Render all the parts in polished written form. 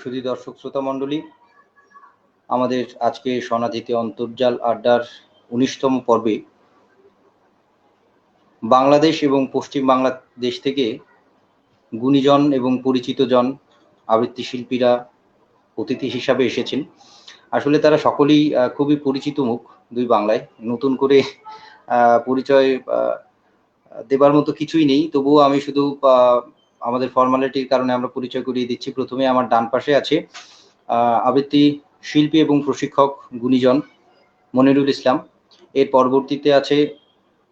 সুধী দর্শক শ্রোতা মণ্ডলী, আমাদের আজকে সনাধিতে অন্তর্জাল আড্ডার 19তম পর্বে বাংলাদেশ এবং পশ্চিম বাংলাদেশ থেকে গুণীজন এবং পরিচিত জন আবৃত্তি শিল্পীরা অতিথি হিসাবে এসেছেন। আসলে তারা সকলেই খুবই পরিচিত মুখ দুই বাংলায়। নতুন করে পরিচয় দেবার মতো কিছুই নেই, তবুও আমি শুধু আমাদের ফর্মালিটির কারণে আমরা পরিচয় করিয়ে দিচ্ছি। প্রথমে আমার ডান পাশে আছে আবৃত্তি শিল্পী এবং প্রশিক্ষক গুণীজন মনিরুল ইসলাম। এর পরবর্তীতে আছে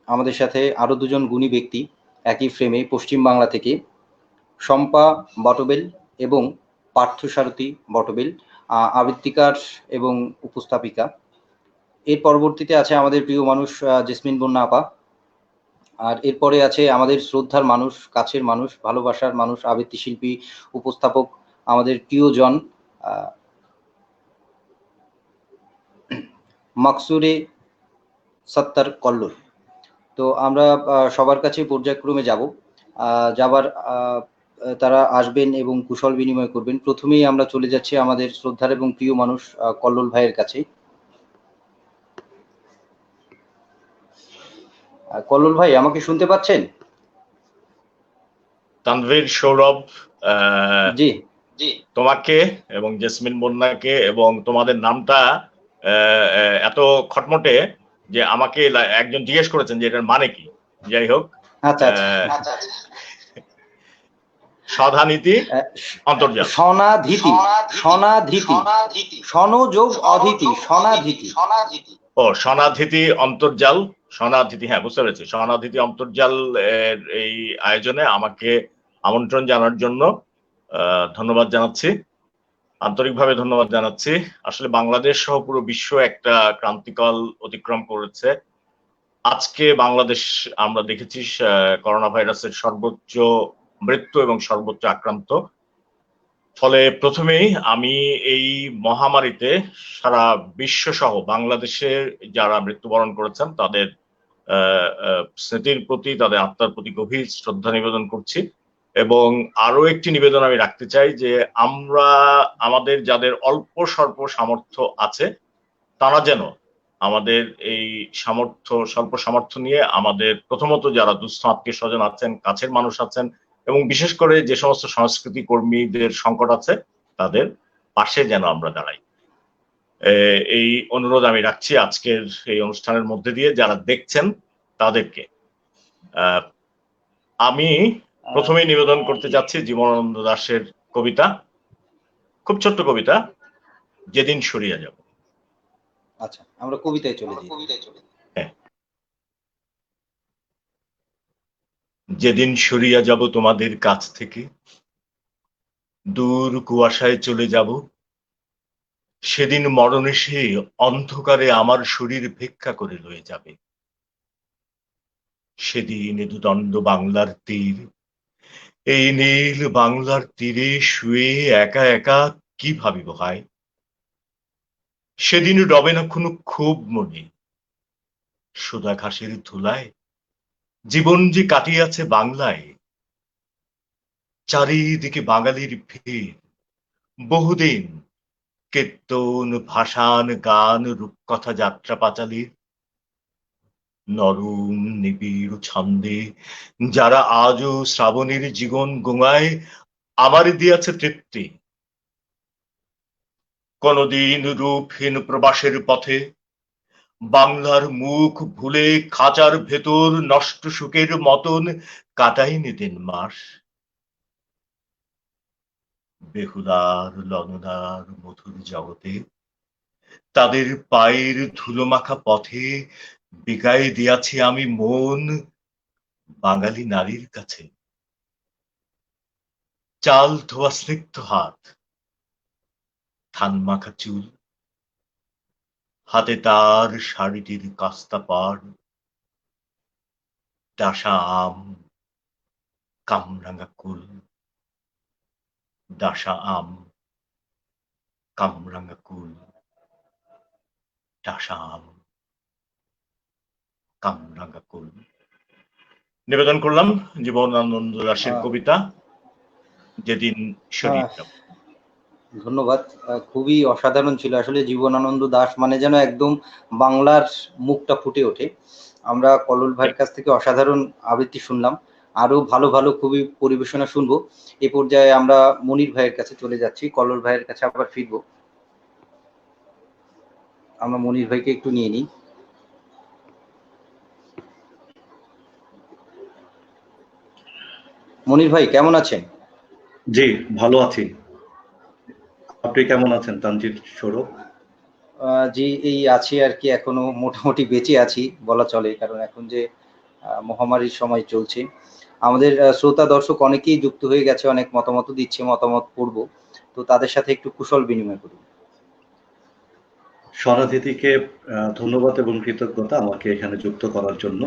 আমাদের সাথে আরও দুজন গুণী ব্যক্তি একই ফ্রেমে পশ্চিম বাংলা থেকে, শম্পা বটবেল এবং পার্থসারথী বটবেল, আবৃত্তিকার এবং উপস্থাপিকা। এর পরবর্তীতে আছে আমাদের প্রিয় মানুষ জেসমিন বন্যা আপা। আর এরপরে আছে আমাদের শ্রদ্ধার মানুষ, কাছের মানুষ, ভালোবাসার মানুষ, আবৃত্তি শিল্পী, উপস্থাপক, আমাদের প্রিয়জন মাকসুরে সত্তার কল্লোল। তো আমরা সবার কাছে পর্যায়ক্রমে যাবার তারা আসবেন এবং কুশল বিনিময় করবেন। প্রথমেই আমরা চলে যাচ্ছি আমাদের শ্রদ্ধার এবং প্রিয় মানুষ কল্লোল ভাইয়ের কাছে। কল্লোল ভাই, আমাকে শুনতে পাচ্ছেন? তানভীর, সৌরভ, জি, তোমাকে এবং জেসমিন বন্যাকে এবং তোমাদের নামটা এত খটমটে যে আমাকে একজন জিজ্ঞেস করেছেন যে এটার মানে কি। যাই হোক, সধানীতি অন্তর্জাল, সনযোগ অধীতি, ও সনাধিতি অন্তর্জাল, সনাধিতি, হ্যাঁ বুঝতে পেরেছি। সনাধিতি অন্তর্জাল এই আয়োজনে আমাকে আমন্ত্রণ জানার জন্য ধন্যবাদ জানাচ্ছি, আন্তরিকভাবে ধন্যবাদ জানাচ্ছি। আসলে বাংলাদেশ সহ পুরো বিশ্ব একটা ক্রান্তিকাল অতিক্রম করেছে। আজকে বাংলাদেশ আমরা দেখেছি করোনা ভাইরাসের সর্বোচ্চ মৃত্যু এবং সর্বোচ্চ আক্রান্ত। ফলে প্রথমেই আমি এই মহামারীতে সারা বিশ্ব সহ বাংলাদেশের যারা মৃত্যুবরণ করেছেন তাদের স্মৃতির প্রতি, তাদের আত্মার প্রতি গভীর শ্রদ্ধা নিবেদন করছি। এবং আরো একটি নিবেদন আমি রাখতে চাই যে আমরা আমাদের যাদের অল্প স্বল্প সামর্থ্য আছে তারা যেন আমাদের এই স্বল্প সামর্থ্য নিয়ে আমাদের প্রথমত যারা দুস্থ আত্মীয় স্বজন আছেন, কাছের মানুষ আছেন এবং বিশেষ করে যে সমস্ত সংস্কৃতি কর্মীদের সংকট আছে তাদের পাশে যেন আমরা দাঁড়াই। এই অনুরোধ আমি রাখছি আজকের এই অনুষ্ঠানের মধ্যে দিয়ে যারা দেখছেন তাদেরকে। আমি প্রথমেই নিবেদন করতে যাচ্ছি জীবনানন্দ দাশের কবিতা, খুব ছোট্ট কবিতা, যেদিন সরিয়া যাব। আচ্ছা, আমরা কবিতায় চলে যাই। হ্যাঁ। যেদিন সরিয়া যাব তোমাদের কাছ থেকে, দূর কুয়াশায় চলে যাব, সেদিন মরণ এসে অন্ধকারে আমার শরীর ভিক্ষা করে লয়ে যাবে। সেদিন দুদণ্ড বাংলার তীর, এই নীল বাংলার তীরে শুয়ে একা একা কি ভাবিব হায়। সেদিন রবে না কোনো ক্ষোভ মনে, সুদা ঘাসের ধুলায় জীবন যে কাটিয়াছে বাংলায়। চারিদিকে বাঙালির ভিড়, বহুদিন কীর্তন, ভাসান, গান, রূপকথা, যাত্রা পাঁচালীর নরম নিবিড় ছন্দে যারা আজও শ্রাবণের জীবন গোঙায় আমার দিয়াছে তৃপ্তি। কোনদিন রূপহীন প্রবাসের পথে বাংলার মুখ ভুলে খাঁচার ভেতর নষ্ট সুখের মতন কাটাইনি দিন মাস। বেহুলার ললনার মধুর জগতে তাদের পায়ের ধুলোমাখা পথে বিগায়ে দিয়াছি আমি মন বাঙালি নারীর কাছে। চাল ধোয়া স্নিগ্ধ হাত, ধান মাখা চুল, হাতে তার শাড়িটির কাস্তা পাড়, ডাসা আম, কামরাঙা কুল, ডাসা আম, কামরাঙা কুল, ডাসা আম, কামরাঙা কুল। নিবেদন করলাম জীবনানন্দ দাশের কবিতা যেদিন সরিয়ে যাব। ধন্যবাদ। খুবই অসাধারণ ছিল আসলে। জীবনানন্দ দাশ মানে যেন একদম বাংলার মুখটা ফুটে ওঠে। আমরা কল্লোল ভাইয়ের কাছ থেকে অসাধারণ আবৃত্তি শুনলাম। আরো ভালো ভালো খুবই পরিবেশনা শুনবো। এ পর্যায়ে আমরা মনির ভাইয়ের কাছে চলে যাচ্ছি, কল্লোল ভাইয়ের কাছে আবার ফিরবো। আমরা মনির ভাইকে একটু নিয়ে নিই। মনির ভাই কেমন আছেন? জি, ভালো আছি। আপনি কেমন আছেন তানজির সৌরভ? জি, এই আছি আর কি, এখনো মোটামুটি বেঁচে আছি বলা চলে, কারণ এখন যে মহামারীর সময় চলছে। আমাদের শ্রোতা দর্শক অনেকেই যুক্ত হয়ে গেছে, অনেক মতামত দিচ্ছে, মতামত পড়ব। তো তাদের সাথে একটু কুশল বিনিময় করি। স্বরাধিতিকে ধন্যবাদ এবং কৃতজ্ঞতা আমাকে এখানে যুক্ত করার জন্য,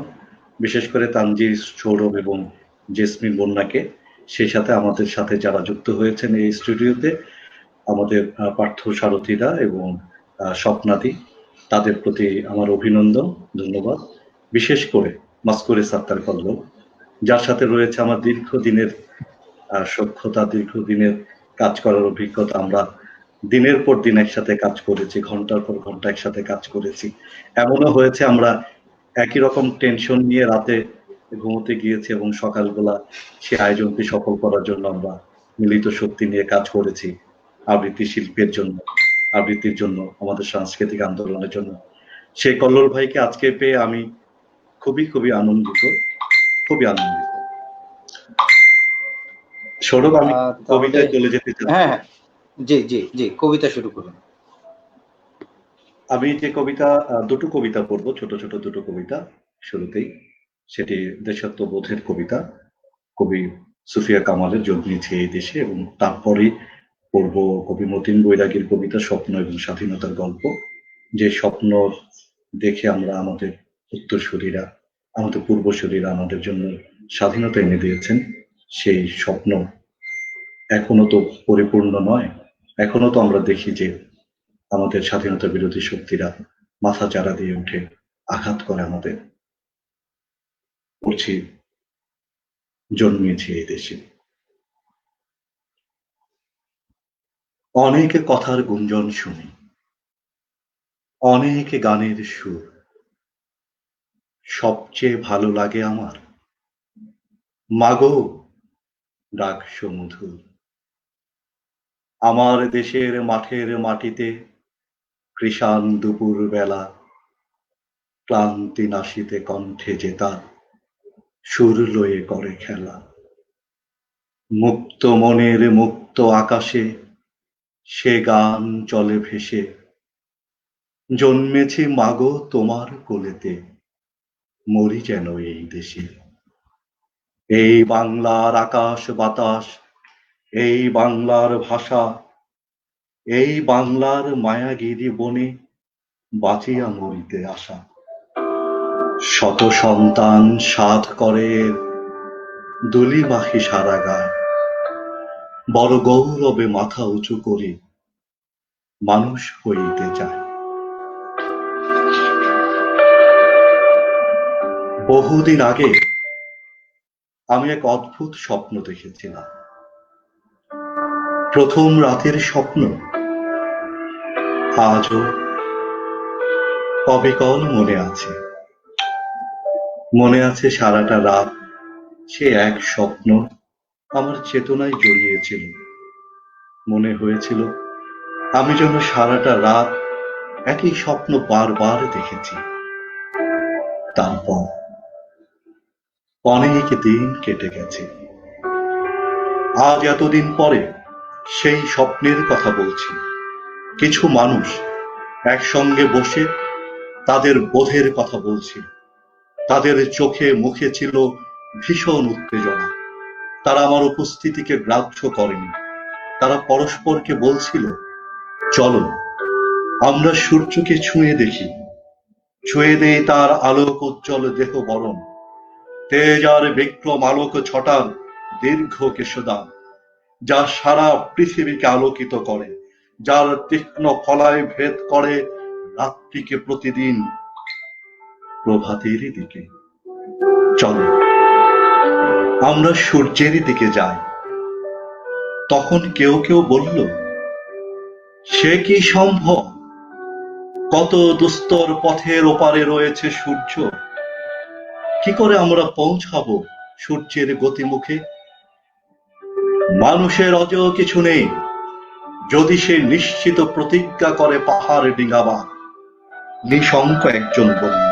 বিশেষ করে তানজির সৌরভ এবং জেসমিন বন্যাকে, সেই সাথে আমাদের সাথে যারা যুক্ত হয়েছেন এই স্টুডিওতে, আমাদের পার্থ সারথীরা এবং স্বপ্নাদি, তাদের প্রতি আমার অভিনন্দন, ধন্যবাদ। বিশেষ করে মাস্কুরে সাত্তার কল্লোল, যার সাথে রয়েছে আমার দীর্ঘদিনের সখ্যতা, দীর্ঘদিনের কাজ করার অভিজ্ঞতা। আমরা দিনের পর দিন একসাথে কাজ করেছি, ঘন্টার পর ঘন্টা একসাথে কাজ করেছি। এমনও হয়েছে আমরা একই রকম টেনশন নিয়ে রাতে ঘুমোতে গিয়েছি এবং সকালবেলা সে আয়োজনকে সফল করার জন্য আমরা মিলিত শক্তি নিয়ে কাজ করেছি, আবৃত্তি শিল্পের জন্য, আবৃত্তির জন্য, আমাদের সাংস্কৃতিক আন্দোলনের জন্য। সেই কল্লোল ভাইকে আজকে পেয়ে আমি খুবই খুবই আনন্দিত, খুবই আনন্দিত। সৌরভ, আমি কবিতায় চলে যেতে চাই। হ্যাঁ হ্যাঁ, জি জি জি, কবিতা শুরু করুন। আমি যে কবিতা, দুটো কবিতা পড়বো, ছোট ছোট দুটো কবিতা শুরুতেই। সেটি দেশাত্মবোধের কবিতা, কবি সুফিয়া কামালের জন্মেছি এই দেশে, এবং তারপরেই পড়ব কবি মতিন বৈরাগীর কবিতা স্বপ্ন এবং স্বাধীনতার গল্প। যে স্বপ্ন দেখে আমরা, আমাদের উত্তরসূরিরা, আমাদের পূর্বসূরিরা আমাদের জন্য স্বাধীনতা এনে দিয়েছেন, সেই স্বপ্ন এখনো তো পরিপূর্ণ নয়। এখনো তো আমরা দেখি যে আমাদের স্বাধীনতা বিরোধী শক্তিরা মাথা চারা দিয়ে উঠে আঘাত করে আমাদের। পড়ছি, জন্মেছি এই দেশে। অনেক কথার গুঞ্জন শুনি, অনেক গানের সুর, সবচেয়ে ভালো লাগে আমার মাগো ডাক সমুধুর। আমার দেশের মাঠের মাটিতে কৃষাণ দুপুর বেলা, ক্লান্তি নাশিতে কণ্ঠে জেতার সুর লয়ে করে খেলা। মুক্ত মনের মুক্ত আকাশে সে গান চলে ভেসে, জন্মেছি মাগো তোমার কোলেতে, মরি যেন এই দেশে। এই বাংলার আকাশ বাতাস, এই বাংলার ভাষা, এই বাংলার মায়াগিরি বনে বাঁচিয়া মরিতে আসা। শত সন্তান সাধ করে দুলি মাখি সারা গায়, বড় গৌরবে মাথা উঁচু করে মানুষ হইতে চায়। বহুদিন আগে আমি এক অদ্ভুত স্বপ্ন দেখেছিলাম। প্রথম রাতের স্বপ্ন আজও অবিকল মনে আছে। মনে আছে সারাটা রাত সে এক স্বপ্ন আমার চেতনায় জড়িয়েছিল। মনে হয়েছিল আমি যেন সারাটা রাত একই স্বপ্ন বারবার দেখেছি। তারপর অনেক দিন কেটে গেছে। আজ এতদিন পরে সেই স্বপ্নের কথা বলছি। কিছু মানুষ একসঙ্গে বসে তাদের বোধের কথা বলছিল। তাদের চোখে মুখে ছিল ভীষণ উত্তেজনা। তারা আমার উপস্থিতিকে গ্রাহ্য করেনি। তারা পরস্পরকে বলছিল, চলো আমরা সূর্যকে ছুঁয়ে দেখি, ছুঁয়ে দেই তার আলোক উজ্জ্বল দেহ বরণ, তেজ আর বিক্রম আলোক ছটার দীর্ঘ কেশদান, যা সারা পৃথিবীকে আলোকিত করে, যার তীক্ষ্ণ ফলায় ভেদ করে রাত্রিকে প্রতিদিন প্রভাতের দিকে। চলো আমরা সূর্যের দিকে যাই। তখন কেউ কেউ বলল, সে কি সম্ভব? কত দুস্তর পথের ওপারে রয়েছে সূর্য। কি করে আমরা পৌঁছাবো সূর্যের গতিমুখে? মানুষের অজেয় কিছু নেই যদি সে নিশ্চিত প্রতিজ্ঞা করে পাহাড় ডিঙাবার। নিঃশঙ্ক একজন বলল।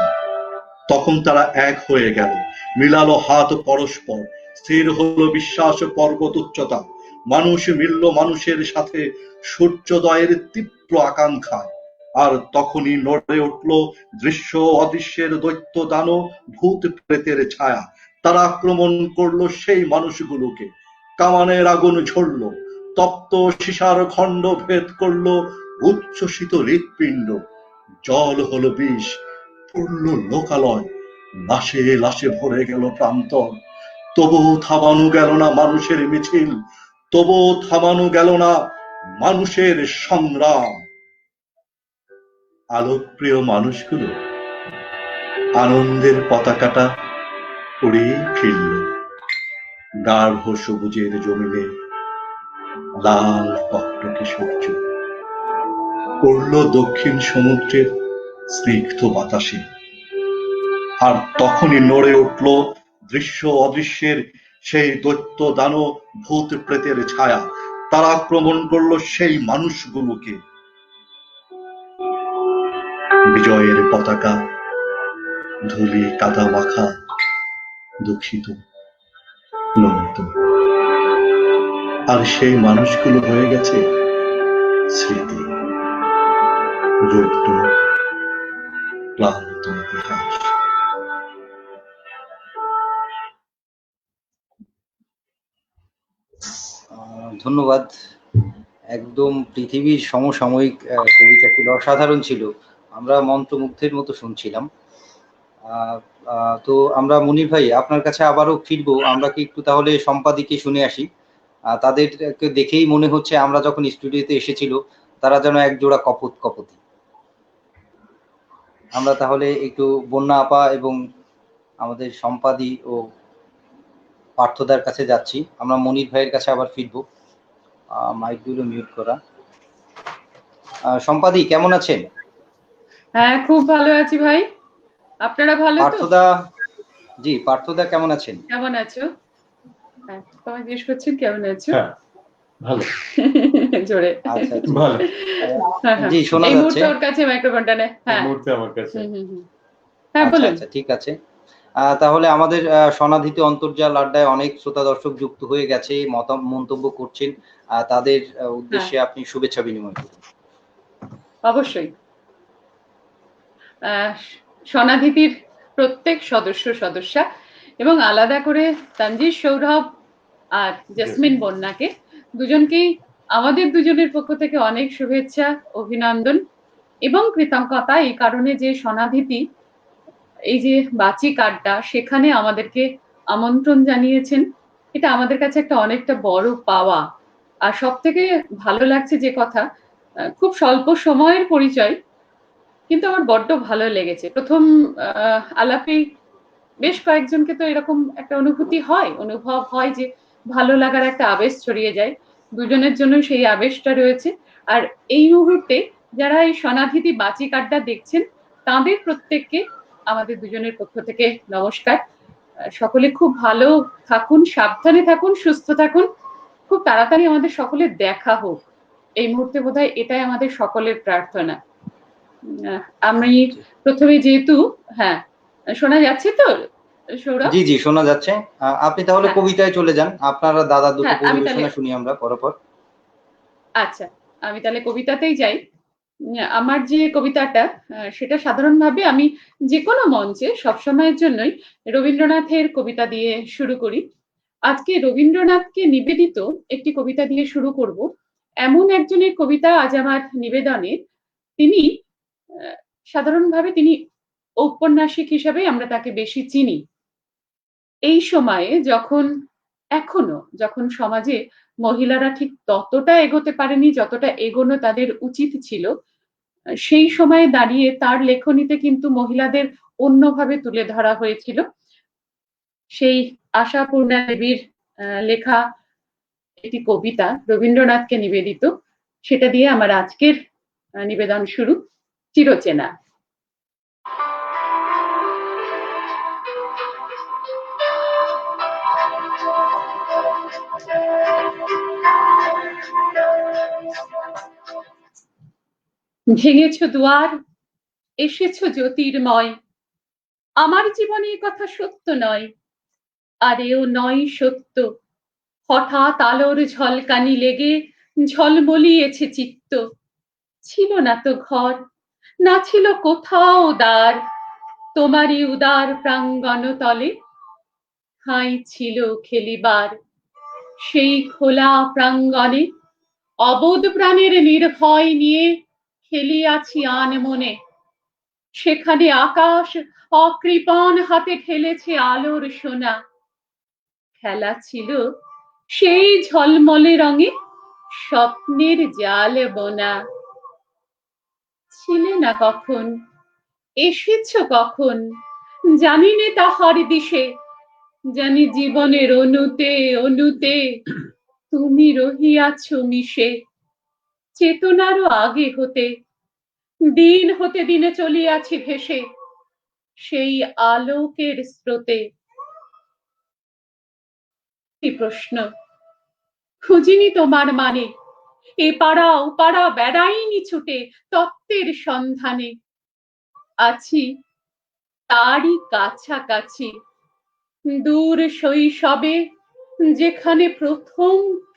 তখন তারা এক হয়ে গেল, মিলালো হাত পরস্পর, স্থির হলো বিশ্বাস পর্বত উচ্চতা। মানুষ মিলল মানুষের সাথে সূর্যোদয়ের তীব্র আকাঙ্ক্ষায়। আর তখনই নড়ে উঠল দৃশ্য অদৃশ্যের দৈত্য দানব, ভূত প্রেতের ছায়া। তারা আক্রমণ করলো সেই মানুষগুলোকে। কামানের আগুন ঝরল, তপ্ত সীসার খণ্ড ভেদ করলো উচ্ছ্বসিত হৃৎপিণ্ড। জল হলো বিষ, পড়ল লোকালয়, লাশে লাশে ভরে গেল প্রান্তর। তবুও থামানো গেল না মানুষের মিছিল, তবুও থামানো গেল না মানুষের সংগ্রাম। আলোকপ্রিয় মানুষগুলো আনন্দের পতাকাটা উড়িয়ে ফিরল। গাঢ় সবুজের জমিনে লাল টকটকে সূর্য পড়ল দক্ষিণ সমুদ্রের স্নিগ্ধ বাতাসে। আর তখনই নড়ে উঠল দৃশ্য অদৃশ্যের সেই দৈত্য দানব, ভূত প্রেতের ছায়া। তারা আক্রমণ করলো সেই মানুষগুলোকে। বিজয়ের পতাকা ধুলি কাদা মাখা, দুঃখিত, নমিত। আর সেই মানুষগুলো হয়ে গেছে স্মৃতি, রুগ্ন ক্লান্ত ইতিহাস। ধন্যবাদ। একদম পৃথিবীর সমসাময়িক কবিতা ছিল, অসাধারণ ছিল। আমরা মন্ত্রমুগ্ধের মতো শুনছিলাম। তো আমরা মনির ভাই আপনার কাছে আবারও ফিরবো। আমরা কি একটু তাহলে সম্পাদিকে শুনে আসি? তাদেরকে দেখেই মনে হচ্ছে আমরা যখন স্টুডিওতে এসেছিল তারা যেন এক জোড়া কপোত কপোতি। আমরা তাহলে একটু বন্যা আপা এবং আমাদের সম্পাদি ও পার্থদার কাছে যাচ্ছি। আমরা মনির ভাইয়ের কাছে আবার ফিরবো। মাইকগুলো মিউট করা। সম্পাদি কেমন আছেন? হ্যাঁ, খুব ভালো আছি ভাই। আপনারা ভালো তো? পার্থদা, জি পার্থদা কেমন আছেন? কেমন আছো? হ্যাঁ, তোমায় জিজ্ঞেস করছেন কেমন আছো? হ্যাঁ, ভালো। জোরে। আচ্ছা আচ্ছা। ভালো। জি শোনা এই যাচ্ছে। মুহূর্তে ওর কাছে মাইক্রোফোনটা নে। এই হ্যাঁ। মুহূর্তে আমার কাছে। হ্যাঁ আচ্ছা বলুন। আচ্ছা ঠিক আছে। তাহলে আমাদের সনাধিত অন্তর্জাল আড্ডায় অনেক শ্রোতা দর্শক যুক্ত হয়ে গেছে, মন্তব্য করছেন। তাদের উদ্দেশ্যে আপনি শুভেচ্ছা বিনিময় করুন। অবশ্যই। সনাধিতির প্রত্যেক সদস্যা এবং আলাদা করে তানজির সৌরভ আর জেসমিন বন্যাকে দুজনকেই আমাদের দুজনের পক্ষ থেকে অনেক শুভেচ্ছা, অভিনন্দন এবং কৃতজ্ঞতা এই কারণে যে সনাধিতি এই যে বাচিক আড্ডা সেখানে আমাদেরকে আমন্ত্রণ জানিয়েছেন। এটা আমাদের কাছে একটা অনেকটা বড় পাওয়া। আর সব থেকে ভালো লাগছে যে কথা, খুব স্বল্প সময়ের পরিচয়, কিন্তু আমার বড্ড ভালো লেগেছে। প্রথম আলাপেই বেশ কয়েকজনকে তো এরকম একটা অনুভব হয় যে ভালো লাগার একটা আবেশ ছড়িয়ে যায়। দুজনের জন্য সেই আবেশটা রয়েছে। আর এই মুহূর্তে যারা এই সনাধিতি বাচিক আড্ডা দেখছেন তাদের প্রত্যেককে আমাদের দুজনের পক্ষ থেকে নমস্কার। সকলে খুব ভালো থাকুন, সাবধানে থাকুন, সুস্থ থাকুন। খুব তাড়াতাড়ি আমাদের সকলের দেখা হোক। এই মুহূর্তে বোধহয় এটাই আমাদের সকলের প্রার্থনা। আমি প্রথমে যেহেতু হ্যাঁ শোনা যাচ্ছে তো সৌরভ? জি জি শোনা যাচ্ছে। আপনি তাহলে কবিতায় চলে যান। আপনারা দাদা দুটো পরিবেশনা শুনি আমরা পরপর। আচ্ছা, আমি তাহলে কবিতাতেই যাই। আমার যে কবিতাটা সেটা সাধারণভাবে আমি যে কোনো মঞ্চে সবসময়ের জন্যই রবীন্দ্রনাথের কবিতা দিয়ে শুরু করি। আজকে রবীন্দ্রনাথকে নিবেদিত একটি কবিতা দিয়ে শুরু করব। এমন একজনের কবিতা আজ আমার নিবেদনে। তিনি সাধারণভাবে তিনি ঔপন্যাসিক হিসাবে আমরা তাকে বেশি চিনি। এই সময়ে যখন সমাজে মহিলারা ঠিক ততটা এগোতে পারেনি যতটা এগোনো তাদের উচিত ছিল, সেই সময়ে দাঁড়িয়ে তার লেখনীতে কিন্তু মহিলাদের অন্যভাবে তুলে ধরা হয়েছিল। সেই আশাপূর্ণা দেবীর লেখা একটি কবিতা রবীন্দ্রনাথকে নিবেদিত। সেটা দিয়ে আমার আজকের নিবেদন শুরু, চিরচেনা। ভেঙেছ দুয়ার, এসেছ জ্যোতির্ময়, আমার জীবনে এ কথা সত্য নয়, আর এও নয় সত্য। হঠাৎ আলোর ঝলকানি লেগে ঝলমলিয়েছে চিত্ত। ছিল না তো ঘর, না ছিল কোথাও দ্বার, তোমারই উদার প্রাঙ্গণ তলে ঠাঁই ছিল খেলিবার। সেই খোলা প্রাঙ্গণে অবোধ প্রাণের নির্ভয় নিয়ে খেলিয়াছি আনমনে। সেখানে আকাশ অকৃপণ হাতে ঠেলেছে আলোর সোনা। খেলা ছিল সেই ঝলমলে রঙে স্বপ্নের জাল বোনা। ছিলে না কখন, এসেছ কখন, জানি নে তাহার দিশে, জানি জীবনের অনুতে অনুতে তুমি রহিয়াছ মিশে। চেতনারও আগে হতে, দিন হতে দিনে চলিয়াছি ভেসে সেই আলোকের স্রোতে। প্রশ্ন খুঁজিনি তোমার মানে, এ পাড়া ও পাড়া বেড়াইনি ছুটে তত্ত্বের সন্ধানে। আছি তারই কাছাকাছি, দূর শৈশবে যেখানে প্রথম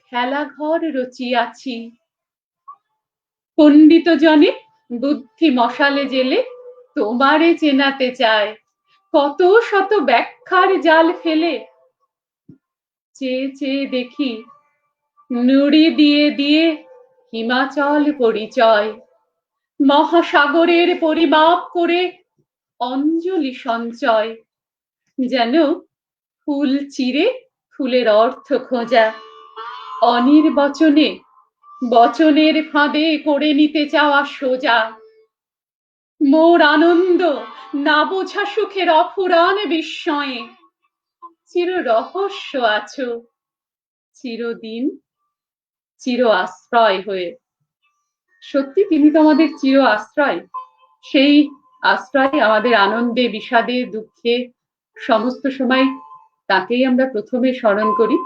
খেলাঘর রচিয়াছি। পণ্ডিত জনে বুদ্ধি মশালে জেলে তোমারে চেনাতে চায়, কত শত ব্যাখ্যার জাল ফেলে। চেয়ে চেয়ে দেখি নুড়ি দিয়ে দিয়ে হিমাচল পরিচয়, মহাসাগরের পরিমাপ করে অঞ্জলি সঞ্চয়। যেন ফুল চিরে ফুলের অর্থ খোঁজা, অনির্বচনে বচনের ফাঁদে করে নিতে চাওয়া সোজা। মোর আনন্দ না বোঝা সুখের অফুরান বিস্ময়ে চির রহস্য আছো, চিরদিন চির আশ্রয় হয়ে। সত্যি তিনি তো আমাদের চির আশ্রয়। সেই আশ্রয় আমাদের আনন্দে, বিষাদে, দুঃখে সমস্ত সময় তাকেই আমরা প্রথমে স্মরণ করি।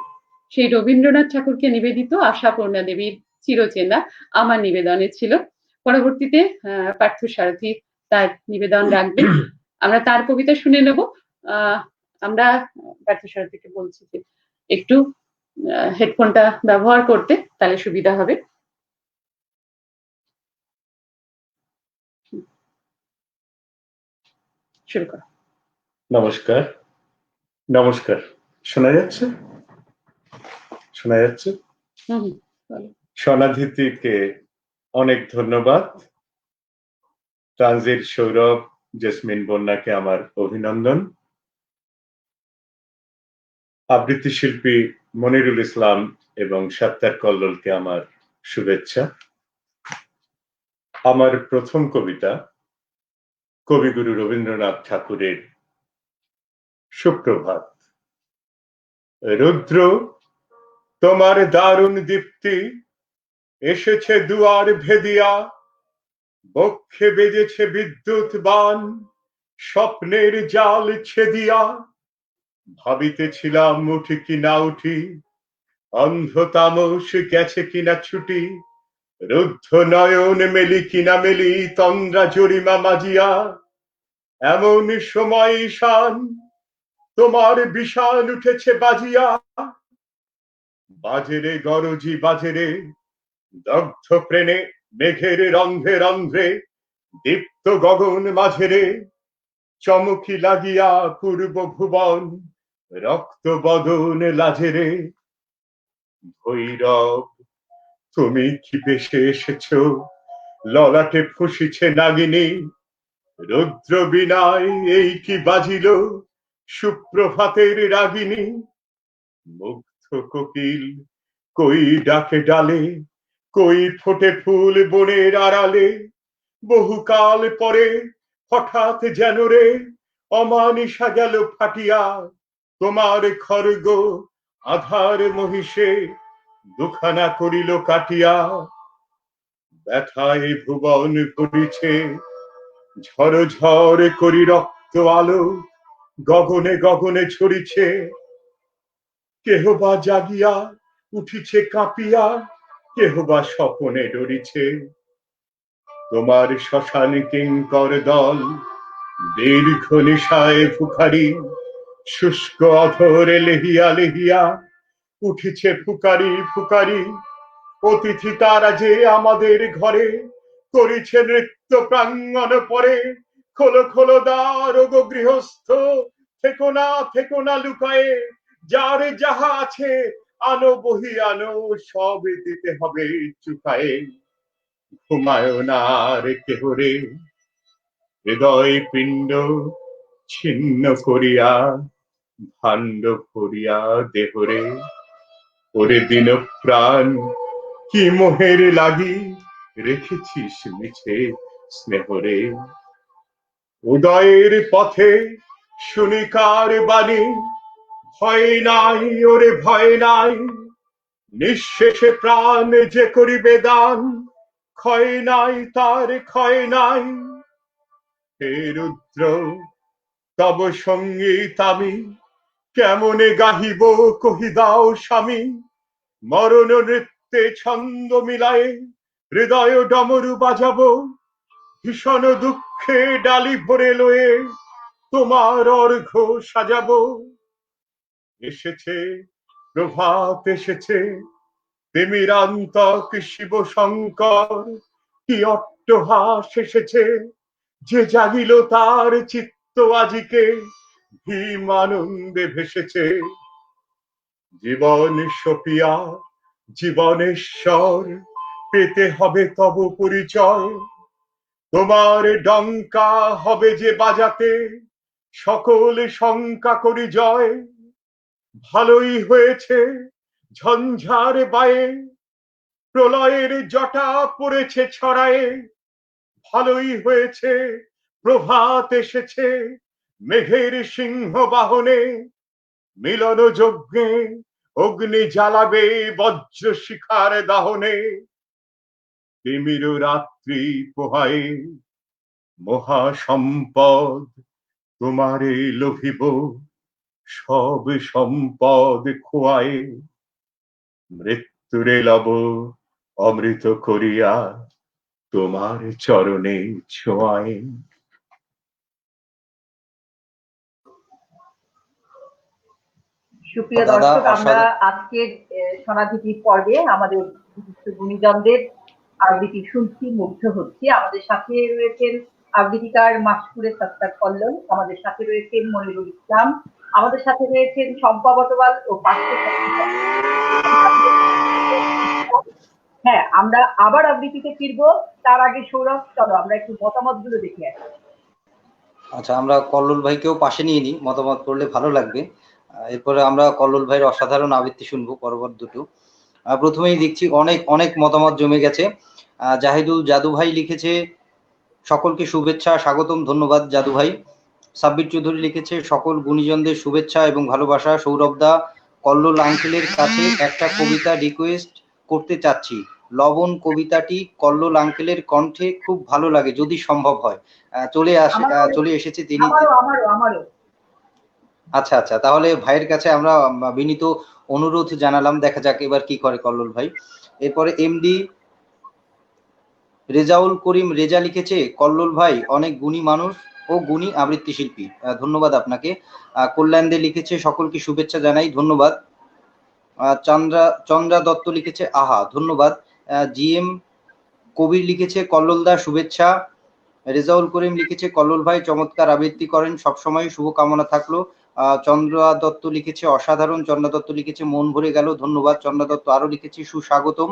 সেই রবীন্দ্রনাথ ঠাকুরকে নিবেদিত আশাপূর্ণা দেবীর চিরচেনা আমার নিবেদনে ছিল। পরবর্তীতে পার্থসারথী তার নিবেদন রাখবেন, আমরা তার কবিতা শুনে নেব। আমরা পার্থসারথীকে বলছি যে একটু হেডফোনটা ব্যবহার করতে, তাহলে সুবিধা হবে। শুরু করো। নমস্কার, নমস্কার। শোনা যাচ্ছে? শোনা যাচ্ছে? সনাধিতিকে অনেক ধন্যবাদ। তানজির সৌরভ, জেসমিন বন্যাকে আমার অভিনন্দন। আবৃত্তি শিল্পী মনিরুল ইসলাম এবং সাত্তার কল্লোলকে আমার শুভেচ্ছা। আমার প্রথম কবিতা কবিগুরু রবীন্দ্রনাথ ঠাকুরের সুপ্রভাত। রুদ্র তোমার দারুণ দীপ্তি এসেছে দুয়ার ভেদিয়া, বক্ষে বেজেছে বিদ্যুৎ বান, স্বপ্নের জাল ছেদিয়া। ভাবিতেছিলাম উঠি কি না উঠি, অন্ধ তামস গেছে কিনা ছুটি, রুদ্ধ নয়ন মেলি কিনা মেলি, তন্দ্রা জরিমা মাজিয়া। এমন সময় ঈশান তোমার বিশাল উঠেছে বাজিয়া। বাজেরে গরজি বাজেরে, দগ্ধ প্রেণে মেঘের রন্ধ্রে রন্ধ্রে, দীপ্ত গগন মাঝেরে, চমকি লাগিয়া পূর্ব ভুবন, রক্ত বদন লাজেরে। ভৈরব তুমি কি বেশে এসেছ, ললাটে ফুসিছে নাগিনী, রুদ্র বিনায় এই কি বাজিল, সুপ্রভাতের রাগিনী। মুগ্ধ কোকিল কই ডাকে ডালে, কই ফোটে ফুল বনের আড়ালে, বহুকাল পরে হঠাৎ যেন রে অমানিসা গেল ফাটিয়া, তোমার খর্গ আধার মহিষে দুখানা করিল কাটিয়া। ব্যথায় ভুবন ভরিছে, ঝড় ঝড় করি রক্ত আলো গগনে গগনে ঝরিছে। কেহ বা জাগিয়া উঠিছে কাঁপিয়া, কেহ বা স্বপনে ডরিছে। তোমার শ্মশান কিঙ্কর দল দীর্ঘ নিশায় ফুকারি, শুষ্ক অধরে লেহিয়া লেহিয়া উঠিছে ফুকারি ফুকারি। অতিথি তারা যে আমাদের ঘরে করিছে নৃত্য প্রাঙ্গণ পরে। খোলো খোলো দ্বার ওগো গৃহস্থ, থেকো না লুকায়ে। যার যাহা আছে আনো বহি আনো, সব দিতে হবে চুকায়ে। ঘুমায় না আর কেহ রে, হৃদয় পিণ্ড ছিন্ন করিয়া ভাণ্ড করিয়া দেহরে। ওরে দিন প্রাণ কি মোহের লাগি রেখেছিস মিছে স্নেহরে। উদয়ের পথে শুনিকার বাণী, ভয় নাই ওরে ভয় নাই। নিঃশেষে প্রাণ যে করিবে দান, ক্ষয় নাই তার ক্ষয় নাই। হে রুদ্র তব সঙ্গীত আমি কেমনে গাহিব কহি দাও স্বামী। মরণ নৃত্যে ছন্দ মিলায়ে হৃদয় ডমরু বাজাবো। ভীষণ দুঃখে ডালি ভরে লয়ে তোমার অর্ঘ্য সাজাবো। এসেছে প্রভাত এসেছে, তিমিরান্তক শিব শঙ্কর। কি অট্টহাস এসেছে, যে জাগিল তার চিত্ত আজিকে ভীম আনন্দে ভেসেছে। জীবন সপিয়া জীবনেশ্বর, পেতে হবে তব পরিচয়। তোমার ডঙ্কা হবে যে বাজাতে, সকল শঙ্কা করি জয়। ভালোই হয়েছে ঝঞ্ঝার বায়ে, প্রলয়ের জটা পড়েছে ছড়ায়ে। ভালোই হয়েছে প্রভাত এসেছে মেঘের সিংহ বাহনে। মিলন যজ্ঞে অগ্নি জ্বালাবে বজ্র শিখার দাহনে। তিমির রাত্রি পোহায়ে মহা সম্পদ তোমারে লোভিব, সব সম্পদ খোয়ায়ে। মৃত্যুরে লব অমৃত করিয়া তোমার চরণে ছোঁয়ায়ে। সুপ্রিয় দর্শক, আমরা আজকের সনাধিতি পর্বে আমাদের গুণীজনদের আবৃত্তি শুনছি, মুগ্ধ হচ্ছি। আমাদের সাথে রয়েছেন আবৃত্তিকার মাসকুরে সত্তার কল্লোল, আমাদের সাথে রয়েছেন মনিরুল ইসলাম, আমাদের সাথে রয়েছেন শম্পা বটওয়াল ও হ্যাঁ, আমরা আবার আবৃত্তিতে ফিরবো। তার আগে সৌরভ, চলো আমরা একটু মতামত গুলো দেখে আসি। আচ্ছা, আমরা কল্লোল ভাইকেও পাশে নিয়ে নিই, মতামত করলে ভালো লাগবে। এরপরে আমরা কল্লোল ভাইয়ের অসাধারণ আবৃত্তি শুনবো পরবর্তী দুটো। প্রথমেই দেখছি অনেক অনেক মতামত জমে গেছে। জাহিদুল জাদু ভাই লিখেছে সকলকে শুভেচ্ছা স্বাগতম, ধন্যবাদ জাদু ভাই। সাব্বির চৌধুরী লিখেছে সকল গুণীজনদের শুভেচ্ছা এবং ভালোবাসা। সৌরভ দা, কল্লোল আঙ্কেলের কাছে একটা কবিতা রিকোয়েস্ট করতে চাচ্ছি। লবণ কবিতাটি কল্লোল আঙ্কেলের কণ্ঠে খুব ভালো লাগে, যদি সম্ভব হয়। চলে এসেছে তিনি। আচ্ছা আচ্ছা, তাহলে ভাইয়ের কাছে আমরা বিনীত অনুরোধ জানালাম, দেখা যাক এবার কি করে কল্লোল ভাই। এরপরে এমডি রেজাউল করিম রেজা লিখেছে কল্লোল ভাই অনেক গুণী মানুষ ও গুণী আবৃত্তি শিল্পী, ধন্যবাদ আপনাকে। কল্যাণ দে লিখেছে সকলকে শুভেচ্ছা জানাই, ধন্যবাদ। চন্দ্রা দত্ত লিখেছে আহা, ধন্যবাদ। জিএম কবির লিখেছে কল্লোল দা শুভেচ্ছা। রেজাউল করিম লিখেছে কল্লোল ভাই চমৎকার আবৃত্তি করেন, সবসময় শুভকামনা থাকলো। চন্দ্রা দত্ত লিখেছে অসাধারণ। চন্দ্রা দত্ত লিখেছে মন ভরে গেল, ধন্যবাদ চন্দ্রা দত্ত। আরো লিখেছে সুস্বাগতম।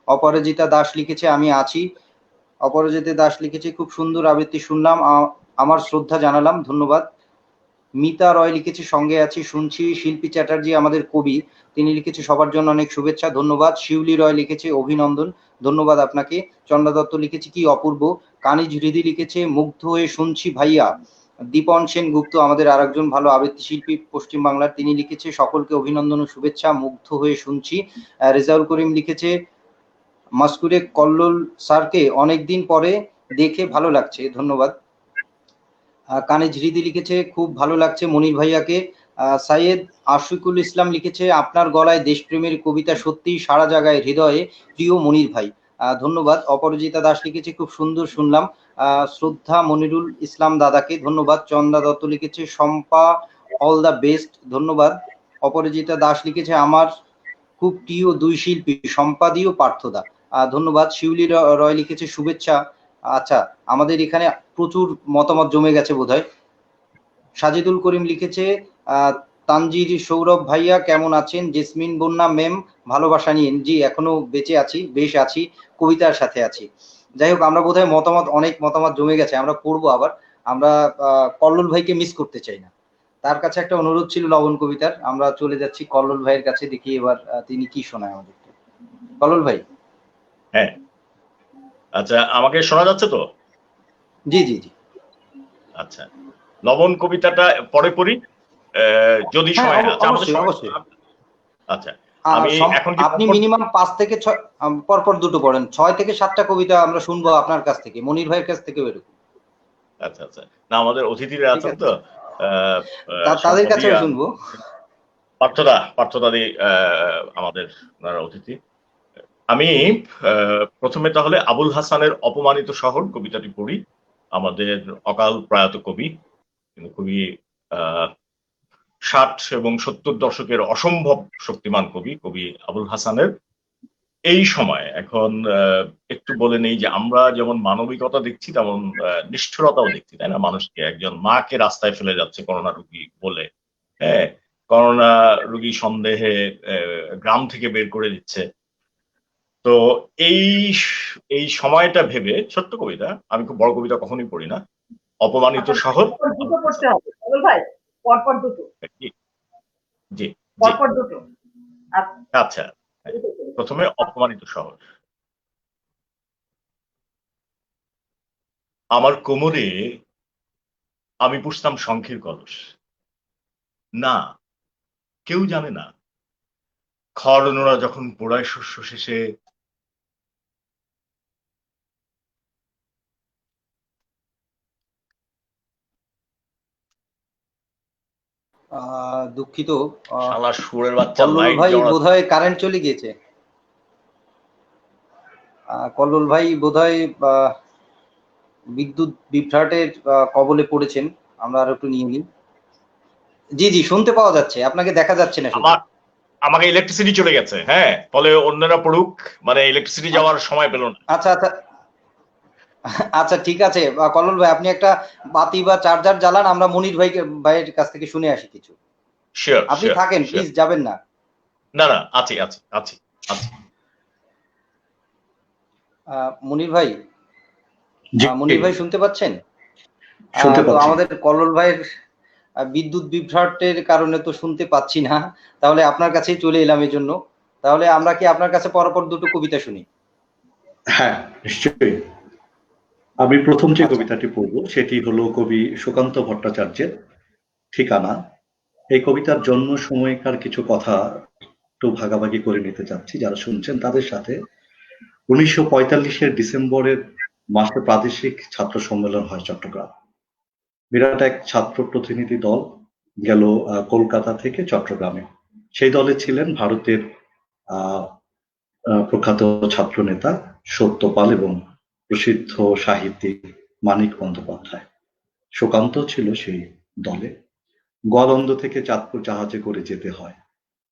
অপরাজিতা দাস লিখেছে আমি আছি। অপরাজিতা দাস লিখেছে খুব সুন্দর আবৃত্তি শুনলাম, আমার শ্রদ্ধা জানালাম, ধন্যবাদ। মিতা রয় লিখেছে সঙ্গে আছি শুনছি। শিল্পী চ্যাটার্জি আমাদের কবি, তিনি লিখেছে সবার জন্য অনেক শুভেচ্ছা, ধন্যবাদ। শিউলি রয় লিখেছে অভিনন্দন, ধন্যবাদ আপনাকে। চন্দ্রা দত্ত লিখেছে কি অপূর্ব। কানিজ হৃদি লিখেছে মুগ্ধ হয়ে শুনছি ভাইয়া। দীপন সেনগুপ্ত আমাদের আরেকজন ভালো আবৃত্তি শিল্পী পশ্চিমবাংলার, তিনি লিখেছে সকলকে অভিনন্দন ও শুভেচ্ছা, মুগ্ধ হয়ে শুনছি। রেজাউল করিম লিখেছে মাস্কুরে কল্লোল স্যারকে অনেকদিন পরে দেখে ভালো লাগছে, ধন্যবাদ। কানে ঝিরিদি লিখেছে খুব ভালো লাগছে মনির ভাইয়াকে। সাইয়েদ আশিকুল ইসলাম লিখেছে আপনার গলায় দেশপ্রেমের কবিতা সত্যিই সারা জায়গায় হৃদয়ে, প্রিয় মনির ভাই। ধন্যবাদ। অপরাজিতা দাস লিখেছে খুব সুন্দর শুনলাম। শ্রদ্ধা মনিরুল ইসলাম দাদাকে ধন্যবাদ। চন্দা দত্ত লিখেছে শম্পা অল দ্য বেস্ট, ধন্যবাদ। অপরাজিতা দাস লিখেছে আমার খুব প্রিয় দুই শিল্পী সম্পাদি ও পার্থদা, ধন্যবাদ। শিউলি রয় লিখেছে শুভেচ্ছা। আচ্ছা, আমাদের এখানে প্রচুর মতামত জমে গেছে বোধহয়। সাজিদুল করিম লিখেছে তানজির সৌরভ ভাইয়া কেমন আছেন? জেসমিন বন্যা ম্যাম ভালোবাসা নিয়ে, জি এখনো বেঁচে আছি, বেশ আছি, কবিতার সাথে আছি। যাই হোক, আমরা বোধহয় অনেক মতামত জমে গেছে, আমরা পড়বো আবার। আমরা কল্লোল ভাইকে মিস করতে চাই না, তার কাছে একটা অনুরোধ ছিল লবণ কবিতার। আমরা চলে যাচ্ছি কল্লোল ভাইয়ের কাছে, দেখি এবার তিনি কি শোনায় আমাদেরকে। কল্লোল ভাই। হ্যাঁ, আচ্ছা, আমাকে শোনা যাচ্ছে তো? জি জি জি। আচ্ছা, লবণ কবিতাটা পরে পড়ি যদি সময় হয়। আচ্ছা, অবশ্যই অবশ্যই। আচ্ছা, আমি এখন কি আপনি মিনিমাম 5 থেকে 6 পরপর দুটো পড়েন, 6 থেকে 7টা কবিতা আমরা শুনবো আপনার কাছ থেকে, মনির ভাইয়ের কাছ থেকে বেরো। আচ্ছা আচ্ছা, না আমাদের অতিথিরা আছেন তো, তাদের কাছেও শুনবো। পার্থদা আমাদের অতিথি। আমি প্রথমে তাহলে আবুল হাসানের অপমানিত শহর কবিতাটি পড়ি। আমাদের অকাল প্রয়াত কবি, কিন্তু খুবই 60 এবং 70 দশকের অসম্ভব শক্তিমান কবি আবুল হাসানের এই সময় এখন একটু বলে নেই যে আমরা যেমন মানবিকতা দেখছি তেমন নিষ্ঠুরতাও দেখছি, তাই না? মানুষকে, একজন মাকে রাস্তায় ফেলে যাচ্ছে করোনা রোগী বলে, হ্যাঁ, করোনা রোগী সন্দেহে গ্রাম থেকে বের করে দিচ্ছে। তো এই সময়টা ভেবে, ছোট্ট কবিতা, আমি খুব বড় কবিতা কখনোই পড়ি না, অপমানিত শহর। দুটো পড়তে হবে ভাই, পরপর দুটো। জি, পরপর দুটো। আচ্ছা, প্রথমে অপমানিত শহর। আমার কোমরে আমি পুষতাম শঙ্খের কলস, না কেউ জানে না খড় নোড়া যখন পোড়ায় শস্য শেষে দুঃখিত, শালা সুরের বাচ্চা কল্লোল ভাই বোধহয় কারেন্ট চলে গিয়েছে। কল্লোল ভাই বোধহয় বিদ্যুৎ বিভ্রাটের কবলে পড়েছেন। আমরা আর একটু নিয়ে নিই। জি জি, শুনতে পাওয়া যাচ্ছে, আপনাকে দেখা যাচ্ছে না। আমাকে ইলেকট্রিসিটি চলে গেছে, হ্যাঁ, ফলে অন্যরা পড়ুক, মানে ইলেকট্রিসিটি যাওয়ার সময় পেল না। আচ্ছা আচ্ছা আচ্ছা, ঠিক আছে কল্লোল ভাই, আপনি একটা বাতি বা চার্জার জ্বালান, আমরা মনির ভাইয়ের কাছ থেকে শুনে আসি কিছু। শিওর, আপনি থাকেন, প্লিজ যাবেন না। না না, আছি আছি আছি আছি। মনির ভাই, মনির ভাই শুনতে পাচ্ছেন? তো আমাদের কল্লোল ভাইয়ের বিদ্যুৎ বিভ্রাটের কারণে তো শুনতে পাচ্ছি না, তাহলে আপনার কাছেই চলে এলাম এই জন্য। তাহলে আমরা কি আপনার কাছে পরপর দুটো কবিতা শুনি? হ্যাঁ, নিশ্চয়ই। আমি প্রথম যে কবিতাটি পড়ব সেটি হলো কবি সুকান্ত ভট্টাচার্যের ঠিকানা। এই কবিতার জন্ম সময়কার কিছু কথা একটু ভাগাভাগি করে নিতে চাচ্ছি যারা শুনছেন তাদের সাথে। 1945-এর ডিসেম্বরের মাসে প্রাদেশিক ছাত্র সম্মেলন হয় চট্টগ্রাম। বিরাট এক ছাত্র প্রতিনিধি দল গেল কলকাতা থেকে চট্টগ্রামে। সেই দলে ছিলেন ভারতের প্রখ্যাত ছাত্র নেতা সত্যপাল এবং প্রসিদ্ধ সাহিত্যিক মানিক বন্দ্যোপাধ্যায়। সুকান্ত ছিল সেই দলে। গোয়ালন্দ থেকে চাঁদপুর জাহাজে করে যেতে হয়।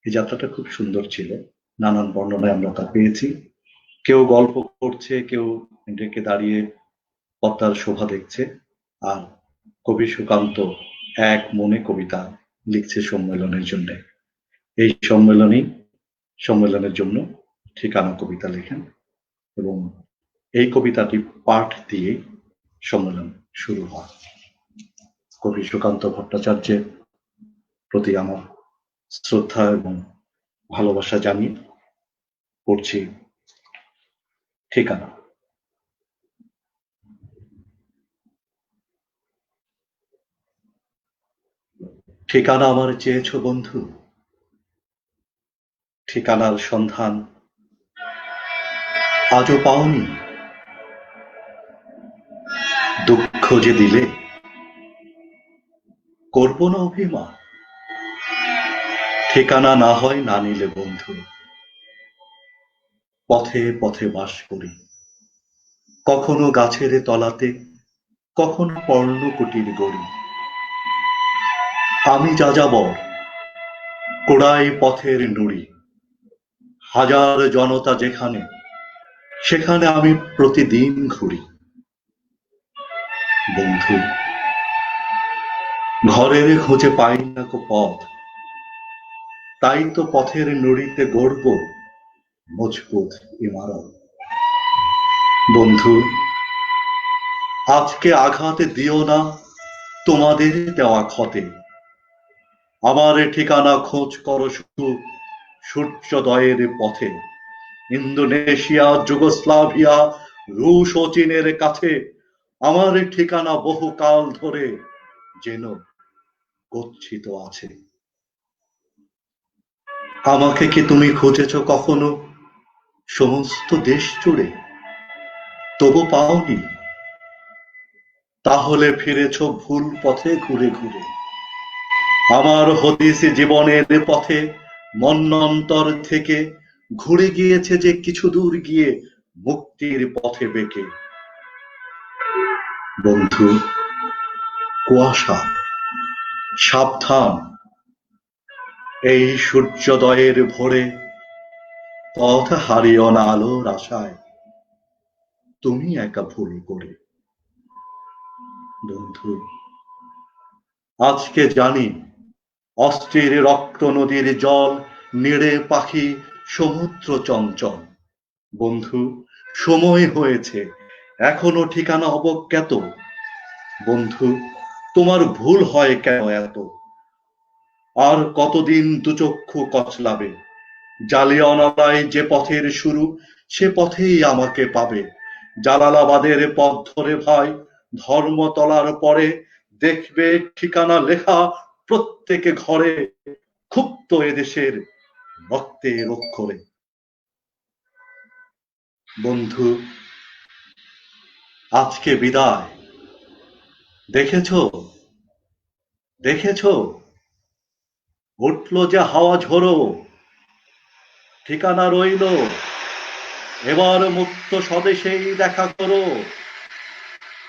এই যাত্রাটা খুব সুন্দর ছিল, নানান বর্ণনায় আমরা তা পেয়েছি। কেউ গল্প করছে, কেউ ডেকে দাঁড়িয়ে পদ্মার শোভা দেখছে, আর কবি সুকান্ত এক মনে কবিতা লিখছে সম্মেলনের জন্য। এই সম্মেলনের জন্য ঠিকানা কবিতা লেখেন এবং এই কবিতাটি পাঠ দিয়ে সম্মেলন শুরু হয়। কবি সুকান্ত ভট্টাচার্যের প্রতি আমার শ্রদ্ধা এবং ভালোবাসা জানিয়ে পড়ছি ঠিকানা। ঠিকানা আমার চেয়েছ বন্ধু, ঠিকানার সন্ধান আজও পাওনি? দুঃখ যে দিলে, করব না অভিমান? ঠিকানা না হয় না নিলে বন্ধু, পথে পথে বাস করি, কখনো গাছের তলাতে, কখনো পর্ণকুটির গড়ি। আমি যাযাবর, কোড়াই পথের নুড়ি, হাজার জনতা যেখানে, সেখানে আমি প্রতিদিন ঘুরি। বন্ধু, ঘরের খোঁজে পাই না কো পথ, তাই তো পথের নুড়িতে গড়ব মজবুত ইমারত। বন্ধু, আজকে আঘাত দিও না তোমাদের দেওয়া ক্ষতে, আমার ঠিকানা খোঁজ করো শুধু সূর্যোদয়ের পথে। ইন্দোনেশিয়া, যুগোস্লাভিয়া, রুশ ও চীনের কাছে আমার ঠিকানা বহুকাল ধরে যেন গচ্ছিত আছে। আমাকে কি তুমি খুঁজেছ কখনো সমস্ত দেশ জুড়ে, তবু পাওনি? তাহলে ফিরেছ ভুল পথে ঘুরে ঘুরে। আমার হদিসি জীবনের পথে মন্বন্তর থেকে ঘুরে গিয়েছে যে কিছু দূর গিয়ে মুক্তির পথে বেঁকে। বন্ধু, কুয়াশা, সাবধান, এই সূর্যোদয়ের ভোরে পথ হারিও না আলোর আশায় তুমি একা ভুল করে। বন্ধু, আজকে জানি অস্থির রক্ত নদীর জল, নিড়ে পাখি সমুদ্র চঞ্চল। বন্ধু, সময় হয়েছে, এখনো ঠিকানা অবজ্ঞাত। বন্ধু, তোমার ভুল হয় কেন এত? আর কতদিন দুচক্ষু কচলাবে? জালিয়ানওয়ালায় যে পথের শুরু, সে পথেই আমাকে পাবে। জালালাবাদের পথ ধরে ভাই, ধর্মতলার পরে দেখবে ঠিকানা লেখা প্রত্যেকে ঘরে, ক্ষুব্ধ এদেশের রক্তের অক্ষরে। বন্ধু, আজকে বিদায়। দেখেছো, দেখেছো, উঠলো যে হাওয়া ঝোড়ো, ঠিকানা রইল, এবার মুক্ত স্বদেশেই দেখা করো।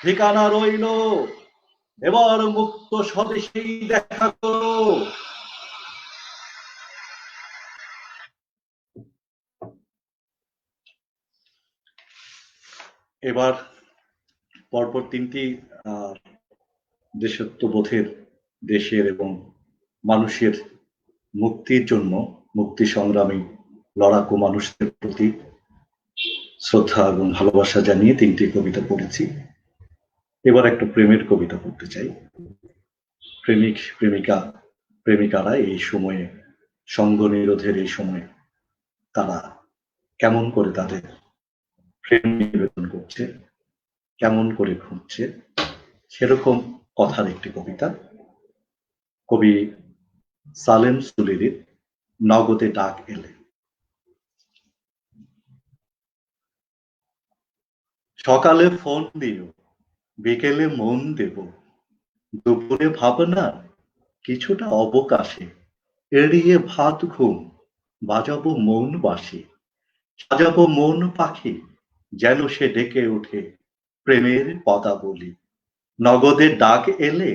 ঠিকানা রইল, এবার মুক্ত স্বদেশেই দেখা করো। এবার পরপর তিনটি দেশত্ববোধের, দেশের এবং মানুষের মুক্তির জন্য মুক্তি সংগ্রামী লড়াকু মানুষদের প্রতি শ্রদ্ধা এবং ভালোবাসা জানিয়ে তিনটি কবিতা পড়েছি। এবার একটা প্রেমের কবিতা পড়তে চাই। প্রেমিক প্রেমিকারা এই সময়ে, সঙ্গ নিরোধের এই সময়ে, তারা কেমন করে তাদের প্রেম নিবেদন করছে, কেমন করে খুঁজছে, সেরকম কথার একটি কবিতা। কবি সালেম সুলিরির নগদে ডাক এলে। সকালে ফোন দিও, বিকেলে মন দেব, দুপুরে ভাবনা, কিছুটা অবকাশে, এড়িয়ে ভাত ঘুম, বাজাবো মন বাসি, সাজাবো মন পাখি, যেন সে ডেকে ওঠে প্রেমের পদাবলী। নগদের ডাক এলে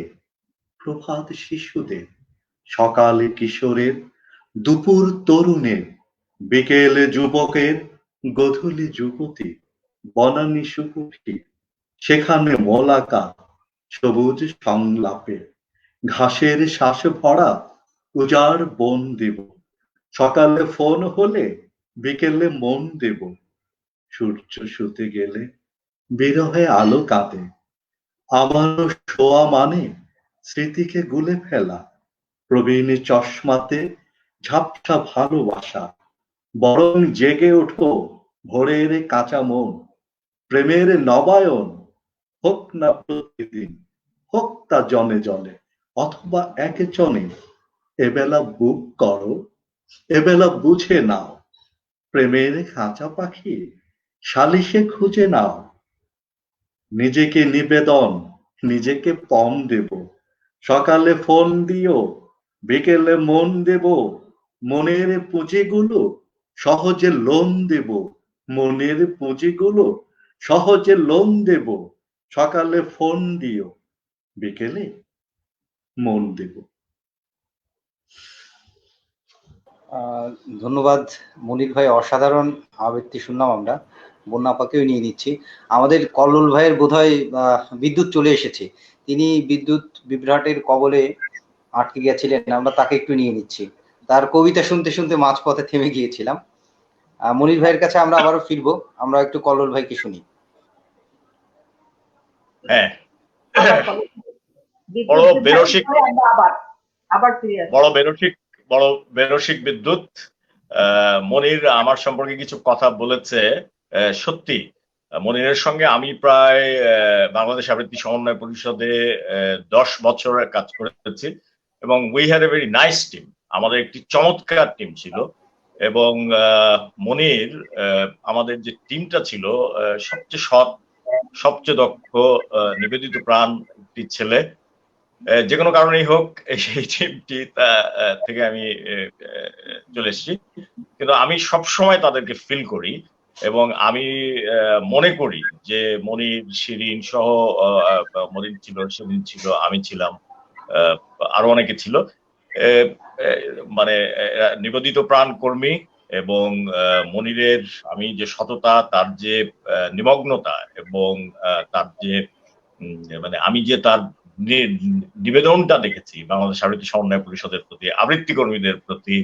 প্রভাত শিশুদের, সকালে কিশোরের, দুপুর তরুণের, বিকেলে যুবকের, গোধূলি যুবতী, বনানী সুকুঠি, সেখানে মোলাকাত, সবুজ সংলাপে, ঘাসের শ্বাস ভরা উজাড় বন দেব। সকালে ফোন হলে বিকেলে মন দেব, সূর্য শুতে গেলে বিরহে আলো কাঁদে। আমারও শোয়া মানে স্মৃতিকে গুলে ফেলা, প্রবীণ চশমাতে ঝাপসা ভালোবাসা। বরং জেগে ওঠো ভোরের কাঁচা মন, প্রেমের নবায়ন হোক না প্রতিদিন, হোক তা জনে জনে অথবা একজনে। এবেলা বুক করো, এবেলা বুঝে নাও, প্রেমের খাঁচা পাখি সালিশে খুঁজে নাও নিজেকে নিবেদন, নিজেকে পণ দেব। সকালে ফোন দিও, বিকেলে মন দেব। মনের পুঁজিগুলো সহজে লোন দেব। মনের পুঁজিগুলো সহজে লোন দেব। সকালে ফোন দিও, বিকেলে মন দেব। ধন্যবাদ মনির ভাই, অসাধারণ আবৃত্তি শুনলাম। আমরা বন্যা আপাকেও নিয়ে নিচ্ছি। আমাদের কল্লোল ভাইয়ের বোধহয় বিদ্যুৎ চলে এসেছে, তিনি বিদ্যুৎ বিভ্রাটের কবলে আটকে গেছিলেন, আমরা তাকে একটু নিয়ে নিচ্ছি। তার কবিতা শুনতে শুনতে মাঝপথে থেমে গিয়েছিলাম। মনির ভাইয়ের কাছে আমরা আবারও ফিরবো, আমরা একটু কল্লোল ভাইকে শুনি। হ্যাঁ, বড় বেরসিক বিদ্যুৎ মনির আমার সম্পর্কে কিছু কথা বলেছে। সত্যি মনিরের সঙ্গে আমি প্রায় বাংলাদেশ আবৃত্তি সমন্বয় পরিষদে 10 বছরের কাজ করেছি এবং we had a very nice team. আমাদের একটি চমৎকার টিম ছিল এবং মনির আমাদের যে টিমটা ছিল সবচেয়ে সৎ, সবচেয়ে দক্ষ, নিবেদিত প্রাণ একটি ছেলে। যে কোনো কারণেই হোক সেই টিমটি থেকে আমি চলে এসেছি, কিন্তু আমি সবসময় তাদেরকে ফিল করি এবং আমি মনে করি যে মনির, শিরিন সহ, মনির ছিল, শিরিন ছিল, আমি ছিলাম, আরো অনেকে ছিল, মানে নিবেদিত প্রাণ কর্মী। এবং মনিরের আমি যে সততা, তার যে নিমগ্নতা এবং তার যে মানে আমি যে তার নিবেদনটা দেখেছি বাংলাদেশ আবৃত্তি সমন্বয় পরিষদের প্রতি, আবৃত্তি কর্মীদের প্রতি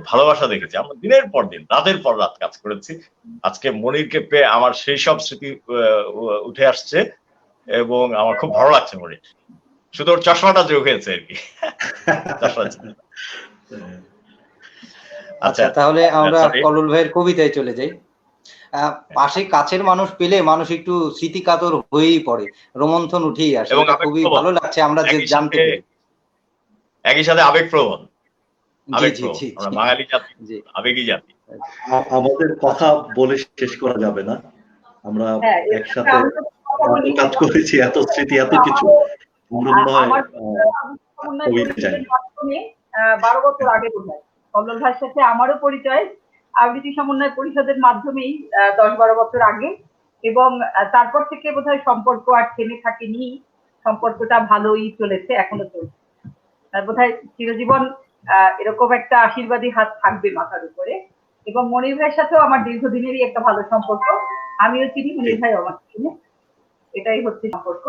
ভালোবাসা দেখেছি। আমরা দিনের পর দিন, রাতের পর রাত কাজ করেছি। আজকে মনিরকে পেয়ে আমার সেই সব স্মৃতি উঠে আসছে এবং আমার খুব ভালো লাগছে মনির। শুধু ওর চশমাটা যোগ হয়েছে আর কি। আচ্ছা, তাহলে আমরা কল্লোল ভাইয়ের কবিতায় চলে যাই। পাশে কাছের মানুষ পেলে মানুষ একটু স্মৃতি কাতর হয়েই পড়ে, রোমন্থন উঠেই আসে, এটা খুবই ভালো লাগছে আমরা যে জানতে পেরে। একই সাথে আবেগপ্রবণ, আমরা বাঙালি জাতি আবেগী জাতি। আমাদের কথা বলে শেষ করা যাবে না, আমরা একসাথে কাজ করেছি, এত স্মৃতি, এত কিছু। 12 বছর আগে বোধহয় কল্লোল ভাইয়ের সাথে আমারও পরিচয় আবৃত্তি সমন্বয় পরিষদের মাধ্যমেই 10-12 বছর আগে, এবং তারপর থেকে বোধহয় সম্পর্ক আর থেমে থাকেনি, সম্পর্কটা ভালোই চলেছে, এখনো চলছে। বোধহয় চিরজীবন এরকম একটা আশীর্বাদী হাত থাকবে মাথার উপরে। এবং মনির ভাইয়ের সাথেও আমার দীর্ঘদিনেরই একটা ভালো সম্পর্ক, আমিও চিনি, মনির ভাই আমার চিনি, এটাই হচ্ছে সম্পর্ক।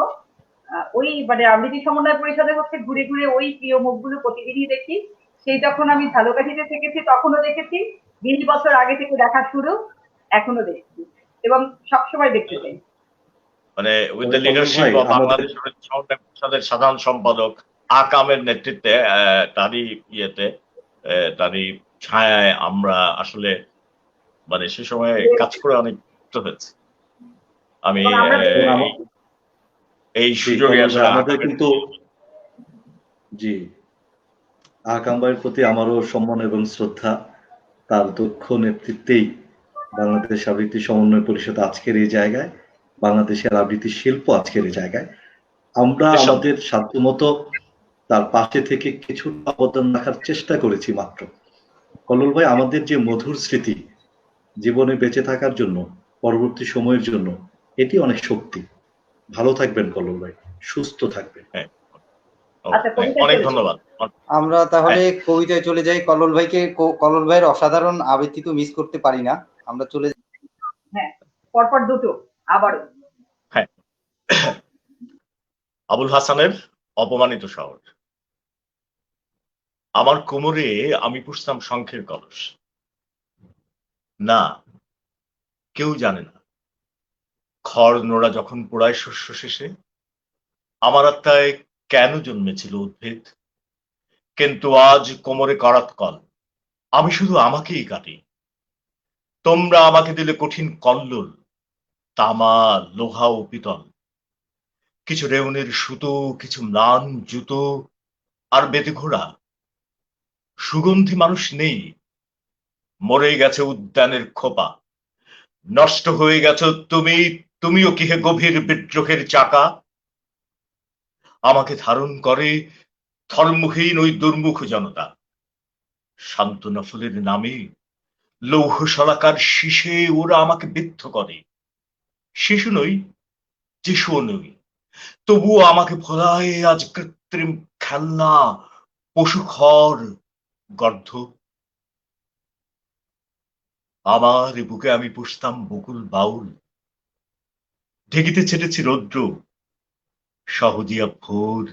ওই মানে আবৃত্তি সমন্বয় পরিষদে হচ্ছে ঘুরে ঘুরে ওই প্রিয় মুখগুলো প্রতিদিনই দেখি। সেই যখন আমি ঝালকাঠিতে থেকেছি তখনও দেখেছি, 20 বছর আগে থেকে দেখা শুরু, এখনো দেখছি এবং সবসময় দেখতে চাই। মানে with the leadership of Bangladesh আবৃত্তি সমন্বয় পরিষদের সাধারণ সম্পাদক আকামের নেতৃত্বে, তারই ইয়েতে, তারই ছায়ায় আমরা আসলে মানে সে সময় কাজ করে অনেক হয়েছে। আমি এই সুযোগে আমাদের কিন্তু জি আকাম ভাইয়ের প্রতি আমারও সম্মান এবং শ্রদ্ধা। তার দক্ষ নেতৃত্বেই বাংলাদেশ আবৃত্তি সমন্বয় পরিষদ আজকের এই জায়গায়, বাংলাদেশের আবৃত্তি শিল্প আজকের এই জায়গায়। আমরা আমাদের সাধ্যমতো তার পাশে থেকে কিছু অবদান রাখার চেষ্টা করেছি মাত্র। কল্লোল ভাই, আমাদের যে মধুর স্মৃতি জীবনে বেঁচে থাকার জন্য, পরবর্তী সময়ের জন্য, এটি অনেক শক্তি। ভালো থাকবেন কল্লোল ভাই, সুস্থ থাকবেন। অনেক ধন্যবাদ। আমরা তাহলে কবিতায় চলে যাই। কল্লোল ভাইয়ের অসাধারণ আবৃত্তি তো মিস করতে পারি না, আমরা চলে যাই। হ্যাঁ, পরপর দুটো আবারও। হ্যাঁ, আবুল হাসানের অপমানিত শহর। আমার কোমরে আমি পুষতাম শঙ্খের কলস, না কেউ জানে না খড় নোড়া যখন পোড়ায় শস্য শেষে আমার আত্মায় কেন জন্মেছিল উদ্ভিদ। কিন্তু আজ কোমরে করাত কল, আমি শুধু আমাকেই কাটি। তোমরা আমাকে দিলে কঠিন কল্লোল, তামা, লোহা ও পিতল, কিছু রেউনের সুতো, কিছু ম্লান জুতো আর বেতে ঘোড়া। সুগন্ধি মানুষ নেই, মরে গেছে উদ্যানের খোপা। নষ্ট হয়ে গেছো তুমি, তুমিও কি হে গভীর বিদ্রোহের চাকা? আমাকে ধারণ করে ধর্মহীন ওই দুর্মুখ জনতা। সান্ত্বনা ফুলের নামে লৌহ শলাকার শীষে ওরা আমাকে বিদ্ধ করে। শিশু নই, যিশুও নই, তবুও আমাকে ভোলায় আজ কৃত্রিম খেলনা, পশু খড়, গর্ধ। আমার বুকে আমি পুষতাম বকুল বাউল, ঢেকিতে ছেটেছি রৌদ্র, সহজিয়া ভোর,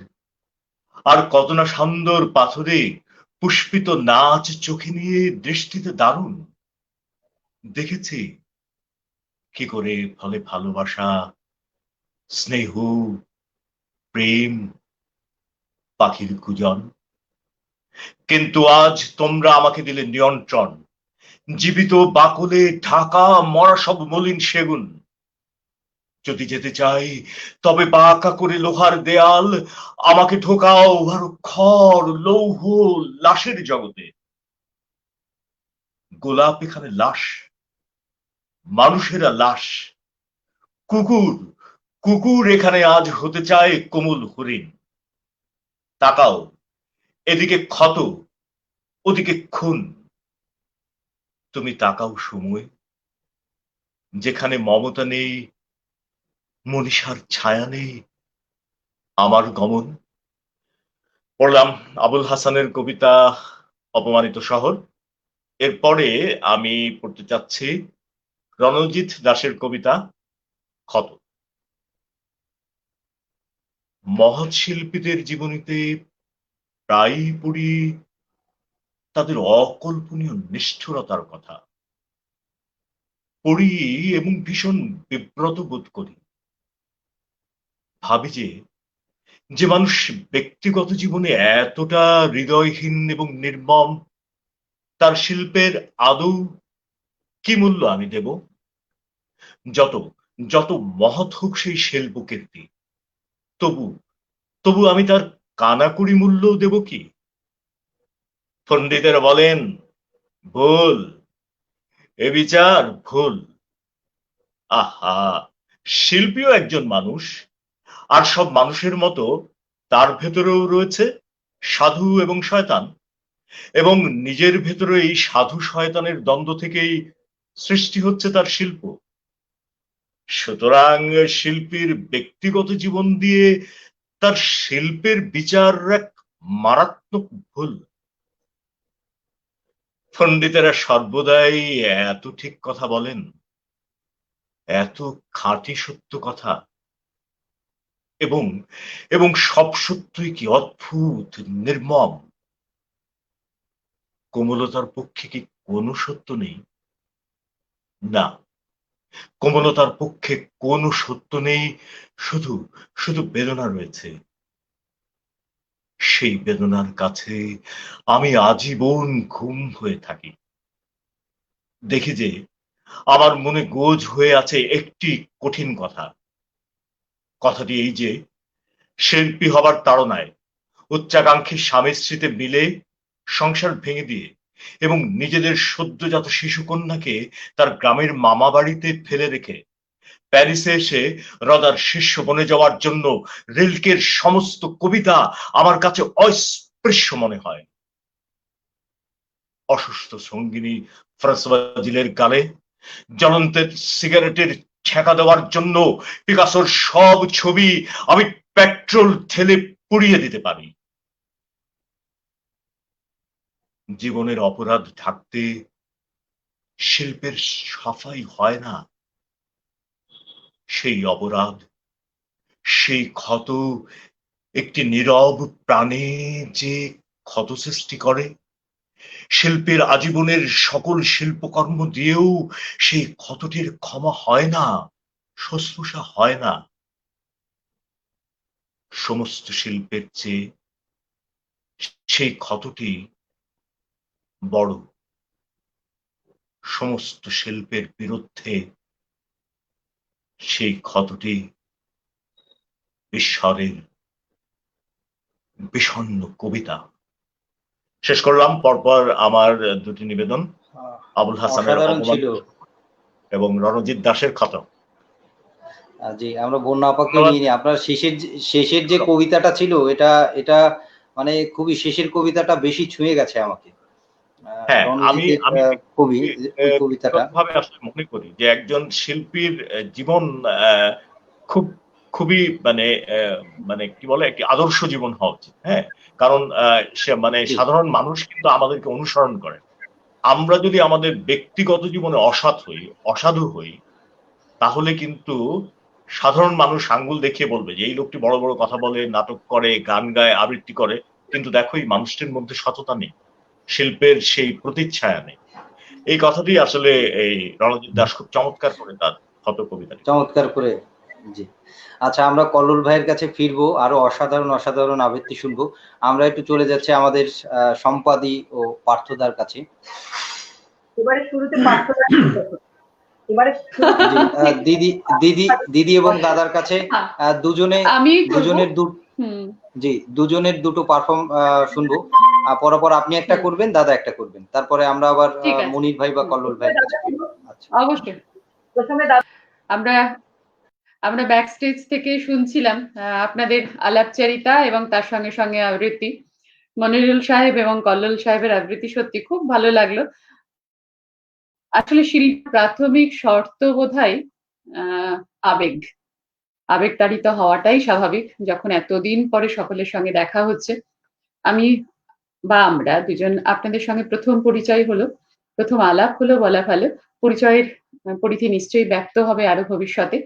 আর কত না সুন্দর পাথরে পুষ্পিত নাচ চোখে নিয়ে দৃষ্টিতে দারুণ। দেখেছি কি করে ফলে ভালোবাসা, স্নেহ, প্রেম, পাখির কুজন। কিন্তু আজ তোমরা আমাকে দিলে নিয়ন্ত্রণ, জীবিত বাকলে ঢাকা মরা সব মলিন সেগুন। যদি যেতে চাই তবে বাঁকা করে লোহার দেয়াল, আমাকে ঢোকাও আরো খড়, লৌহ, লাশের জগতে। গোলাপ এখানে লাশ, মানুষেরা লাশ। কুকুর, কুকুর এখানে আজ হতে চায় কোমল হরিণ। তাকাও, এদিকে ক্ষত, ওদিকে খুন। তুমি তাকাও সময়, যেখানে মমতা নেই, মনীষার ছায়া নেই, আমার গমন। পড়লাম আবুল হাসানের কবিতা অপমানিত শহর। এরপরে আমি পড়তে চাচ্ছি রণজিৎ দাসের কবিতা ক্ষত। মহৎ শিল্পীদের জীবনীতে প্রায়ই পড়ি তাদের অকল্পনীয় নিষ্ঠুরতার কথা। পড়ি এবং ভীষণ বিব্রত বোধ করি। ভাবি যে মানুষ ব্যক্তিগত জীবনে এতটা হৃদয়হীন এবং নির্মম, তার শিল্পের আদৌ কি মূল্য আমি দেব? যত যত মহৎ হোক সেই শিল্প কীর্তি, তবু তবু আমি তার কানাকুড়ি মূল্য দেব কি? পণ্ডিতেরা বলেন ভুল, এ বিচার ভুল। আহা, শিল্পীও একজন মানুষ, আর সব মানুষের মতো তার ভেতরেও রয়েছে সাধু এবং শয়তান, এবং নিজের ভেতরে এই সাধু শয়তানের দ্বন্দ্ব থেকেই সৃষ্টি হচ্ছে তার শিল্প। সুতরাং শিল্পীর ব্যক্তিগত জীবন দিয়ে তার শিল্পের বিচার এক মারাত্মক ভুল। পণ্ডিতেরা সর্বদাই এত ঠিক কথা বলেন, এত খাঁটি সত্য কথা, এবং এবং সব সত্যই কি অদ্ভুত, নির্মম। কোমলতার পক্ষে কি কোনো সত্য নেই? না, কোমলতার পক্ষে কোনো সত্য নেই, শুধু শুধু বেদনা রয়েছে। সেই বেদনার কাছে আমি আজীবন ঘুম হয়ে থাকি। দেখি যে আমার মনে গোজ হয়ে আছে একটি কঠিন কথা। কথাটি এই যে, শিল্পী হবার তাড়নায় উচ্চাকাঙ্ক্ষী স্বামী স্ত্রীতে মিলে সংসার ভেঙে দিয়ে এবং নিজেদের সদ্যজাত শিশু কন্যাকে তার গ্রামের মামা বাড়িতে ফেলে রেখে প্যারিসে এসে রদার শিষ্য বনে যাওয়ার জন্য রিল্কের সমস্ত কবিতা আমার কাছে অস্পৃশ্য মনে হয়। অসুস্থ সঙ্গিনী ফ্রান্সওয়াজিলের গালে জ্বলন্ত সিগারেটের ছ্যাঁকা দেওয়ার জন্য পিকাসোর সব ছবি আমি পেট্রোল ঢেলে পুড়িয়ে দিতে পারি। জীবনের অপরাধ ঢাকতে শিল্পের সাফাই হয় না। সেই অপরাধ, সেই ক্ষত একটি নীরব প্রাণে যে ক্ষত সৃষ্টি করে, শিল্পের আজীবনের সকল শিল্পকর্ম দিয়েও সেই ক্ষতটির ক্ষমা হয় না, শুশ্রূষা হয় না। সমস্ত শিল্পের চেয়ে সেই ক্ষতটি বড়। সমস্ত শিল্পের বিরুদ্ধে সেই ক্ষতটি ঈশ্বরের বিষণ্ণ কবিতা। শেষ করলাম। পরপর আমার দুটি নিবেদন। আবুল হাসানের অসাধারণ ছিল। এবং রণজিৎ দাসের খতম। জি, আমরা বন্যা আপাকে নিয়ে নিই। আপনার শেষের যে কবিতাটা ছিল, এটা মানে খুবই শেষের কবিতাটা বেশি ছুঁয়ে গেছে আমাকে। হ্যাঁ, আমি কবি ওই কবিতাটা ভাবে আসলে মনে করি যে একজন শিল্পীর জীবন খুবই মানে কি বলে একটি আদর্শ জীবন হওয়া উচিত। হ্যাঁ, কারণ সে মানে সাধারণ মানুষ কিন্তু আমাদেরকে অনুসরণ করে। আমরা যদি আমাদের ব্যক্তিগত জীবনে অসৎ হই, অসাধু হই, তাহলে কিন্তু সাধারণ মানুষ আঙ্গুল দেখিয়ে বলবে যে এই লোকটি বড় বড় কথা বলে, নাটক করে, গান গায়, আবৃত্তি করে, কিন্তু দেখো এই মানুষটির মধ্যে সততা নেই, শিল্পের সেই প্রতিচ্ছায়া নেই। এই কথাটি আসলে এই রণজিৎ দাস খুব চমৎকার করে তার ক্ষত কবিতা চমৎকার করে। জি, আচ্ছা, আমরা কল্লোল ভাইয়ের কাছে ফিরবো, আরো অসাধারণ আবৃত্তি শুনবো। আমরা একটু চলে যাচ্ছি আমাদের সম্পাদী ও পার্থদার কাছে। এবারে শুরুতে পার্থদা, দিদি এবং দাদার কাছে দুজনের দুটো পারফর্ম শুনবো। পরপর আপনি একটা করবেন, দাদা একটা করবেন, তারপরে আমরা আবার মনির ভাই বা কল্লোল ভাইয়ের কাছে। অবশ্যই। আমরা ব্যাক স্টেজ থেকে শুনছিলাম আপনাদের আলাপচারিতা এবং তার সঙ্গে সঙ্গে আবৃত্তি। মনিরুল সাহেব এবং কল্লোল সাহেবের আবৃত্তি সত্যি খুব ভালো লাগলো। আসলে শিল্প প্রাথমিক শর্ত বোধহয় আবেগতাড়িত হওয়াটাই স্বাভাবিক। যখন এতদিন পরে সকলের সঙ্গে দেখা হচ্ছে, আমরা দুজন আপনাদের সঙ্গে প্রথম পরিচয় হলো, প্রথম আলাপ হলো বলা ভালো। পরিচয়ের পরিধি নিশ্চয়ই ব্যক্ত হবে আরো ভবিষ্যতে।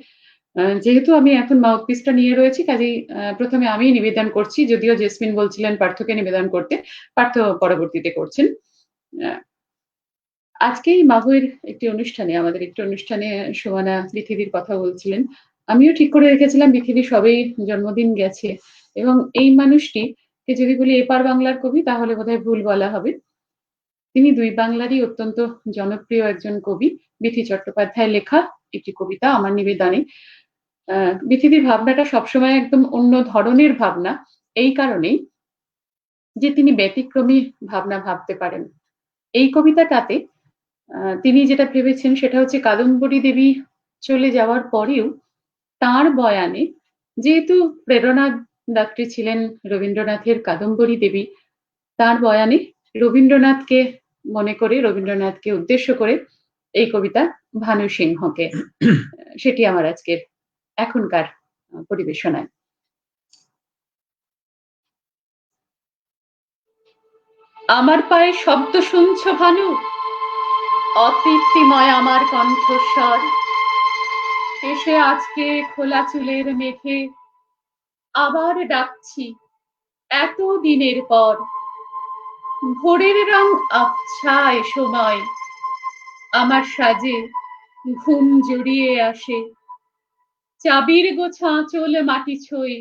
যেহেতু আমি এখন মাউথপিসটা নিয়ে রয়েছি, কাজেই প্রথমে আমি নিবেদন করছি, যদিও জেসমিন বলছিলেন পার্থকে নিবেদন করতে, পার্থ পরবর্তীতে করছেন। আজকে এই মাহুয়ের আমাদের একটি অনুষ্ঠানে সুমনা পৃথিবীর কথা বলছিলেন। আমিও ঠিক করে রেখেছিলাম পৃথিবীর সবেই জন্মদিন গেছে, এবং এই মানুষটিকে যদি বলি এপার বাংলার কবি তাহলে বোধহয় ভুল বলা হবে। তিনি দুই বাংলারই অত্যন্ত জনপ্রিয় একজন কবি। বিথি চট্টোপাধ্যায় লেখা একটি কবিতা আমার নিবেদনে। পৃথিবীর ভাবনাটা সবসময় একদম অন্য ধরনের ভাবনা, এই কারণেই যে তিনি ব্যতিক্রমী ভাবনা ভাবতে পারেন। এই কবিতাটাতে তিনি যেটা ভেবেছেন সেটা হচ্ছে কাদম্বরী দেবী চলে যাওয়ার পরেও তার বয়ানে, যেহেতু প্রেরণাদাত্রী ছিলেন রবীন্দ্রনাথের কাদম্বরী দেবী, তার বয়ানে রবীন্দ্রনাথকে মনে করে, রবীন্দ্রনাথকে উদ্দেশ্য করে এই কবিতা ভানু সিংহকে। সেটি আমার আজকের এখনকার পরিবেশনায়। আমার পায়ে শব্দ শুনছ ভানু, অতৃপ্তিময় আমার কণ্ঠস্বর, এসে আজকে খোলা চুলের মেঘে আবার ডাকছি এত দিনের পর। ভোরের রং আবছা এ সময়, আমার সাজে ঘুম জড়িয়ে আসে। চাবির গোছা আঁচল মাটি ছুঁই,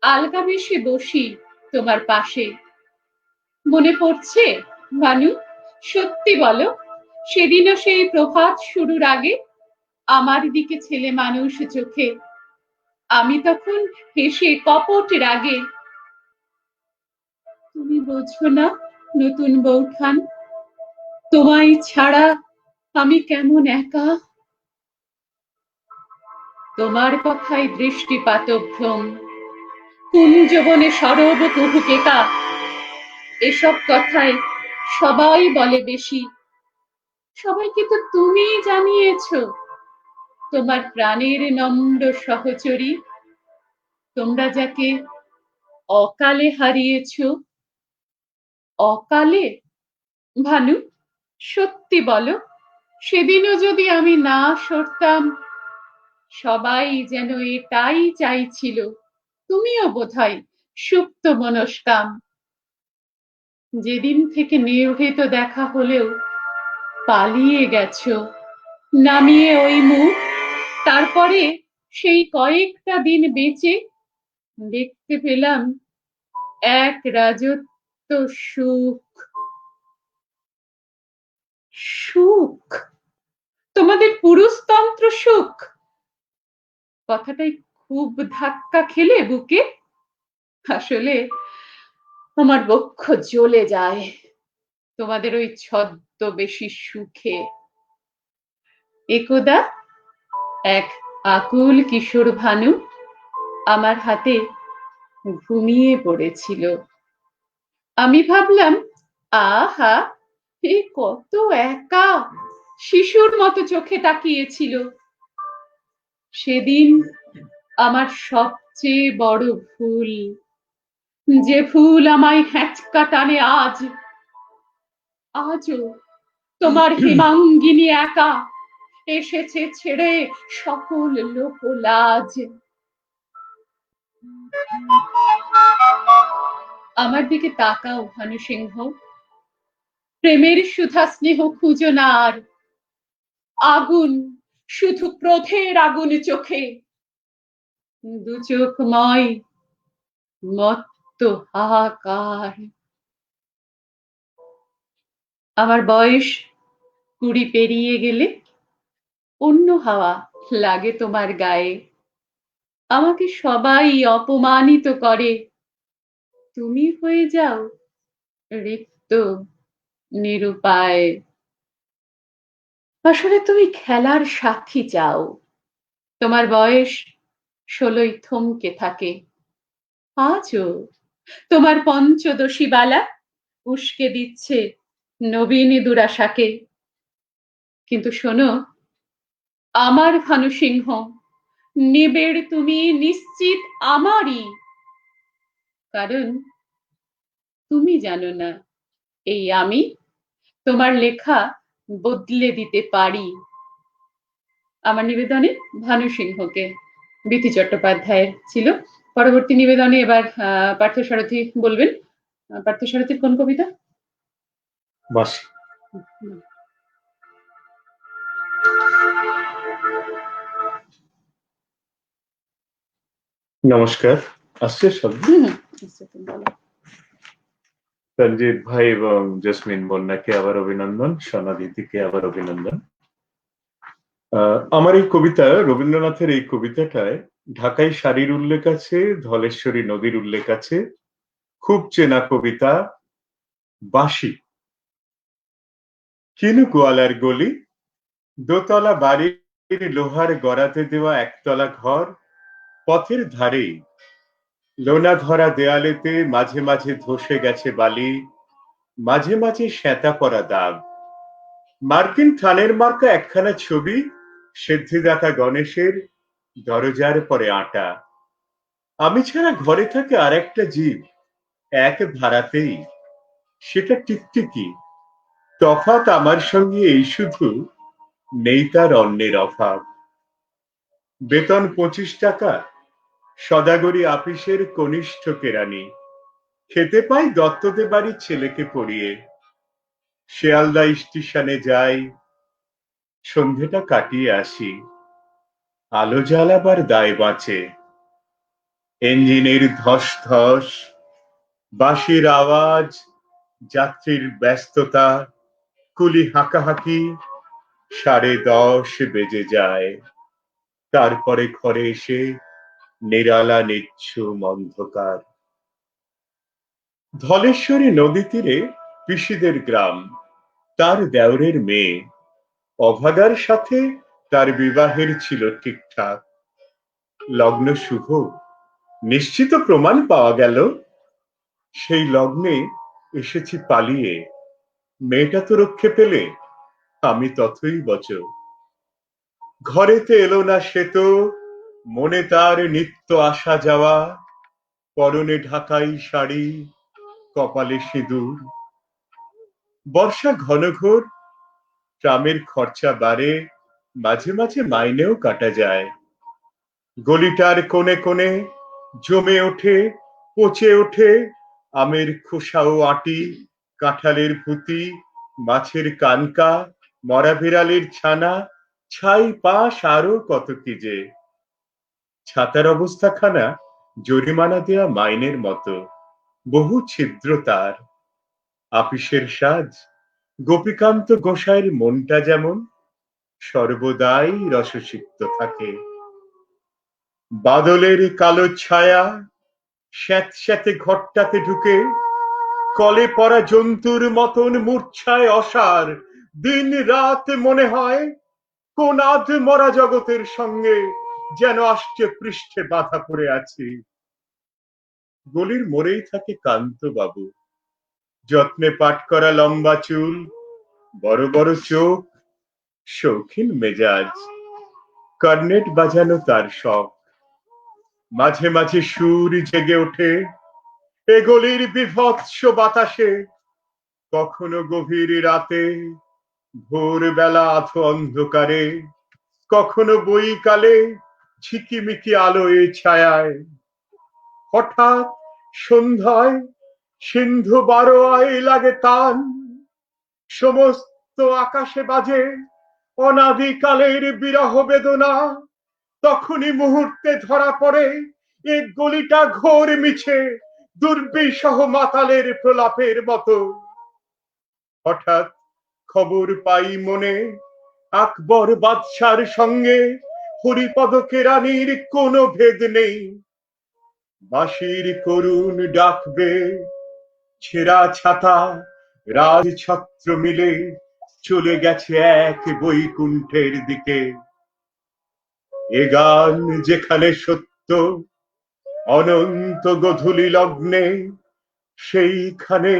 আলগা বেশে বসি তোমার পাশে। মনে পড়ছে ভানু, সত্যি বলো, সেদিনও সেই প্রভাত শুরুর আগে আমার দিকে ছেলে মানুষ চোখে, আমি তখন হেসে কপট রাগে। তুমি বোঝো না নতুন বউঠান, তোমায় ছাড়া আমি কেমন একা। তোমার কথায় দৃষ্টিপাত ভ্রম, কুঞ্জবনে সরব কুহুকেকা, এসব কথায় সবাই বলে বেশি। সবাইকে তো তুমি জানিয়েছ তোমার প্রাণের নম্র সহচরী, তোমরা যাকে অকালে হারিয়েছ। অকালে? ভানু, সত্যি বলো, সেদিনও যদি আমি না সরতাম, সবাই যেন এটাই চাইছিল, তুমিও বোধহয় সুপ্ত মনস্কাম। যেদিন থেকে নির্ভীত দেখা হলেও পালিয়ে গেছো, নামিয়ে ওই মুখ, তারপরে সেই কয়েকটা দিন বেঁচে দেখতে পেলাম এক রাজত্ব সুখ। সুখ? তোমাদের পুরুষতন্ত্র সুখ? কথাটাই খুব ধাক্কা খেলে বুকে। আসলে আমার বক্ষ জ্বলে যায় তোমাদের ওই ছদ্মবেশী সুখে। একদা এক আকুল কিশোর ভানু আমার হাতে ঘুমিয়ে পড়েছিল। আমি ভাবলাম, আহা, এ কত একা, শিশুর মতো চোখে তাকিয়েছিল। সেদিন আমার সবচেয়ে বড় ভুল, যে ভুল আমায় হ্যাঁচকা টানে আজও তোমার হেমাঙ্গিনী একা এসেছে ছেড়ে সকল লোকলাজ। আমার দিকে তাকাও ভানু সিংহ, প্রেমের সুধা স্নেহ খুঁজো না আর। আগুন, শুধু ক্রোধের আগুন চোখে, দু চোখময় মত্ত হাহাকার। আমার বয়স 20 পেরিয়ে গেলে অন্য হাওয়া লাগে তোমার গায়ে। আমাকে সবাই অপমানিত করে, তুমি হয়ে যাও রিক্ত, নিরুপায়। আসলে তুমি খেলার সাথী চাও, তোমার বয়স 16 থমকে থাকে। আজও তোমার পঞ্চদশী বালা উস্কে দিচ্ছে নবীন দুরাশাকে। কিন্তু শোনো আমার ভানু সিংহ, নিবেড় তুমি নিশ্চিত আমারই, কারণ তুমি জানো না এই আমি তোমার লেখা বদলে দিতে পারি। আমার নিবেদনে ভানু সিংহকে বিথি চট্টোপাধ্যায়ের ছিল। পরবর্তী নিবেদনে এবার পার্থসারথী বলবেন। পার্থসারথীর কোন কবিতা? বাসি। নমস্কার, আসছে শব্দ? সঞ্জিত ভাই এবং জেসমিন বন্যাকে আবার অভিনন্দন, সনাদিতিকে আবার অভিনন্দন। আমার এই কবিতা, রবীন্দ্রনাথের এই কবিতাটায় ঢাকাই শাড়ির উল্লেখ আছে, ধলেশ্বরী নদীর উল্লেখ আছে, খুব চেনা কবিতা বাঁশি। কিনু গোয়ালার গলি, দোতলা বাড়ির লোহার গড়াতে দেওয়া একতলা ঘর, পথের ধারেই লোনা ধরা দেয়ালেতে মাঝে মাঝে ধসে গেছে বালি, মাঝে মাঝে শ্যাতা পড়া দাগ। মার্কিন থানের মার্কা একখানা ছবি, সিদ্ধিদাতা গণেশের, দরজার পরে আটা। আমি ছাড়া ঘরে থাকে আর একটা জীব, এক ভাড়াতেই, সেটা টিকটিকি। তফাৎ আমার সঙ্গে এই শুধু, নেই তার অন্যের অভাব। বেতন 25 টাকা, সদাগরি আপিসের কনিষ্ঠ কেরানি। খেতে পাই দত্তদের বাড়ির ছেলেকে পড়িয়ে। শিয়ালদা স্টেশনে যাই, সন্ধেটা কাটিয়ে আসি। আলো জ্বালাবার দায় বাঁচে। ইঞ্জিনের ধস ধস, বাঁশির আওয়াজ, যাত্রীর ব্যস্ততা, কুলি হাঁকাহাঁকি, 10:30 বেজে যায়। তারপরে ঘরে এসে নিরালা নিঝুম অন্ধকার। ধলেশ্বরী নদী তীরে পিসিদের গ্রাম, তার দেওরের মেয়ে। অভাগার সাথে তার বিবাহের ছিল ঠিকঠাক। লগ্ন শুভ, নিশ্চিত প্রমাণ পাওয়া গেল। সেই লগ্নে এসেছি পালিয়ে। মেয়েটা তো রক্ষে পেলে, আমি তথই বচ। ঘরেতে এলো না সে তো, মনে তার নিত্য আসা যাওয়া। পরনে ঢাকাই শাড়ি, কপালে সিঁদুর। বর্ষা ঘনঘোর, ট্রামের খরচা বাড়ে, মাঝে মাঝে মাইনেও কাটা যায়। গলিটার কোণে কোণে জমে ওঠে, পচে ওঠে আমের খোসা ও আটি, কাঁঠালের ভুতি, মাছের কানকা, মরা বিড়ালের ছানা, ছাই পাশ আরো কত কি যে। ছাতার অবস্থাখানা জরিমানা দেয়া মাইনের মতো, বহু ছিদ্র তার। আপিসের সাজ, গোপীকান্ত গোসাইয়ের মনটা যেমন সর্বদাই রসসিক্ত থাকে। বাদলের কালো ছায়া স্যাঁতস্যাঁতে ঘরটাতে ঢুকে, কলে পড়া জন্তুর মতন মূর্ছায় অসার। দিন রাত মনে হয় কোন আধ মরা জগতের সঙ্গে যেন আসছে পৃষ্ঠে বাধা পড়ে আছি। গলির মোড়েই থাকে কান্ত বাবু, যত্নে পাট করা লম্বা চুল, বড় বড় চোখ, শৌখিন মেজাজ, কর্নেট বাজানো তার শখ। মাঝে মাঝে সুর জেগে ওঠে এ গলির বিভৎস বাতাসে, কখনো গভীর রাতে, ভোরবেলা আধো অন্ধকারে, কখনো বৈকালে ঝিকিমিকি আলোয় ছায়ায়। হঠাৎ সন্ধ্যায় সিন্ধু বারোয়ায় লাগে তান, সমস্ত আকাশে বাজে অনাদিকালের বিরহ বেদনা। তখনই মুহূর্তে ধরা পড়ে এ গলিটা ঘোর মিছে দুর্বিষহ মাতালের প্রলাপের মতো। হঠাৎ খবর পাই মনে আকবর বাদশার সঙ্গে হরিপদ কেরানির কোনো ভেদ নেই। বাঁশির করুণ ডাকবে, ছেঁড়া ছাতা রাজছত্র মিলে চলে গেছে এক বৈকুণ্ঠের দিকে। এ গান যেখানে সত্য অনন্ত গোধূলি লগ্নে, সেইখানে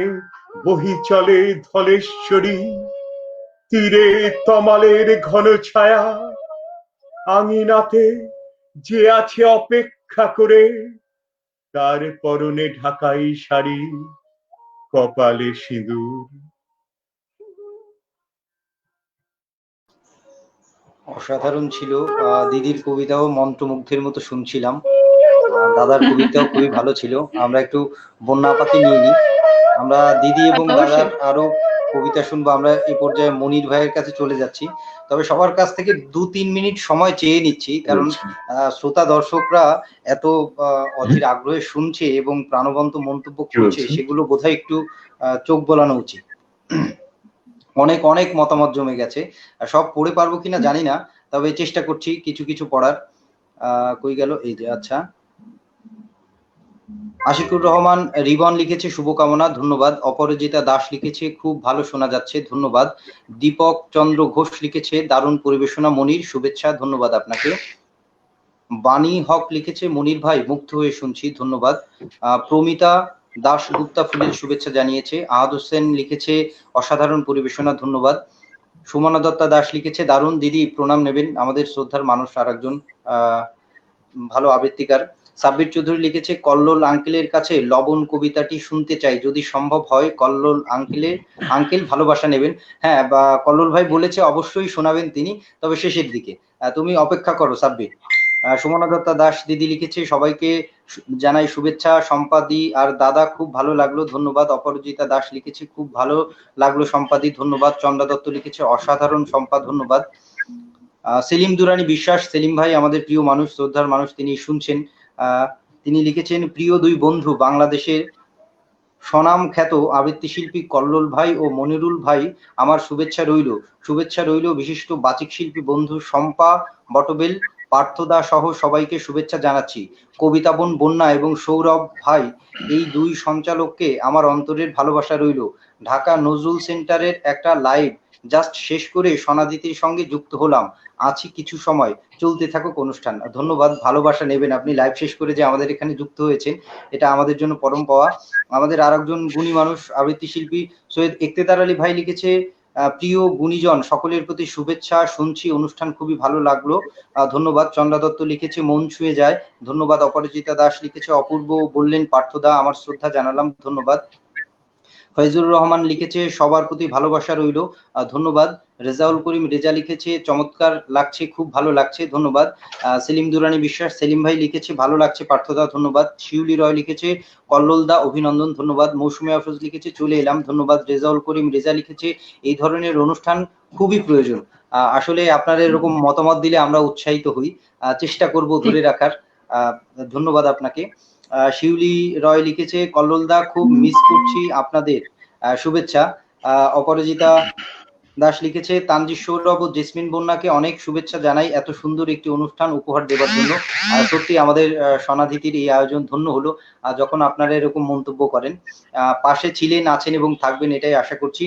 বহি চলে ধলেশ্বরী। তীরে তমালের ঘন ছায়া, আঙিনাতে যে আছে অপেক্ষা করে, তার পরনে ঢাকাই শাড়ি, কপালে সিঁদুর। অসাধারণ ছিল। দিদির কবিতাও মন্ত্রমুগ্ধের মতো শুনছিলাম। দাদার কবিতাও খুবই ভালো ছিল। আমরা একটু বন্যা পাতি নিয়ে নিই। আমরা দিদি এবং দাদার আরো কবিতা শুনবো। আমরা এই পর্যায়ে মনির ভাইয়ের কাছে চলে যাচ্ছি, তবে সবার কাছ থেকে 2-3 মিনিট সময় চেয়ে নিচ্ছি, কারণ শ্রোতা দর্শকরা এত অধীর আগ্রহে শুনছে এবং প্রাণবন্ত মন্তব্য করছে, সেগুলো বোধহয় একটু চোখ বোলানো উচিত। অনেক অনেক মতামত জমে গেছে, সব পড়ে পারবো কিনা জানি না, তবে চেষ্টা করছি কিছু কিছু পড়ার। কই গেল, এই যে, আচ্ছা, আশিকুর রহমান রিবন লিখেছে শুভকামনা, ধন্যবাদ। অপরাজিতা দাস লিখেছে খুব ভালো শোনা যাচ্ছে, ধন্যবাদ। দীপক চন্দ্র ঘোষ লিখেছে দারুণ পরিবেশনা মনির, শুভেচ্ছা, ধন্যবাদ আপনাকে। বাণী হক লিখেছে মনির ভাই মুগ্ধ হয়ে শুনছি, ধন্যবাদ। প্রমিতা দাস গুপ্তা ফুলের শুভেচ্ছা জানিয়েছে। আহাদ হোসেন লিখেছে অসাধারণ পরিবেশনা, ধন্যবাদ। সুমনা দত্তা দাস লিখেছে দারুণ দিদি, প্রণাম নেবেন, আমাদের শ্রদ্ধার মানুষ আর একজন ভালো আবৃত্তিকার। সাব্বির চৌধুরী লিখেছে কল্লোল আঙ্কেলের কাছে লবণ কবিতাটি শুনতে চাই, যদি সম্ভব হয়। কল্লোল আঙ্কেল ভালোবাসা নেবেন। হ্যাঁ, বা কল্লোল ভাই বলেছে অবশ্যই শোনাবেন তিনি, তবে শেষের দিকে। তুমি অপেক্ষা করো সাব্বির। সুমনা দত্তা দাস দিদি লিখেছে সবাইকে জানাই শুভেচ্ছা, সম্পাদি আর দাদা খুব ভালো লাগলো, ধন্যবাদ। অপরাজিতা দাস লিখেছে খুব ভালো লাগলো সম্পাদি, ধন্যবাদ। চন্দ্রা দত্ত লিখেছে অসাধারণ সম্পা, ধন্যবাদ। সেলিম দুরানি বিশ্বাস, সেলিম ভাই আমাদের প্রিয় মানুষ, শ্রদ্ধার মানুষ, তিনি শুনছেন। তিনি লিখেছেন প্রিয় দুই বন্ধু, বাংলাদেশের স্বনাম খ্যাত আবৃত্তি শিল্পী কল্লোল ভাই ও মনিরুল ভাই, আমার শুভেচ্ছা রইল। শুভেচ্ছা রইল বিশিষ্ট বাচিক শিল্পী বন্ধু শম্পা বটবেল, পার্থদা সহ সবাইকে শুভেচ্ছা জানাচ্ছি। কবিতা বোন বন্যা এবং সৌরভ ভাই, এই দুই সঞ্চালককে আমার অন্তরের ভালোবাসা রইল। ঢাকা নজরুল সেন্টারের একটা লাইভ জাস্ট শেষ করে সনাদিতির সঙ্গে যুক্ত হলাম, আছি কিছু সময়, চলতে থাকুক অনুষ্ঠান। ধন্যবাদ, ভালোবাসা নেবেন আপনি লাইভ শেষ করে যে আমাদের এখানে যুক্ত হয়েছেন, এটা আমাদের জন্য পরম পাওয়া। আমাদের আর একজন গুণী মানুষ আবৃত্তি শিল্পী সৈয়দ ইকতেদার আলী ভাই লিখেছে প্রিয় গুণীজন সকলের প্রতি শুভেচ্ছা, শুনছি অনুষ্ঠান খুবই ভালো লাগলো, ধন্যবাদ। চন্দ্রা দত্ত লিখেছে মন ছুঁয়ে যায়, ধন্যবাদ। অপরাজিতা দাস লিখেছে অপূর্ব বললেন পার্থদা, আমার শ্রদ্ধা জানালাম, ধন্যবাদ। ফয়জুর রহমান লিখেছে সবার প্রতি ভালোবাসা রইল, ধন্যবাদ। রেজাউল করিম রেজা লিখেছে চমৎকার লাগছে, খুব ভালো লাগছে, ধন্যবাদ। সেলিম দুরানি বিশ্বাস, সেলিম ভাই লিখেছে ভালো লাগছে পার্থদা, ধন্যবাদ। শিউলি রয় লিখেছে কল্লোলদা অভিনন্দন, ধন্যবাদ। মৌসুমী আফরোজ লিখেছে চলে এলাম, ধন্যবাদ। রেজাউল করিম রেজা লিখেছে এই ধরনের অনুষ্ঠান খুবই প্রয়োজন, আসলে আপনারা এরকম মতামত দিলে আমরা উৎসাহিত হই, চেষ্টা করব ধরে রাখার, ধন্যবাদ আপনাকে। শিউলি রয় লিখেছে কল্লোলদা খুব মিস করছি আপনাদের, শুভেচ্ছা। অপরাজিতা দাস লিখেছে, তানজিদ সৌরভ ও জেসমিন বন্যাকে অনেক শুভেচ্ছা জানাই এত সুন্দর একটি অনুষ্ঠান উপহার দেওয়ার জন্য। সত্যি আমাদের সনাধিতির এই আয়োজন ধন্য হলো যখন আপনারা এরকম মন্তব্য করেন। পাশে ছিলেন, আছেন এবং থাকবেন এটাই আশা করছি।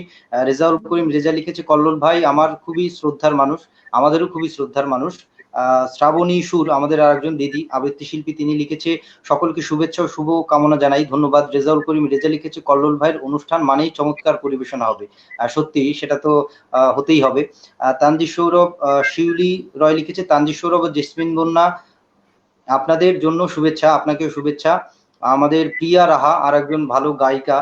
রেজাউল করিম রেজা লিখেছে, কল্লোল ভাই আমার খুবই শ্রদ্ধার মানুষ, আমাদেরও খুবই শ্রদ্ধার মানুষ। শ্রাবণী সুর আমাদের আরেকজন দিদি আবৃত্তি শিল্পী, তিনি লিখেছে, সকলকে শুভেচ্ছা ও শুভ কামনা জানাই, ধন্যবাদ। রেজাউল করিম রেজা লিখেছে, কল্লোল ভাইয়ের অনুষ্ঠান মানেই চমৎকার পরিবেশনা হবে। সত্যি সেটা তো হতেই হবে। তানজিদ সৌরভ শিউলি রয় লিখেছে, তানজিদ সৌরভ ও জেসমিন বন্যা আপনাদের জন্য শুভেচ্ছা, আপনাকেও শুভেচ্ছা। আমাদের প্রিয়া রাহা আর একজন ভালো গায়িকা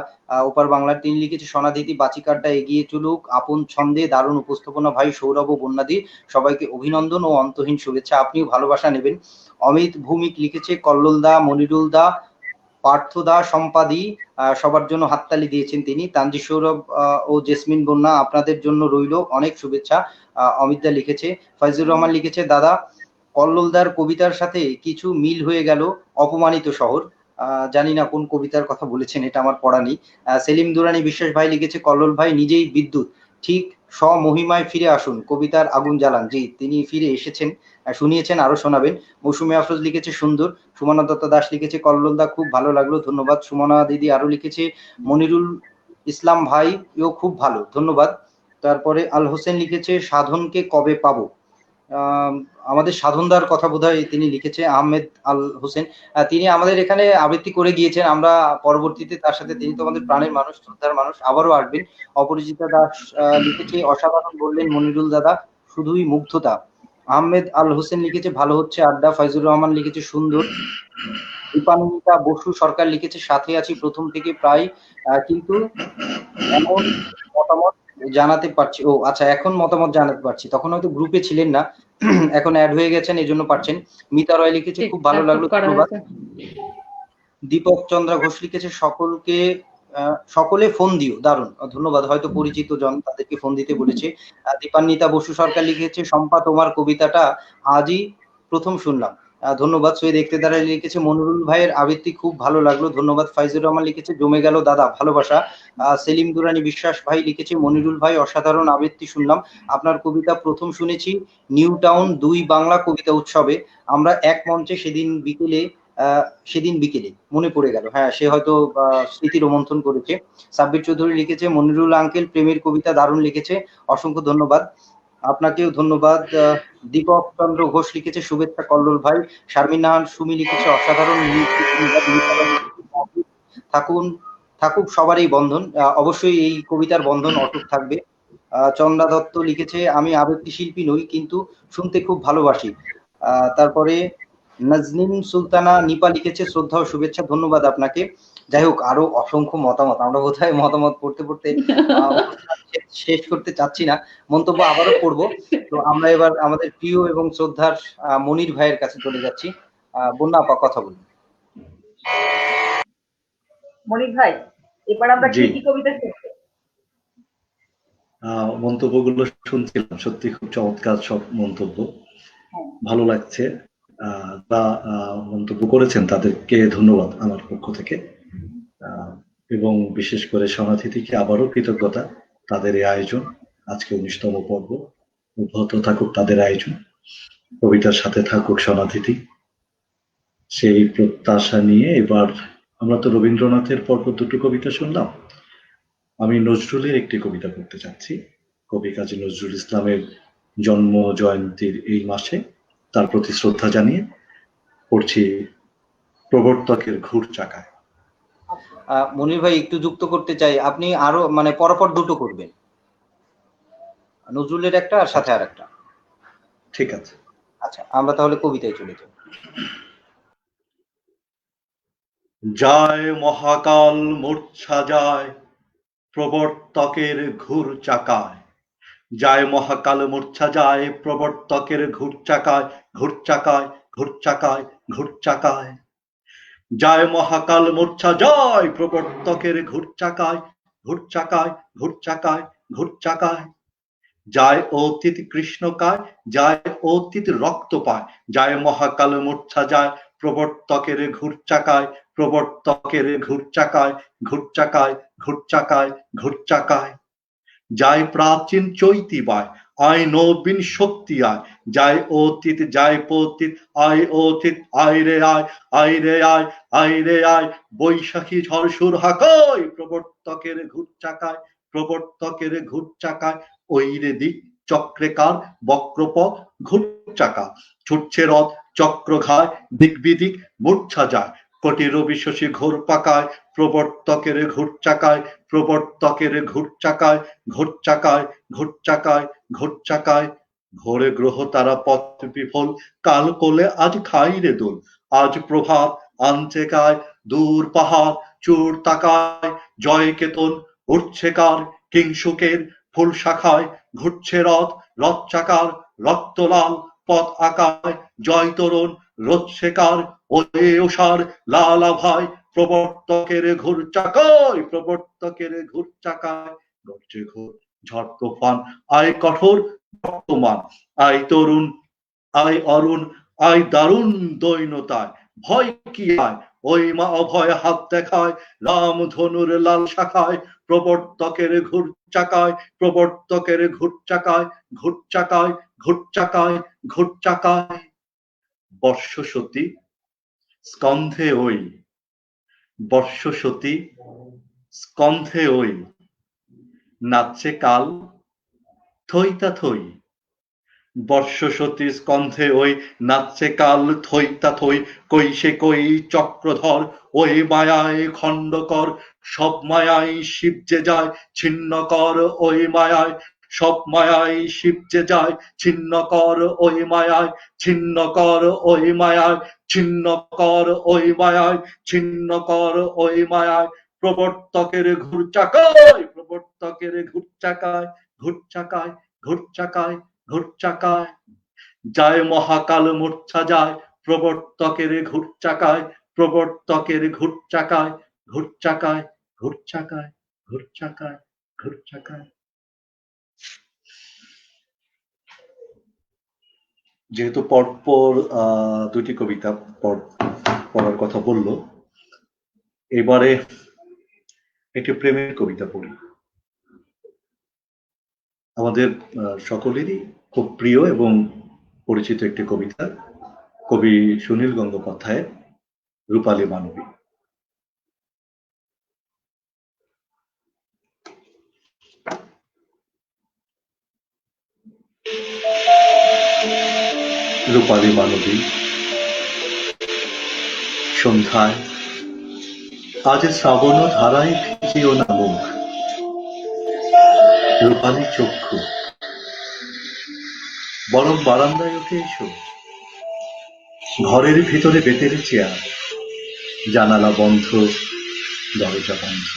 ওপার বাংলার, তিনি লিখেছে, সনাধিতি বাচিকারটা এগিয়ে চলুক আপন ছন্দে, দারুণ উপস্থাপনা ভাই সৌরভ ও বন্যাদি, সবাইকে অভিনন্দন ও অন্তহীন শুভেচ্ছা, আপনিও ভালোবাসা নেবেন। অমিত ভৌমিক লিখেছে, কল্লোল দা, মনিরুল দা, পার্থ দা, সম্পাদি সবার জন্য হাততালি দিয়েছেন তিনি। তানজিদ সৌরভ ও জেসমিন বন্যা আপনাদের জন্য রইল অনেক শুভেচ্ছা। অমিত দা লিখেছে। ফাইজুর রহমান লিখেছে, দাদা কল্লোলদার কবিতার সাথে কিছু মিল হয়ে গেল, অপমানিত শহর। জানি না কোন কবিতার কথা বলেছেন, এটা আমার পড়া নেই। সেলিম দুরানি বিশ্বাস ভাই লিখেছে, কল্লোল ভাই নিজেই বিদ্যুৎ, ঠিক স্বমহিমায় ফিরে আসুন, কবিতার আগুন জ্বালান। জি, তিনি ফিরে এসেছেন, শুনিয়েছেন, আরো শোনাবেন। মৌসুমী আফরোজ লিখেছে, সুন্দর। সুমনা দত্ত দাস লিখেছে, কল্লোলদা খুব ভালো লাগলো, ধন্যবাদ। সুমনা দিদি আরো লিখেছে, মনিরুল ইসলাম ভাই ও খুব ভালো, ধন্যবাদ। তারপরে আল হোসেন লিখেছে, সাধনকে কবে পাবো। আমাদের সাধনদার কথা বোধহয় তিনি লিখেছে, আহমেদ আল হোসেন, তিনি আমাদের এখানে আবৃত্তি করে গিয়েছেন, আমরা পরবর্তীতে তার সাথে, তিনি তো আমাদের প্রাণের মানুষ, শ্রদ্ধার মানুষ, আবারও আসবেন। অপরাজিতা দাস লিখেছে, অসাধারণ বললেন মনিরুল দাদা, শুধুই মুগ্ধতা। আহমেদ আল হোসেন লিখেছে, ভালো হচ্ছে আড্ডা। ফাইজুর রহমান লিখেছে, সুন্দর। দীপান্বিতা বসু সরকার লিখেছে, সাথে আছি প্রথম থেকে প্রায়, কিন্তু এমন মতামত জানাতে পারছি। ও আচ্ছা, এখন মতামত জানাতে পারছি, তখন হয়তো গ্রুপে ছিলেন না, এখন অ্যাড হয়ে গেছেন, এই জন্য পারছেন। মিতা রয় লিখেছে, খুব ভালো লাগলো, ধন্যবাদ। দীপক চন্দ্র ঘোষ লিখেছে, সকলে ফোন দিও, দারুণ, ধন্যবাদ। হয়তো পরিচিত জন, তাদেরকে ফোন দিতে বলেছে। দীপান্বিতা বসু সরকার লিখেছে, শম্পা তোমার কবিতাটা আজই প্রথম শুনলাম, ধন্যবাদ। সৈয়দ ইকতেদার আলী লিখেছে, মনিরুল ভাইয়ের আবৃত্তি খুব ভালো লাগলো, ধন্যবাদ। ফাইজুর রহমান লিখেছে, জমে গেল দাদা, ভালোবাসা। সেলিম দুরানি বিশ্বাস ভাই লিখেছে, মনিরুল ভাই অসাধারণ আবৃত্তি শুনলাম, আপনার কবিতা প্রথম শুনেছি নিউ টাউন 2 বাংলা কবিতা উৎসবে, আমরা এক মঞ্চে সেদিন বিকেলে মনে পড়ে গেল। হ্যাঁ, সে হয়তো স্মৃতি রোমন্থন করেছে। সাব্বির চৌধুরী লিখেছে, মনিরুল আঙ্কেল প্রেমের কবিতা দারুণ লিখেছে, অসংখ্য ধন্যবাদ। আপনাকেও ধন্যবাদ। দীপক চন্দ্র ঘোষ লিখেছে, শুভেচ্ছা কল্লোল ভাই। শারমিন নাহান সুমি লিখেছে, অসাধারণ, থাকুক সবারই বন্ধন, অবশ্যই এই কবিতার বন্ধন অটুট থাকবে। চন্দা দত্ত লিখেছে, আমি আবৃত্তি শিল্পী নই, কিন্তু শুনতে খুব ভালোবাসি। তারপরে নাজনীন সুলতানা নিপা লিখেছে, শ্রদ্ধা ও শুভেচ্ছা, ধন্যবাদ আপনাকে। যাই হোক, আরো অসংখ্য মতামত, আমরা বোধহয় মতামত পড়তে পড়তে শেষ করতে চাচ্ছি না, মন্তব্য আবারও পড়বো। তো আমরা এবার আমাদের প্রিয় এবং শ্রদ্ধার মনির ভাইয়ের কাছে চলে যাচ্ছি। বন্যা আপা, কথা বলুন। মনির ভাই, এবার আমরা কি কবিতা শুনবো? মন্তব্যগুলো শুনছিলাম, সত্যি খুব চমৎকার সব মন্তব্য, ভালো লাগছে। মন্তব্য করেছেন তাদেরকে ধন্যবাদ আমার পক্ষ থেকে, এবং বিশেষ করে সনাধিতিকে আবারও কৃতজ্ঞতা, তাদের এই আয়োজন, আজকে 19তম পর্ব, অব্যাহত থাকুক তাদের আয়োজন, কবিতার সাথে থাকুক সনাধিতি, সেই প্রত্যাশা নিয়ে এবার আমরা তো রবীন্দ্রনাথের পরপর দুটো কবিতা শুনলাম, আমি নজরুলের একটি কবিতা পড়তে চাচ্ছি। কবি কাজী নজরুল ইসলামের জন্ম জয়ন্তীর এই মাসে তার প্রতি শ্রদ্ধা জানিয়ে পড়ছি প্রবর্তকের ঘুর চাকায়। মনির ভাই, একটু যুক্ত করতে চাই, আপনি আরো মানে পরপর দুটো করবেন, নজরুলের একটা আর সাথে আর একটা। ঠিক আছে, আচ্ছা, আমরা তাহলে কবিতায় চলে যাই। যায় মহাকাল মূর্ছা যায় প্রবর্তকের ঘুর চাকায়, যায় মহাকাল মূর্ছা যায় প্রবর্তকের ঘুর চাকায়, ঘুর চাকায়, ঘুর চাকায়, ঘুর চাকায়, যায় মহাকাল মূর্ছা যায় প্রবর্তকের ঘুর চাকায়, ঘুর চাকায়, ঘুর চাকায়, ঘুর চাকায়, যায় অতীত কৃষ্ণকায়, যায় অতীত রক্ত পায়, যায় মহাকাল মূর্ছা যায় প্রবর্তকের ঘুর চাকায়, প্রবর্তকের ঘুর চাকায়, ঘুর চাকায়, ঘুর চাকায়, ঘুর চাকায়, যায় প্রাচীন চৈতিবায়, আয় নবীন শক্তি আয়, যায় অতীত যায় পতীত, আয় অতীত আয় রে আয়, আয় রে আয়, আয় রে আয়, বৈশাখী ঝড় সুর হাকয়, প্রবর্তকের ঘুর চাকায়, প্রবর্তকের ঘুর চাকায়, ওই রে দিক চক্রেকার বক্রপথ ঘুর চাকা, ছুটছে রথ চক্র ঘায়, দিক বিদিক মূর্ছা যায়, কোটি রবি শশী ঘোর পাকায়, প্রবর্তকের ঘুর চাকায়, প্রবর্তকের ঘুর চাকায়, ঘুর চাকায়, ঘুর চাকায়, ঘুর চাকায়, ঘোরে গ্রহ তারা পথ বিফল, কাল কোলে আজ খাই রে দোল, আজ প্রভাত আনছে কায়, দূর পাহাড় চূড় তাকায়, জয় কেতন উঠছে কার, কিংসুকের ফুল শাখায়, ঘুরছে রথ রথ চাকার, রক্ত লাল পথ আকায়, জয় তরুণ রথ শেকার, ওরে ওষার লাল আভায়, প্রবর্তকের ঘুর চাকায়, প্রবর্তকের ঘুর চাকায়, গর্জে ঘোর ঝড় তুফান, আয় কঠোর বর্তমান, আয় তরুণ আয় অরুণ, আয় দারুণ দৈনতায়, ভয় কি আয়, ওই মা অভয় হাত দেখায়, রাম ধনুর লাল শাখায়, প্রবর্তকের ঘুর চাকায়, প্রবর্তকের ঘুর চাকায়, ঘুর চাকায়, ঘুর চাকায়, ঘুর চাকায়, বর্ষ সতী স্কন্ধে ওই, বর্ষ সতী স্কন্ধে ওই, নাচছে কাল থইতা থই, বর্ষ সতী স্কন্ধে ওই, নাচছে কাল থইতা থই, কই সে কই চক্রধর, ওই মায়ায় খণ্ডকর, সব মায়ায় শিব যে যায় ছিন্ন কর, ওই মায়ায় সব মায়ায় শিব যে যায় ছিন্ন কর, ওই মায়ায় ছিন্ন কর, ওই মায়ায় ছিন্ন কর, ওই মায়ায় ছিন্ন কর, ওই মায়ায়, প্রবর্তকের ঘুর চাকায়, প্রবর্তকের ঘুর চাকায়, ঘুর চাকায়, ঘুর চাকায়, ঘুর চাকায়, যায় মহাকাল মূর্ছা যায়, প্রবর্তকের ঘুর চাকায়, প্রবর্তকের ঘুর চাকায়, ঘুর চাকায়, ঘুর চাকায়, ঘুর চাকায়, ঘুর চাকায়। যেহেতু পরপর দুটি কবিতা পড়ার কথা বললো, এবারে একটি প্রেমের কবিতা পড়ি। আমাদের সকলেরই খুব প্রিয় এবং পরিচিত একটি কবিতা, কবি সুনীল গঙ্গোপাধ্যায়, রূপালী মানবী। রূপালী মানবী, সন্ধ্যায় আজ শ্রাবণ ধারায় ভিজিও না মুখ, রূপালী চক্ষু, বরং বারান্দায় উঠে এসো, ঘরের ভিতরে বেতের চেয়ার, জানালা বন্ধ, দরজা বন্ধ।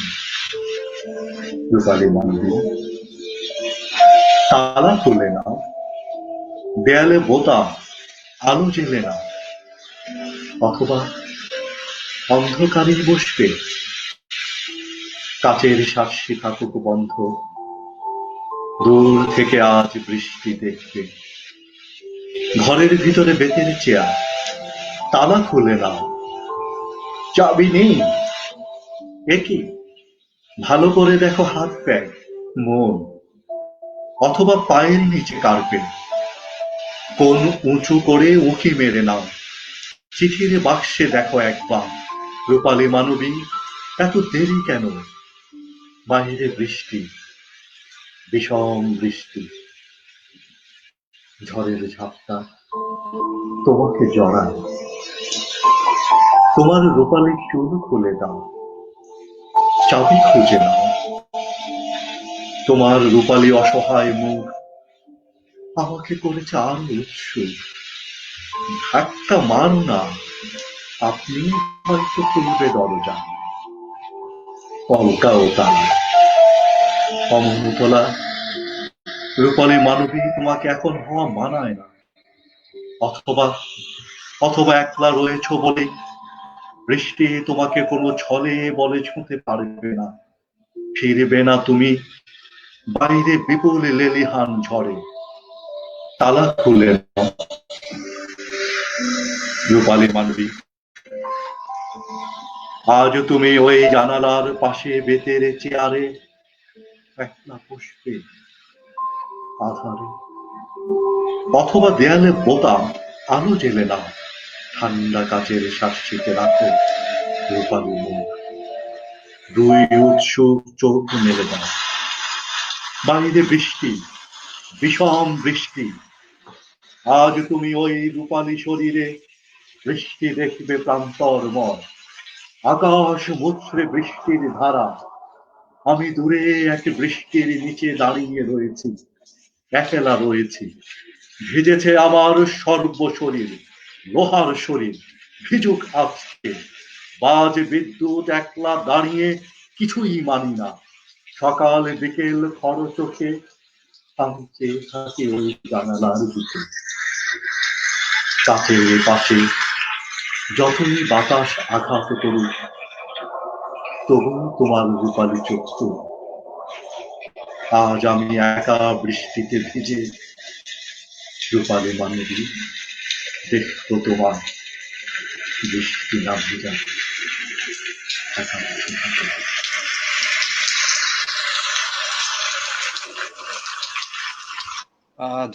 রূপালী মানবী, তালা খুলে নাও, দেয়ালে বোতাম, আলো জেলে নাও, অথবা অন্ধকারেই বসবে, কাচের সাক্ষী থাকুক বন্ধ, দূর থেকে আজ বৃষ্টি দেখবে, ঘরের ভিতরে বেতের চেয়ার, তালা খুলে নাও, চাবি নেই, একই ভালো করে দেখো হাত প্যাক, মন, অথবা পায়ের নিচে কার্পেট, কোন উঁচু করে উঁকি মেরে নাও, চিঠির বাক্সে দেখো একবার, রূপালী মানবী এত দেরি কেন, বাইরে বৃষ্টি, বিষম বৃষ্টি, ঝড়ের ঝাপটা তোমাকে জড়ায়, তোমার রূপালী চুল খুলে দাও, চাবি খুঁজে নাও, তোমার রূপালী অসহায় মুখ আমাকে করেছে আরো উৎসুক, ধাক্কা মারো না, আপনি হয়তো খুলবে দরজা, কলকা ও তালা, অমনতলা, রূপালী মানবী তোমাকে এখন হওয়া মানায় না, অথবা একলা রয়েছ বলে বৃষ্টি তোমাকে কোনো ছলে বলে ছুঁতে পারবে না, ফিরবে না তুমি, বাইরে বিপুল লেলিহান ঝড়ে, তালা খুলে নাও। রূপালী মানবী, আজ তুমি ওই জানালার পাশে বেতের চেয়ারে একলা পুষ্পে আধারে, অথবা দেয়ালে বোতাম আলো জেলে নাও, ঠান্ডা কাচের শাসিতে রাখো রূপালী মুখ, দুই উৎসুক চোখ মেলে দাও। বাইরে বৃষ্টি, বিষম বৃষ্টি, আজ তুমি ওই রূপালী শরীরে বৃষ্টি দেখবে প্রান্তরময়, আকাশ মুছড়ে বৃষ্টির ধারা। আমি দূরে এক বৃষ্টির নিচে দাঁড়িয়ে রয়েছি, একলা রয়েছি। ভিজেছে আমার সর্বশরীর, লোহার শরীর ভিজুক আজকে। বাজ বিদ্যুৎ একলা দাঁড়িয়ে কিছুই মানি না। সকাল বিকেল খর চোখে আমি চেয়ে থাকি ওই জানালার দিকে। কাছের পাশে যতই বাতাস আঘাত করুক, তবু তোমার রূপালী চক্ষু। আজ আমি একা বৃষ্টিতে ভিজে রূপালী মানবী দেখবো তোমার বৃষ্টি না ভিজা একা।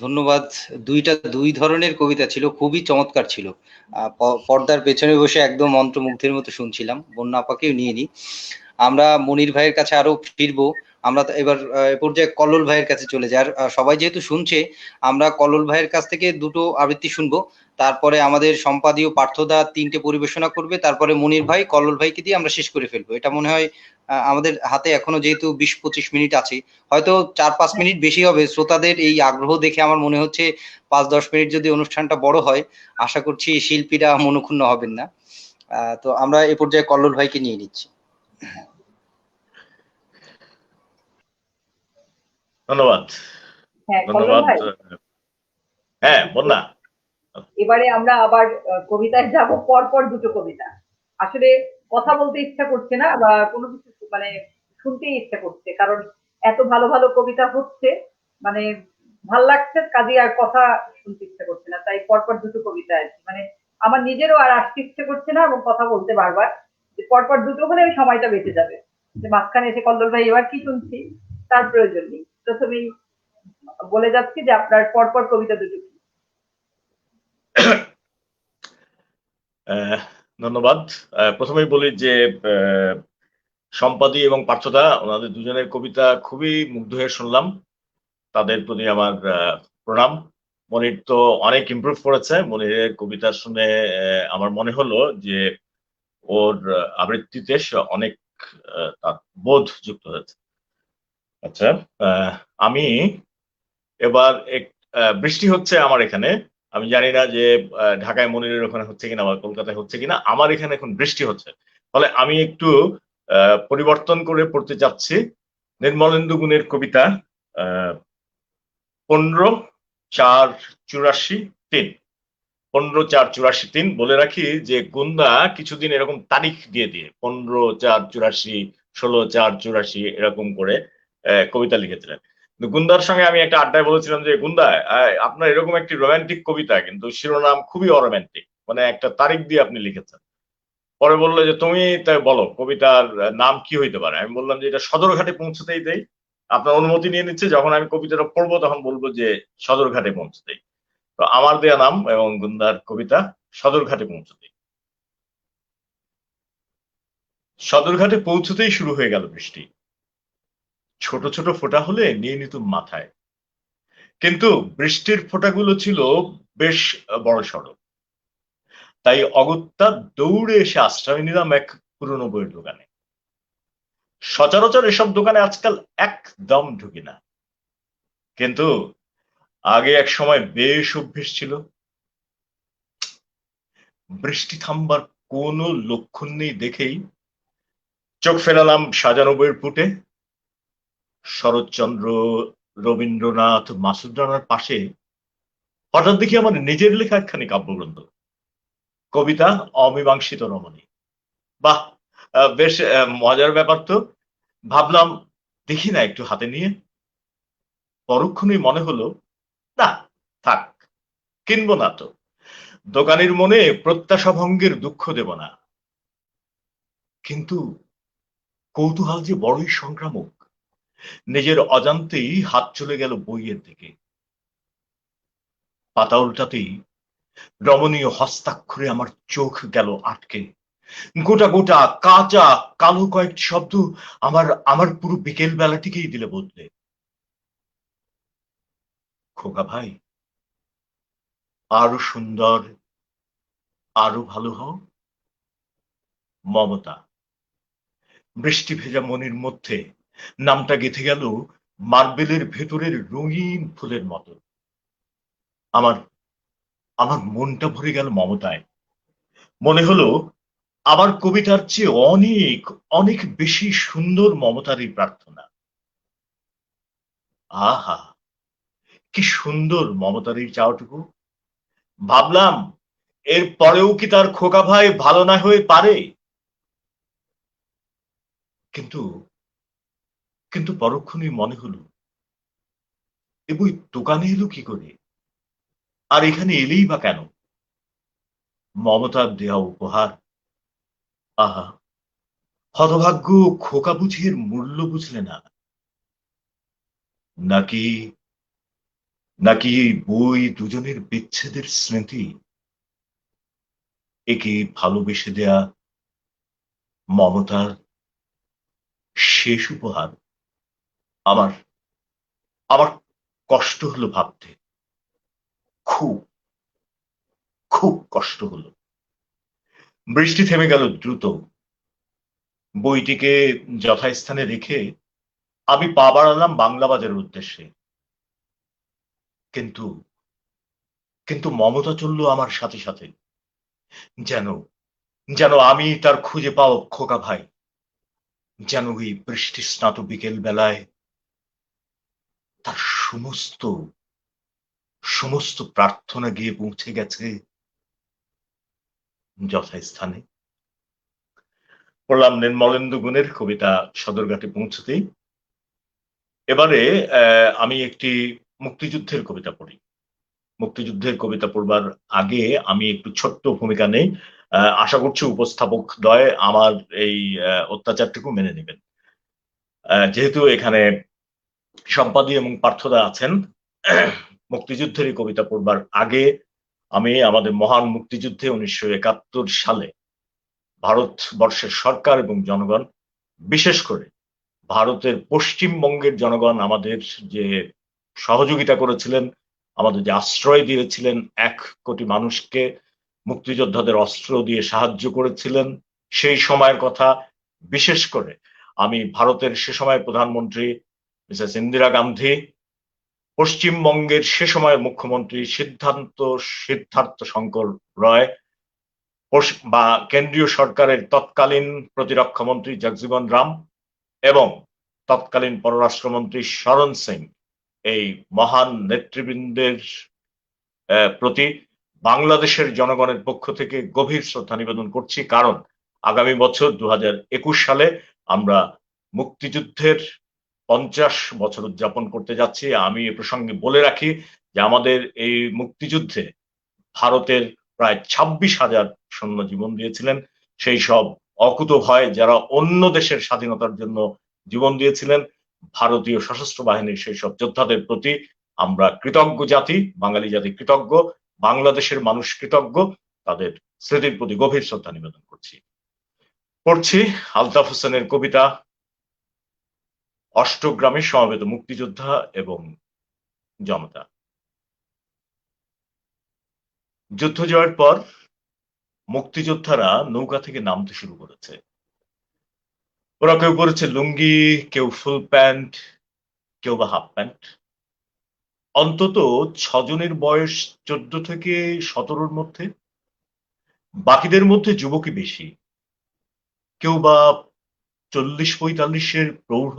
ধন্যবাদ। দুই ধরনের কবিতা ছিল, খুবই চমৎকার ছিল। পর্দার পেছনে বসে একদম মন্ত্রমুগ্ধের মতো শুনছিলাম। বন্যা আপাকেও নিয়ে নি। আমরা মনির ভাইয়ের কাছে আরো ফিরবো। আমরা এবার এ পর্যায়ে কল্লোল ভাইয়ের কাছে চলে যাই। আর সবাই যেহেতু শুনছে, আমরা কল্লোল ভাইয়ের কাছ থেকে দুটো আবৃত্তি শুনবো। তারপরে আমাদের সম্পাদীয় পার্থদা 3টে পরিবেশনা করবে। তারপরে মনির ভাই, কল্লোল ভাইকে দিয়ে আমরা শেষ করে ফেলবো। এটা মনে হয় আমাদের হাতে এখনো যেহেতু 20-25 মিনিট আছে, হয়তো 4-5 মিনিট বেশি হবে। শ্রোতাদের এই আগ্রহ দেখে আমার মনে হচ্ছে 5-10 মিনিট যদি অনুষ্ঠানটা বড় হয়, আশা করছি শিল্পীরা মনক্ষুণ্ণ হবেন না। তো আমরা এ পর্যায়ে কল্লোল ভাইকে নিয়ে নিচ্ছি। ধন্যবাদ। ধন্যবাদ। হ্যাঁ, বন্যা। এবারে আমরা আবার কবিতায় যাব, পরপর দুটো কবিতা। আসলে কথা বলতে ইচ্ছা করছে না বা কোনো কিছু মানে শুনতেই ইচ্ছা করছে, কারণ এত ভালো ভালো কবিতা হচ্ছে, মানে ভাল লাগছে, কাজে আর কথা শুনতে ইচ্ছা করছে না। তাই পরপর দুটো কবিতা আছে, মানে আমার নিজেরও আর আসতে ইচ্ছে করছে না এবং কথা বলতে বারবার, যে পরপর দুটো হলে ওই সময়টা বেঁচে যাবে। যে মাঝখানে এসে কল্লোল ভাই এবার কি শুনছি তার প্রয়োজন নেই। প্রথমেই বলে যাচ্ছি যে আপনার পরপর কবিতা দুটো। ধন্যবাদ। প্রথমেই বলি যে সম্পাদী এবং পার্থদা, ওনাদের দুজনের কবিতা খুবই মুগ্ধ হয়ে শুনলাম। তাদের প্রতি আমার প্রণাম। মনির তো অনেক ইমপ্রুভ করেছে। মনিরের কবিতা শুনে আমার মনে হলো যে ওর আবৃত্তিতে অনেক বোধ যুক্ত হয়েছে। আচ্ছা, আমি এবার বৃষ্টি হচ্ছে আমার এখানে। আমি জানি না যে ঢাকায় মনিরের ওখানে হচ্ছে কিনা বা কলকাতায় হচ্ছে কিনা। আমার এখানে এখন বৃষ্টি হচ্ছে, ফলে আমি একটু পরিবর্তন করে পড়তে চাচ্ছি নির্মলেন্দু গুণের কবিতা 15/4/84-3। 15/4/84-3। বলে রাখি যে গুন্দা কিছুদিন এরকম তারিখ দিয়ে 15/4/84, 16/4/84 এরকম করে কবিতা লিখেছিলেন। গুন্দার সঙ্গে আমি একটা আড্ডায় বলেছিলাম যে গুন্দা, আপনার এরকম একটি রোমান্টিক কবিতা, কিন্তু শিরোনাম খুবই অরোমান্টিক, মানে একটা তারিখ দিয়ে আপনি লিখেছেন। পরে বললো যে তুমি তাই বলো কবিতার নাম কি হইতে পারে। আমি বললাম যে এটা সদরঘাটে পৌঁছতেই দেই। আপনার অনুমতি নিয়ে নিচ্ছে, যখন আমি কবিতাটা পড়বো তখন বলবো যে সদরঘাটে পৌঁছতেই। তো আমার দেয়া নাম এবং গুন্দার কবিতা সদরঘাটে পৌঁছতেই। সদরঘাটে পৌঁছতেই শুরু হয়ে গেল বৃষ্টি। ছোট ছোট ফোঁটা হলে নিয়ে নিত মাথায়, কিন্তু বৃষ্টির ফোঁটাগুলো ছিল বেশ বড় সড়ো। তাই অগত্যা দৌড়ে এসে আশ্রয় নিলাম এক পুরনো বইয়ের দোকানে। সচরাচর এসব দোকানে আজকাল একদম ঢুকি না, কিন্তু আগে এক সময় বেশ অভ্যেস ছিল। বৃষ্টি থামবার কোনো লক্ষণ নেই দেখেই চোখ ফেরালাম সাজানো বইয়ের পুটে। শরৎচন্দ্র, রবীন্দ্রনাথ, মাসুদ রানার পাশে হঠাৎ দেখি আমার নিজের লেখা একখানি কাব্যগ্রন্থ, কবিতা অমীমাংসিত রমণী। বাহ, বেশ মজার ব্যাপার তো। ভাবলাম দেখি না একটু হাতে নিয়ে। পরক্ষণেই মনে হলো না, থাক, কিনবো না তো। দোকানের মনে প্রত্যাশা ভঙ্গের দুঃখ দেব না। কিন্তু কৌতূহল যে বড়ই সংক্রামক। নিজের অজান্তেই হাত চলে গেল বইয়ের দিকে। পাতা উল্টাতেই রমণীয় হস্তাক্ষরে আমার চোখ গেল আটকে। গোটা গোটা কাঁচা কালো কয়েকটি শব্দ আমার আমার পুরো বিকেল বেলাটিকেই দিলে বদলে। খোকা ভাই, আরো সুন্দর, আরো ভালো হও। মমতা। বৃষ্টি ভেজা মনের মধ্যে নামটা গেঁথে গেল মার্বেলের ভেতরের রঙিন ফুলের মতো। আমার আমার মনটা ভরে গেল মমতায়। মনে হলো আমার কবিতার চেয়ে অনেক অনেক বেশি সুন্দর মমতার এই প্রার্থনা। আহা, কি সুন্দর মমতার এই চাওয়াটুকু। ভাবলাম এর পরেও কি তার খোকা ভাই ভালো না হয়ে পারে। কিন্তু কিন্তু পরক্ষণেই মনে হলো, এ বই দোকানে এলো কি করে, আর এখানে এলেই বা কেন? মমতার দেয়া উপহার। আহা, হতভাগ্য খোকা বুঝি এর মূল্য বুঝলে না। নাকি নাকি এই বই দুজনের বিচ্ছেদের স্মৃতি, একে ভালোবেসে দেয়া মমতার শেষ উপহার। আমার আমার কষ্ট হলো ভাবতে, খুব খুব কষ্ট হলো। বৃষ্টি থেমে গেল দ্রুত। বইটিকে যথাস্থানে রেখে আমি পা বাড়ালাম বাংলা বাজারের উদ্দেশ্যে। কিন্তু কিন্তু মমতা চলল আমার সাথে সাথে, যেন যেন আমি তার খুঁজে পাওয়া খোকা ভাই, যেন ওই বৃষ্টি স্নাত বিকেল বেলায় তার সমস্ত সমস্ত প্রার্থনা গিয়ে পৌঁছে গেছে যথাস্থানে। পড়লাম নির্মলেন্দু গুণের কবিতা সদরঘাটে পৌঁছতেই। এবারে আমি একটি মুক্তিযুদ্ধের কবিতা পড়ি। মুক্তিযুদ্ধের কবিতা পড়বার আগে আমি একটু ছোট্ট ভূমিকা নেই। আশা করছি উপস্থাপক দ্বয় আমার এই অত্যাচারটুকু মেনে নেবেন। যেহেতু এখানে সম্পাদী এবং পার্থদা আছেন, মুক্তিযুদ্ধের এই কবিতা পড়বার আগে আমি আমাদের মহান মুক্তিযুদ্ধে 1971 সালে ভারতবর্ষের সরকার এবং জনগণ, বিশেষ করে ভারতের পশ্চিমবঙ্গের জনগণ আমাদের যে সহযোগিতা করেছিলেন, আমাদের যে আশ্রয় দিয়েছিলেন, 1 কোটি মানুষকে মুক্তিযোদ্ধাদের অস্ত্র দিয়ে সাহায্য করেছিলেন, সেই সময়ের কথা বিশেষ করে আমি ভারতের সে সময়ের প্রধানমন্ত্রী মিসেস ইন্দিরা গান্ধী, পশ্চিমবঙ্গের সে সময়ের মুখ্যমন্ত্রী সিদ্ধার্থ শঙ্কর রায়, বা কেন্দ্রীয় সরকারের তৎকালীন প্রতিরক্ষা মন্ত্রী জগজীবন রাম এবং তৎকালীন পররাষ্ট্রমন্ত্রী শরণ সিং, এই মহান নেতৃবৃন্দের প্রতি বাংলাদেশের জনগণের পক্ষ থেকে গভীর শ্রদ্ধা নিবেদন করছি। কারণ আগামী বছর 2021 সালে আমরা মুক্তিযুদ্ধের 50 বছর উদযাপন করতে যাচ্ছি। আমি এ প্রসঙ্গে বলে রাখি যে আমাদের এই মুক্তিযুদ্ধে ভারতের প্রায় 26,000 সৈন্য জীবন দিয়েছিলেন। সেই সব অকুতোভয় যারা অন্য দেশের স্বাধীনতার জন্য জীবন দিয়েছিলেন, ভারতীয় সশস্ত্র বাহিনীর সেই সব যোদ্ধাদের প্রতি আমরা কৃতজ্ঞ জাতি, বাঙালি জাতি কৃতজ্ঞ, বাংলাদেশের মানুষ কৃতজ্ঞ, তাদের স্মৃতির প্রতি গভীর শ্রদ্ধা নিবেদন করছি। পড়ছি আলতাফ হোসেনের কবিতা অষ্টগ্রামে সমবেত মুক্তিযোদ্ধা এবং জনতা। যুদ্ধ জয়ের পর মুক্তিযোদ্ধারা নৌকা থেকে নামতে শুরু করেছে। ওরা কেউ পরেছে লুঙ্গি, কেউ ফুল প্যান্ট, কেউ বা হাফ প্যান্ট। অন্তত 6 জনের বয়স 14 থেকে 17-র মধ্যে। বাকিদের মধ্যে যুবকই বেশি, কেউ বা 40-45-এর প্রৌঢ়।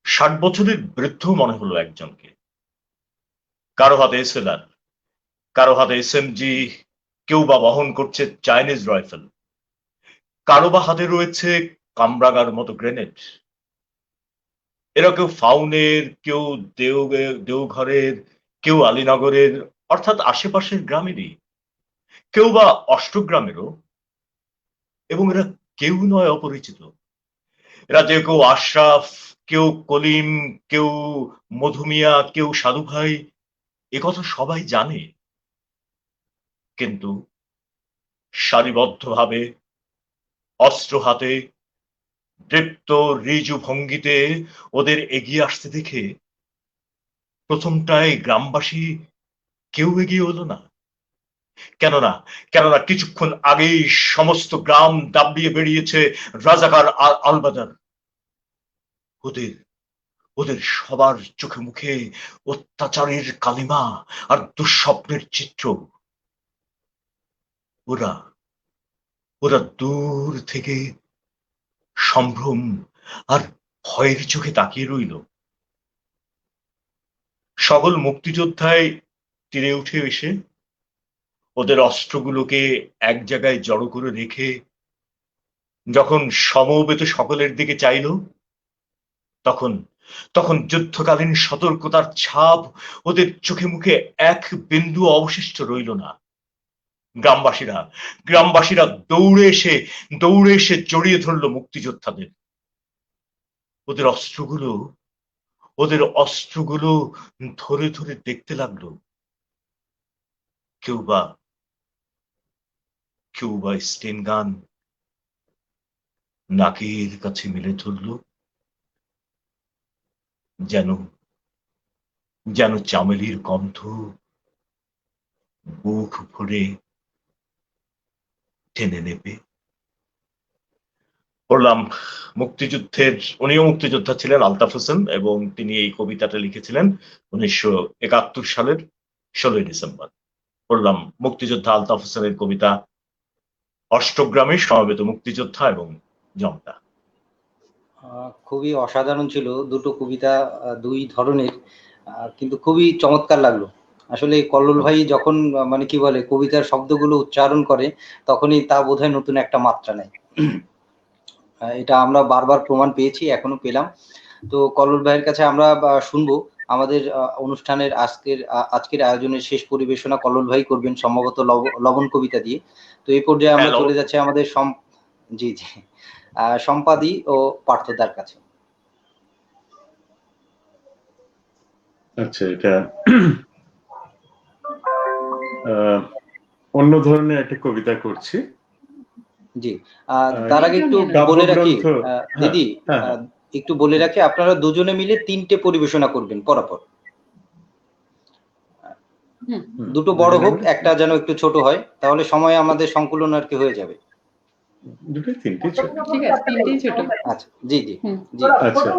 60 বছরের বৃদ্ধ মনে হলো একজনকে। কারো হাতে এসএলআর, কারো হাতে এসএমজি, কেউ বা বহন করছে চাইনিজ রাইফেল, কারো বা হাতে রয়েছে কামরাঙার মতো গ্রেনেড। এরা কেউ ফাউনের, কেউ দেওঘরের, কেউ আলীনগরের, অর্থাৎ আশেপাশের গ্রামেরই, কেউ বা অষ্টগ্রামেরও, এবং এরা কেউ নয় অপরিচিত। এরা কেউ কেউ আশরাফ, কেউ কলিম, কেউ মধুমিয়া, কেউ সাধু ভাই, একথা সবাই জানে। কিন্তু সারিবদ্ধভাবে অস্ত্র হাতে দৃপ্ত ঋজু ভঙ্গিতে ওদের এগিয়ে আসতে দেখে প্রথমটায় গ্রামবাসী কেউ এগিয়ে হলো না। কেননা কেননা কিছুক্ষণ আগেই সমস্ত গ্রাম দাবিয়ে বেরিয়েছে রাজাকার আলবাদার। ওদের ওদের সবার চোখে মুখে অত্যাচারের কালিমা আর দুঃস্বপ্নের চিত্র। ওরা ওরা দূর থেকে সম্ভ্রম আর ভয়ের চোখে তাকিয়ে রইল। সকল মুক্তিযোদ্ধায় তীরে উঠে এসে ওদের অস্ত্রগুলোকে এক জায়গায় জড়ো করে রেখে যখন সমবেত সকলের দিকে চাইল, তখন তখন যুদ্ধকালীন সতর্কতার ছাপ ওদের চোখে মুখে এক বিন্দু অবশিষ্ট রইল না। গ্রামবাসীরা গ্রামবাসীরা দৌড়ে এসে জড়িয়ে ধরল মুক্তিযোদ্ধাদের। ওদের অস্ত্রগুলো ধরে ধরে দেখতে লাগলো। কেউ বা স্টেন গান নাকের কাছে মেলে ধরল, যেন চামেলির গন্ধ বুক ভরে টেনে নেবে। পড়লাম উনিও মুক্তিযোদ্ধা ছিলেন, আলতাফ হোসেন, এবং তিনি এই কবিতাটা লিখেছিলেন 1971 সালের 16 ডিসেম্বর। পড়লাম মুক্তিযোদ্ধা আলতাফ হোসেনের কবিতা অষ্টগ্রামে সমবেত মুক্তিযোদ্ধা এবং জনতা। খুবই অসাধারণ ছিল দুটো কবিতা, দুই ধরনের, কিন্তু খুবই চমৎকার লাগলো। আসলে কল্লোল ভাই যখন মানে কি বলে কবিতার শব্দগুলো উচ্চারণ করে তখনই তা বোধহয় নতুন একটা মাত্রা নেয়। এটা আমরা বারবার প্রমাণ পেয়েছি, এখনো পেলাম। তো কল্লোল ভাইয়ের কাছে আমরা শুনবো আমাদের অনুষ্ঠানের আজকের আয়োজনের শেষ পরিবেশনা কল্লোল ভাই করবেন সম্ভবত লবণ কবিতা দিয়ে। তো এই পর্যায়ে আমরা চলে যাচ্ছি আমাদের জি সম্পাদি ও পার্থদার কাছে। আচ্ছা, এটা অন্য ধরনের একটা কবিতা করছি। জি, তার আগে একটু বলে রাখি দিদি, একটু বলে রাখি আপনারা দুজনে মিলে 3টে পরিবেশনা করবেন পরপর। দুটো বড় হোক, একটা যেন একটু ছোট হয়, তাহলে সময় আমাদের সংকুলন আর কি হয়ে যাবে। দুটো তিনটে ছোট, ঠিক আছে, তিনটেই ছোট। আচ্ছা, জি জি জি। আচ্ছা,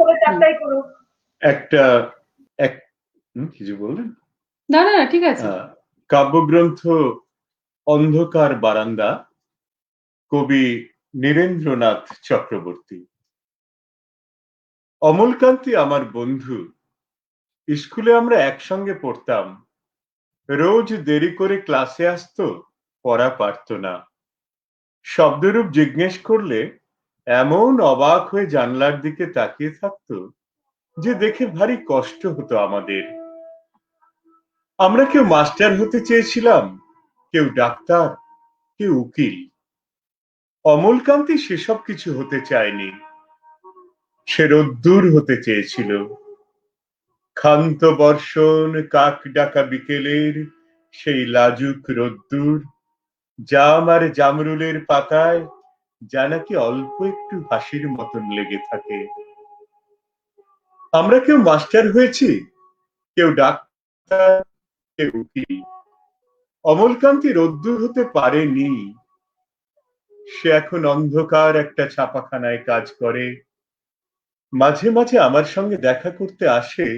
কিছু বললেন? না না ঠিক আছে। কাব্যগ্রন্থ অন্ধকার বারান্দা, কবি নীরেন্দ্রনাথ চক্রবর্তী। অমলকান্তি আমার বন্ধু, স্কুলে আমরা একসঙ্গে পড়তাম। রোজ দেরি করে ক্লাসে আসতো, পড়া পারত না। শব্দরূপ জিজ্ঞেস করলে এমন অবাক হয়ে জানলার দিকে তাকিয়ে থাকতো যে দেখে ভারী কষ্ট হতো আমাদের। আমরা কেউ মাস্টার হতে চেয়েছিলাম, কেউ ডাক্তার, কেউ উকিল। অমলকান্তি সেসব কিছু হতে চায়নি। সে রোদ্দুর হতে চেয়েছিল। ক্ষান্ত বর্ষণ, কাক ডাকা বিকেলের সেই লাজুক রোদ্দুর, জাম আর জামরুলের পাতায় যা নাকি অল্প একটু হাসির মতন লেগে থাকে। আমরা কেউ মাস্টার হয়েছি, কেউ ডাক্তার, কেউ উকিল। অমলকান্তি রোদ্দুর হতে পারেনি। সে এখন অন্ধকার একটা ছাপাখানায় কাজ করে। মাঝে মাঝে আমার সঙ্গে দেখা করতে আসে,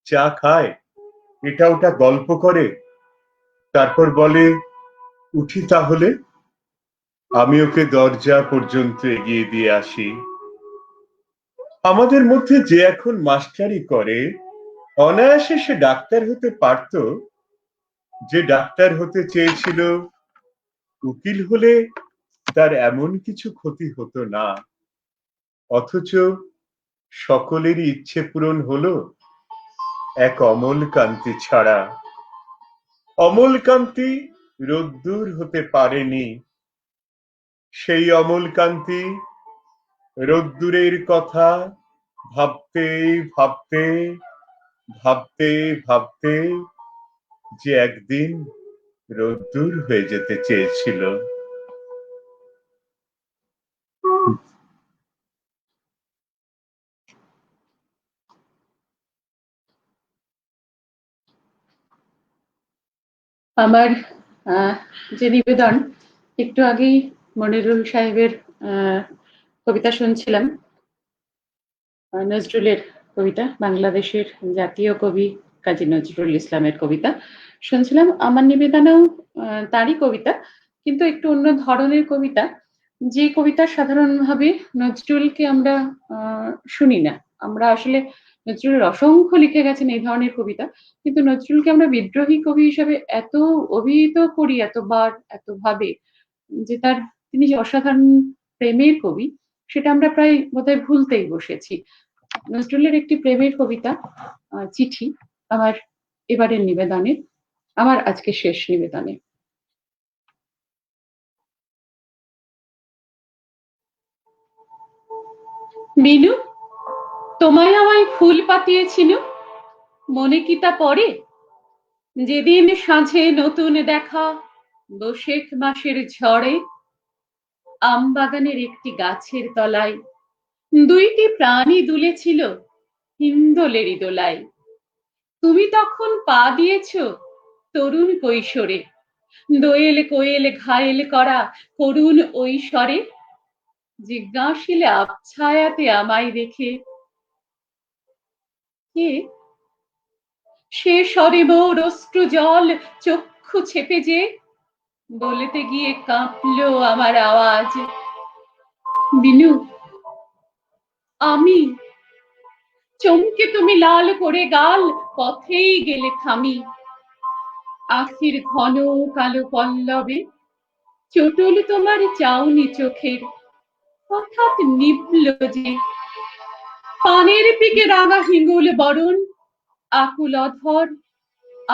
চা খায়, এটা ওটা গল্প করে, তারপর বলে উঠি তাহলে। আমি ওকে দরজা পর্যন্ত এগিয়ে দিয়ে আসি। আমাদের মধ্যে যে এখন মাস্টারি করে, অনায়াসে সে ডাক্তার হতে পারত। যে ডাক্তার হতে চেয়েছিল, উকিল হলে তার এমন কিছু ক্ষতি হতো না। অথচ সকলেরই ইচ্ছে পূরণ হলো, এক অমলকান্তি ছাড়া। অমলকান্তি রোদ্দুর হতে পারেনি। সেই অমলকান্তি রোদ্দুরের কথা ভাবতে ভাবতে ভাবতে ভাবতে যে একদিন রোদ্দুর হয়ে যেতে চেয়েছিল। আমার যে নিবেদন, একটু আগেই মনিরুল সাহেবের কবিতা শুনছিলাম, নজরুলের কবিতা, বাংলাদেশের জাতীয় কবি কাজী নজরুল ইসলামের কবিতা শুনছিলাম। আমার নিবেদনেও তারই কবিতা, কিন্তু একটু অন্য ধরনের কবিতা, যে কবিতা সাধারণভাবে নজরুলকে আমরা শুনি না। আমরা আসলে নজরুলের অসংখ্য লিখে গেছেন এই ধরনের কবিতা, কিন্তু নজরুলকে আমরা বিদ্রোহী কবি হিসেবে এত অভিহিত করি এতবার এতভাবে, যে তিনি যে অসাধারণ প্রেমের কবি সেটা আমরা প্রায় বোধহয় ভুলতেই বসেছি। নজরুলের একটি প্রেমের কবিতা, চিঠি, আমার এবারের নিবেদনে, আমার আজকে শেষ নিবেদনে। মিনু, তোমায় আমায় ফুল পাতিয়েছিল, মনে কি তা পড়ে? যেদিন সাঁঝে নতুন দেখা বৈশাখ মাসের ঝড়ে, আম বাগানের একটি গাছের তলায় দুইটি প্রাণী দুলেছিল হিন্দোলেরই দোলায়। তুমি তখন পা দিয়েছ তরুণ কৈশোরে, দোয়েল কোয়েল ঘায়েল করা করুণ ওই স্বরে, জিজ্ঞাসিলে আবছায়াতে আমায় দেখে, কে? সে স্বরে মোর অশ্রু জল চক্ষু ছেপে যে, বলতে গিয়ে কাঁপলো আমার আওয়াজ, বিনু আমি। চমকে তুমি লাল করে গাল, পথেই গেলে থামি, আখির ঘন কালো পল্লবে চটুল তোমার চাউনি চোখের হঠাৎ নিবল যে, পানের পিকে রাঙা হিঙ্গুল বরণ, আকুল অধর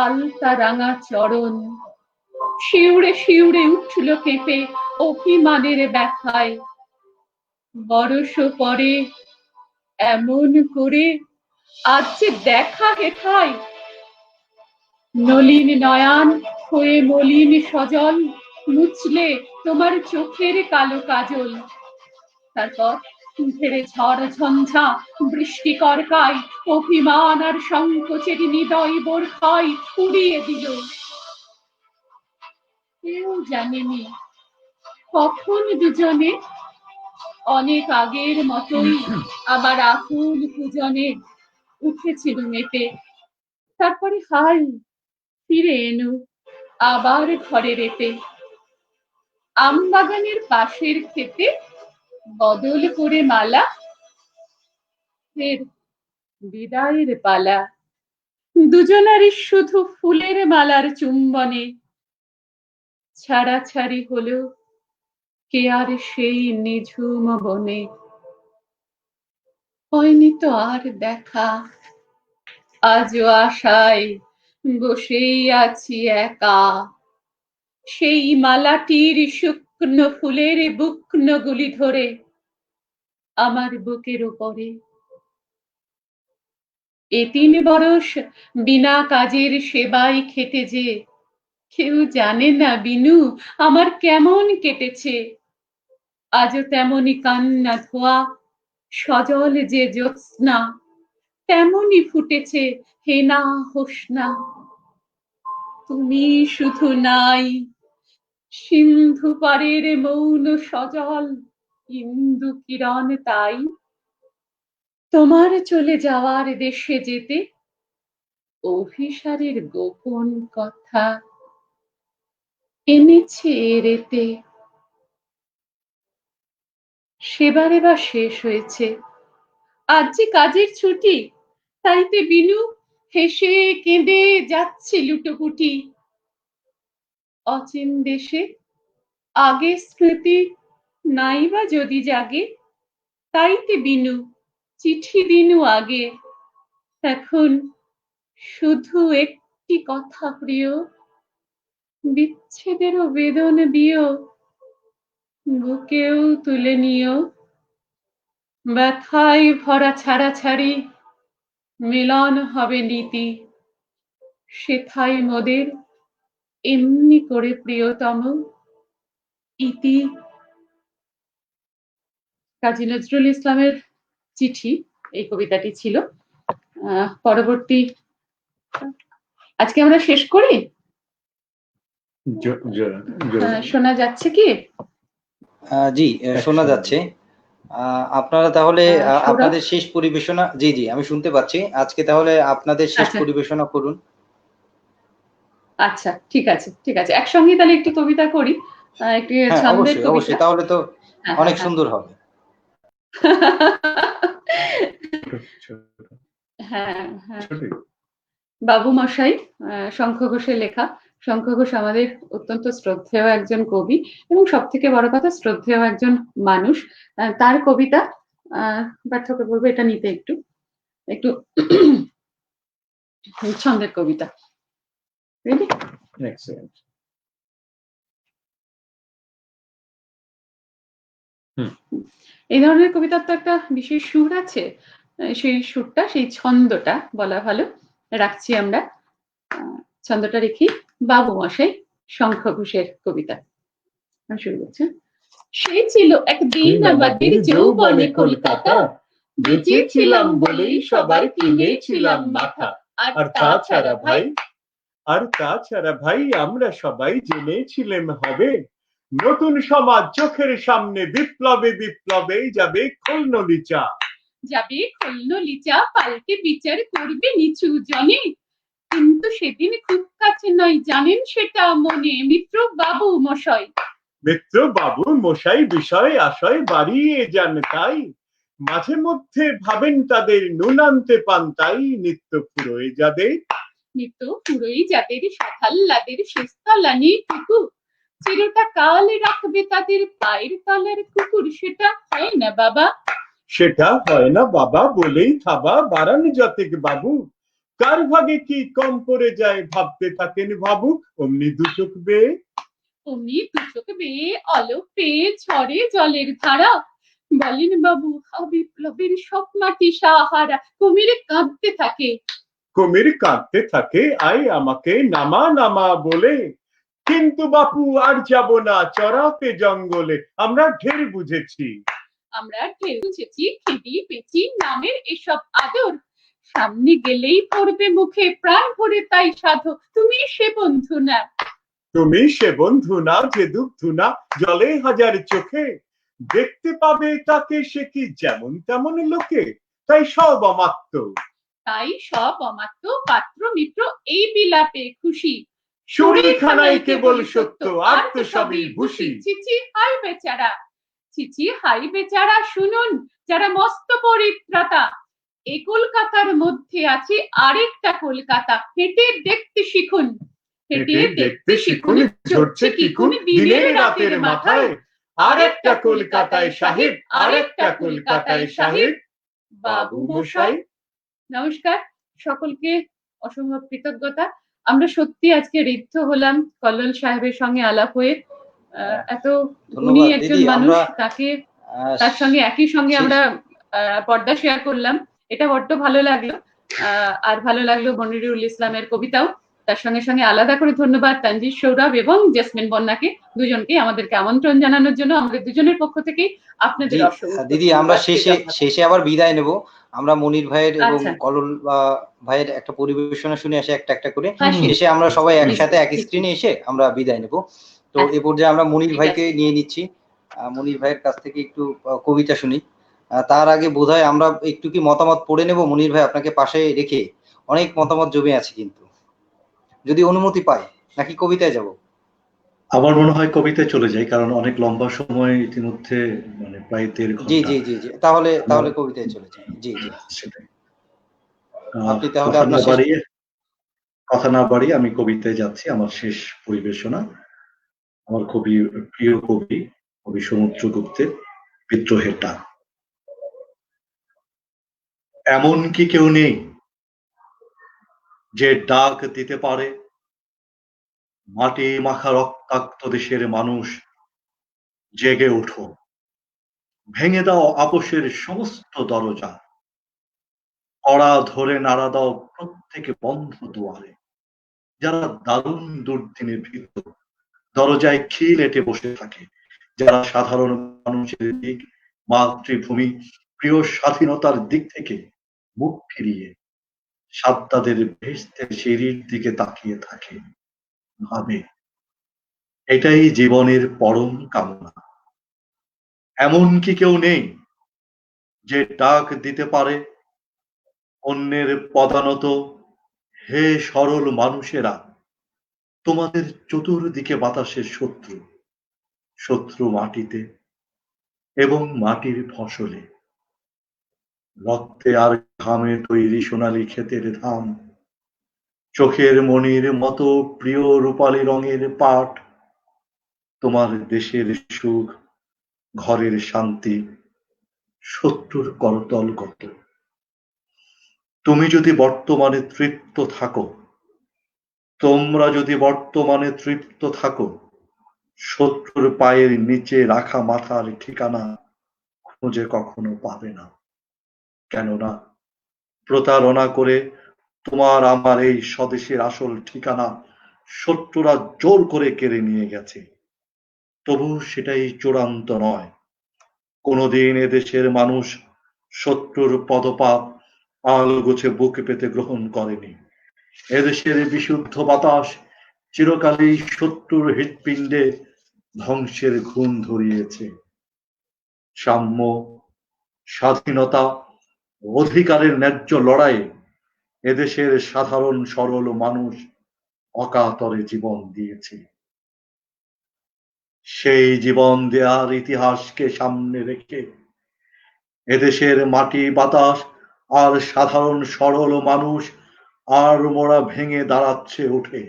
আলতা রাঙা চরণ, শিউরে শিউরে উঠল কেঁপে অভিমানের ব্যথায়, বরস পরে এমন করে আজ যে দেখা হেথায়, নলিন নয়ান হয়ে মলিন সজল মুছলে তোমার চোখের কালো কাজল, তারপর ধীরে ঝড় ঝঞ্ঝা বৃষ্টি করকায় অভিমান আর সংকোচের হৃদয় বোরখায় উড়িয়ে দিল। কেউ জানেনি কখন দুজনে অনেক আগের মতোই আবার আকুল পূজনে উঠেছিল মেতে, তারপরে হাই ফিরে এনু আবার ঘরে রেতে, আম বাগানের পাশের ক্ষেতে বদল করে মালা, ফের বিদায়ের পালা, দুজনারই শুধু ফুলের মালার চুম্বনে, ছাড়াছাড়ি হলো কে আর সেই নিঝুম বনে, হয়নি তো আর দেখা, আজও আশায় বসেই আছি একা, সেই মালাটির শুকনো ফুলের বুকনো গুলি ধরে আমার বুকের উপরে। এ ৩ বরষ বিনা কাজের সেবায় খেটে যে কেউ জানে না বিনু আমার কেমন কেটেছে, আজও তেমনি কান্না ধোয়া সজল যে জ্যোৎস্না, তেমনি ফুটেছে হেনা হোসনা। তুমি শুধু নাই, সিন্ধু পারের মৌন সজল ইন্দু কিরণ তাই, তোমার চলে যাওয়ার দেশে যেতে অভিসারের গোপন কথা এনেছে এরেতে। সেবার এবার শেষ হয়েছে, আজ যে কাজের ছুটি, তাইতে বিনু হেসে কেঁদে যাচ্ছে লুটোপুটি। অচিন দেশে আগের স্মৃতি নাইবা যদি জাগে, তাইতে বিনু চিঠি দিনু আগে। এখন শুধু একটি কথা প্রিয়, বিচ্ছেদেরও বেদন দিও, বুকেও তুলে নিও। ব্যথায় ভরা ছাড়াছাড়ি মিলন হবে নীতি, সেথায় মোদের এমনি করে প্রিয়তম ইতি। কাজী নজরুল ইসলামের চিঠি এই কবিতাটি ছিল। পরবর্তী আজকে আমরা শেষ করি। শোনা যাচ্ছে কি? জি, শোনা যাচ্ছে। আপনারা তাহলে আপনাদের শেষ পরিবেশনা, জি জি আমি শুনতে পাচ্ছি। আজকে তাহলে আপনাদের শেষ পরিবেশনা করুন। আচ্ছা, ঠিক আছে ঠিক আছে, একসঙ্গে তাহলে একটি কবিতা করি, একটি ছন্দের কবিতা। অবশ্যই, তাহলে তো অনেক সুন্দর হবে। হ্যাঁ হ্যাঁ, বাবু মশাই, শঙ্খ ঘোষের লেখা। শঙ্খ ঘোষ আমাদের অত্যন্ত শ্রদ্ধেয় একজন কবি এবং সব থেকে বড় কথা শ্রদ্ধেয় একজন মানুষ। তার কবিতা, পাঠ্যকে বলবো এটা নিতে একটু একটু ছন্দের কবিতা। রেডি? এক্সেলেন্ট। এই ধরনের কবিতার তো একটা বিশেষ সুর আছে, সেই সুরটা, সেই ছন্দটা বলা ভালো, রাখছি আমরা। ছন্দটা রেখি। বাবু মশাই, শঙ্খ ঘোষের কবিতা। আমি শুরু করছি। সে ছিল একদিন আমাদের যৌবনে কলকাতা, বেঁচেছিলাম বলেই সবার কিনেছিলাম মাথা। আর তাছাড়া ভাই আমরা সবাই জেনেছিলাম হবে নতুন সমাজ চোখের সামনে, বিপ্লবে বিপ্লবে যাবে খোলনলিচা, পাল্টে বিচার করবে নিচু জনে। কিন্তু সেদিন খুব কাছে নয়, জানেন সেটা মনে মিত্র বাবু মশাই বিষয় আশয় বাড়িয়ে যান তাই, মাঝে মধ্যে ভাবেন তাদের নুন আনতে পান তাই, নিত্য ফুরোয় যাদের সাথাল্লাদের শেষতলানি কুকুর, চিরটা কাল রাখবে তাদের পায়ের তলার কুকুর। সেটা হয় না বাবা বলেই থাবা বাড়ান যতেক বাবু, কার ভাগে কি কম পড়ে যায় ভাবতে থাকেন ভাবু। অমনি দু চোখ বেয়ে অলোক পেয়ে ঝরে জলের ধারা, বলেন বাবু বিপ্লবের সব মাটি সাহারা। কুমির কাঁদতে থাকে আয় আমাকে নামা নামা বলে, কিন্তু বাপু আর যাব না চড়াতে জঙ্গলে। আমরা ঢের বুঝেছি খেদি পেছি নামের এসব আদর, সামনে গেলেই পড়বে মুখে প্রাণ ভরে তাই সাধো। তুমি সে বন্ধু না যে দুগ্ধু না জলে হাজার চোখে, দেখতে পাবে তাকে সে কি যেমন তেমন লোকে। তাই সব অমাত্য পাত্র মিত্র এই বিলাপে খুশি, শরীরখানাই কেবল সত্য আর তো সবই ভূষি। চিচি হাই বেচারা শুনুন, যারা মস্ত পরিত্রাতা, এ কলকাতার মধ্যে আছে আরেকটা কলকাতা। হেঁটে দেখতে শিখুন ঝরছে কিকুন দিনের রাতের মাথায়, আরেকটা কলকাতায় সাহেব, আরেকটা কলকাতায় সাহেব। বাবু মশাই। নমস্কার সকলকে, অসম্ভব কৃতজ্ঞতা। আমরা সত্যি আজকে ঋদ্ধ হলাম কল্লোল সাহেবের সঙ্গে আলাপ হয়ে। এত উনি একজন মানুষ, তার সঙ্গে একই সঙ্গে আমরা পর্দা শেয়ার করলাম, এটা বড্ড ভালো লাগলো। আর ভালো লাগলো মনিরুল ইসলামের কবিতাও। তার সঙ্গে সঙ্গে আলাদা করে ধন্যবাদ তানজিদ সৌরভ এবং জেসমিন বন্যাকে, দুজনকে আমাদেরকে আমন্ত্রণ জানানোর জন্য। আমাদের দুজনের পক্ষ থেকে আপনাদের অসংখ্য দিদি, আমরা শেষে আবার বিদায় নেব। আমরা মনির ভাইয়ের এবং কল্লোল ভাইয়ের একটা পরিবেশনা শুনে আসে একটা করে, শেষে আমরা সবাই একসাথে এক স্ক্রিনে এসে আমরা বিদায় নেব। তো এ পর্যায়ে আমরা মনির ভাইকে নিয়ে নিচ্ছি। মনির ভাইয়ের কাছ থেকে একটু কবিতা শুনি। তার আগে বোধহয় আমরা একটু কি মতামত পড়ে নেব মনির ভাই, আপনাকে পাশে রেখে। অনেক মতামত জমে আছে কিন্তু, যদি অনুমতি পাই, নাকি কবিতায় যাব? আমার মনে হয় কবিতায় চলে যাই, কারণ অনেক লম্বা সময় ইতিমধ্যে, মানে প্রায় 1.5 ঘন্টা। জি জি জি জি, তাহলে কবিতায় চলে যাই। জি জি, সেটাই। আপনি তাহলে কথা না বাড়িয়ে আমি কবিতায় যাচ্ছি। আমার শেষ পরিবেশনা আমার খুবই প্রিয় কবি সমুদ্রগুপ্তের বিদ্রোহের ডাক। এমন কি কেউ নেই যে ডাক দিতে পারে? মাটি মাখা রক্তাক্ত দেশের মানুষ, জেগে ওঠো, ভেঙে দাও আপোষের সমস্ত দরজা, কড়া ধরে নাড়া দাও প্রত্যেকে বন্ধ দুয়ারে। যারা দারুণ দুর্দিনে ভীত দরজায় খিল এঁটে বসে থাকে, যারা সাধারণ মানুষের দিক, মাতৃভূমি, প্রিয় স্বাধীনতার দিক থেকে মুখ ফিরিয়ে সাদ্দাদের ভেস্তের সিঁড়ির দিকে তাকিয়ে থাকে, ভাবে এটাই জীবনের পরম কামনা। এমন কি কেউ নেই যে ডাক দিতে পারে অন্যের পদানত, হে সরল মানুষেরা, তোমাদের চতুর্দিকে বাতাসের শত্রু, শত্রু মাটিতে এবং মাটির ফসলে, রক্তে আর ঘামে তৈরি সোনালী ক্ষেতের ধান, চোখের মনির মতো প্রিয় রূপালী রঙের পাট, তোমার দেশের সুখ, ঘরের শান্তি, শত্রুর করতল কত। তুমি যদি বর্তমানে তৃপ্ত থাকো, তোমরা যদি বর্তমানে তৃপ্ত থাকো, শত্রুর পায়ের নিচে রাখা মাথার ঠিকানা খুঁজে কখনো পাবে না। কেননা প্রতারণা করে তোমার আমার এই স্বদেশের আসল ঠিকানা শত্রুরা জোর করে কেড়ে নিয়ে গেছে। তবু সেটাই চূড়ান্ত নয়। কোনোদিন এদেশের মানুষ শত্রুর পদপাপ আলগোছে বুকে পেতে গ্রহণ করেনি। এদেশের বিশুদ্ধ বাতাস চিরকালই শত্রুর হৃৎপিণ্ডে ধ্বংসের ঘুণ ধরিয়েছে। সাম্য, স্বাধীনতা, অধিকারের ন্যায্য লড়াইয়ে এদেশের সাধারণ সরল মানুষ অকাতরে জীবন দিয়েছে। সেই জীবন দেওয়ার ইতিহাসকে সামনে রেখে এদেশের মাটি, বাতাস আর সাধারণ সরল মানুষ আর মোরা ভেঙে দাঁড়াচ্ছে উঠে।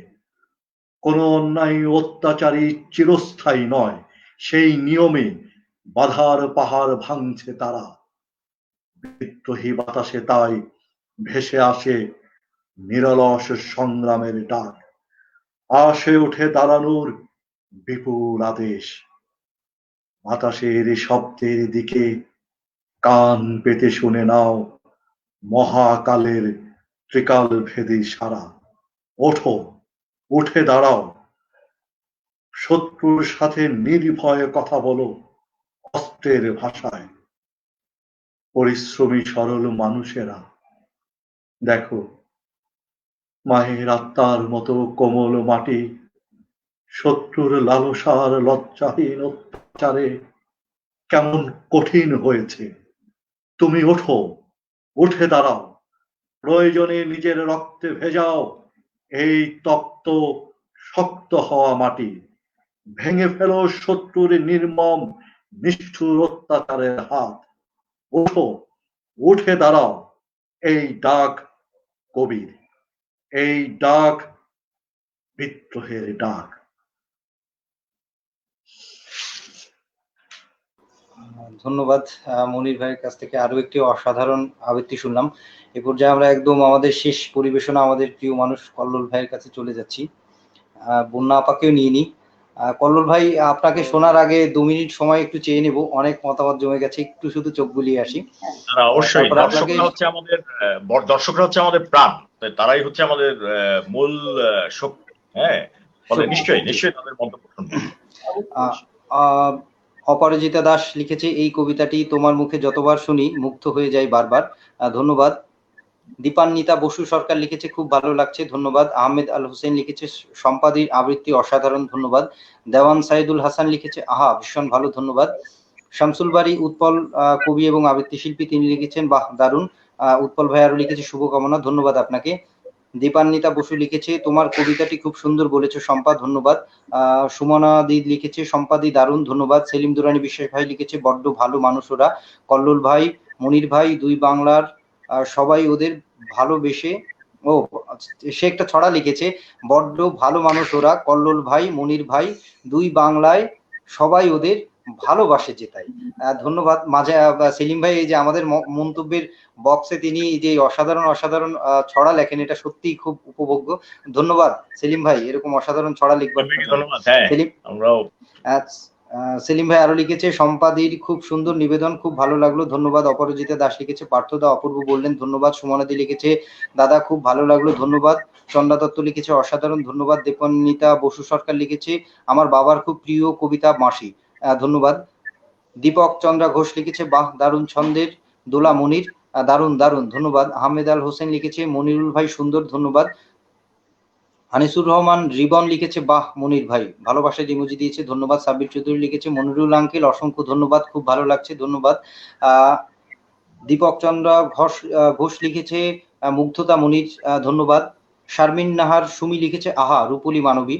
কোনো অন্যায় অত্যাচারী চিরস্থায়ী নয়, সেই নিয়মে বাধার পাহাড় ভাঙছে তারা। বিদ্রোহী বাতাসে তাই ভেসে আসে নিরলস সংগ্রামের ডাক, আসে উঠে দাঁড়ানোর বিপুল আদেশ। বাতাসের শব্দের দিকে কান পেতে শুনে নাও মহাকালের ত্রিকাল ভেদী সারা। ওঠো, উঠে দাঁড়াও, শত্রুর সাথে নির্ভয়ে কথা বলো অস্ত্রের ভাষায়। পরিশ্রমী সরল মানুষেরা, দেখো মায়ের আত্মার মতো কোমল মাটি শত্রুর লালসার লজ্জাহীন অত্যাচারে কেমন কঠিন হয়েছে। তুমি ওঠো, উঠে দাঁড়াও, প্রয়োজনে নিজের রক্তে ভেজাও এই তপ্ত শক্ত হওয়া মাটি। ভেঙে ফেলো শত্রুর নির্মম নিষ্ঠুর অত্যাচারের হাত। ওঠো, উঠে দাঁড়াও, এই ডাক কবির, এই ডাক বিদ্রোহের ডাক। ধন্যবাদ। মনির ভাইয়ের কাছ থেকে আরো একটি অসাধারণ আবৃত্তি শুনলাম। এ পর্যায়ে আমরা একদম আমাদের শেষ পরিবেশনা আমাদের প্রিয় মানুষ কল্লোল ভাইয়ের কাছে চলে যাচ্ছি। বন্যা আপাকেও নিয়ে নিই। কল্লোল ভাই, আপনাকে শোনার আগে 2 মিনিট সময় একটু চেয়ে নেব, অনেক মতামত জমে গেছে, একটু শুধু চোখ বুলিয়ে আসি। অবশ্যই দর্শকরা হচ্ছে আমাদের প্রাণ, তারাই হচ্ছে আমাদের মূল শক্তি। হ্যাঁ, নিশ্চয়ই তাদের মন্তব্য শুনবো। অপরাজিতা দাস লিখেছে, এই কবিতাটি তোমার মুখে যতবার শুনি মুগ্ধ হয়ে যাই বারবার। ধন্যবাদ। দীপান্বিতা বসু সরকার লিখেছে, খুব ভালো লাগছে, ধন্যবাদ। আহমেদ আল হোসেন লিখেছে, সম্পাদীর আবৃত্তি অসাধারণ, ধন্যবাদ। দেওয়ান সাইদুল হাসান লিখেছে, আহা ভীষণ ভালো, ধন্যবাদ। শামসুল বাড়ি উৎপল কবি এবং আবৃত্তি শিল্পী, তিনি লিখেছেন, বাহ দারুণ। উৎপল ভাই আরো লিখেছে, শুভকামনা, ধন্যবাদ আপনাকে। দীপান্বিতা বসু লিখেছে, তোমার কবিতাটি খুব সুন্দর বলেছো শম্পা, ধন্যবাদ। সুমনা দি লিখেছে, সম্পাদি দারুণ, ধন্যবাদ। সেলিম দুরানি বিশ্বাস ভাই লিখেছে, বড্ড ভালো মানুষ ওরা। কল্লোল ভাই, মনির ভাই, দুই বাংলার সবাই ওদের ভালোবেসে, ও সে একটা ছড়া লিখেছে, বড্ড ভালো মানুষ ওরা, কল্লোল ভাই, মনির ভাই, দুই বাংলায় সবাই ওদের ভালোবাসে যেটাই। ধন্যবাদ। মাঝে সেলিম ভাই এই যে আমাদের মন্তব্যের বক্সে তিনি যে অসাধারণ ছড়া লেখেন, এটা সত্যিই খুব উপভোগ্য। ধন্যবাদ সেলিম ভাই, এরকম অসাধারণ ছড়া লিখবার। ধন্যবাদ। সেলিম, আমরাও সেলিম ভাই আরো লিখেছে সম্পাদির খুব সুন্দর নিবেদন, খুব ভালো লাগলো, ধন্যবাদ। অপরাজিতা দাস লিখেছে পার্থদা অপূর্ব বললেন, ধন্যবাদ। সুমনাদি লিখেছে দাদা খুব ভালো লাগলো, ধন্যবাদ। চন্দা দত্ত লিখেছে অসাধারণ, ধন্যবাদ। দীপন্বিতা বসু সরকার লিখেছে আমার বাবার খুব প্রিয় কবিতা মাসি, ধন্যবাদ। দীপক চন্দ্রা ঘোষ লিখেছে বাহ দারুণ ছন্দের দোলা মনির, দারুণ দারুণ, ধন্যবাদ। আহমেদ আল হোসেন লিখেছে মনিরুল ভাই সুন্দর, ধন্যবাদ। হানিসুর রহমান রিবন লিখেছে বাহ মনির ভাই, ভালোবাসার ইমোজি দিয়েছে, ধন্যবাদ। সাব্বির চৌধুরী লিখেছে মনিরুল আঙ্কেল অসংখ্য ধন্যবাদ, খুব ভালো লাগছে, ধন্যবাদ। দীপক চন্দ্র ঘোষ লিখেছে মুগ্ধতা মনির, ধন্যবাদ। শারমিন নাহার সুমি লিখেছে আহা রূপলী মানবী,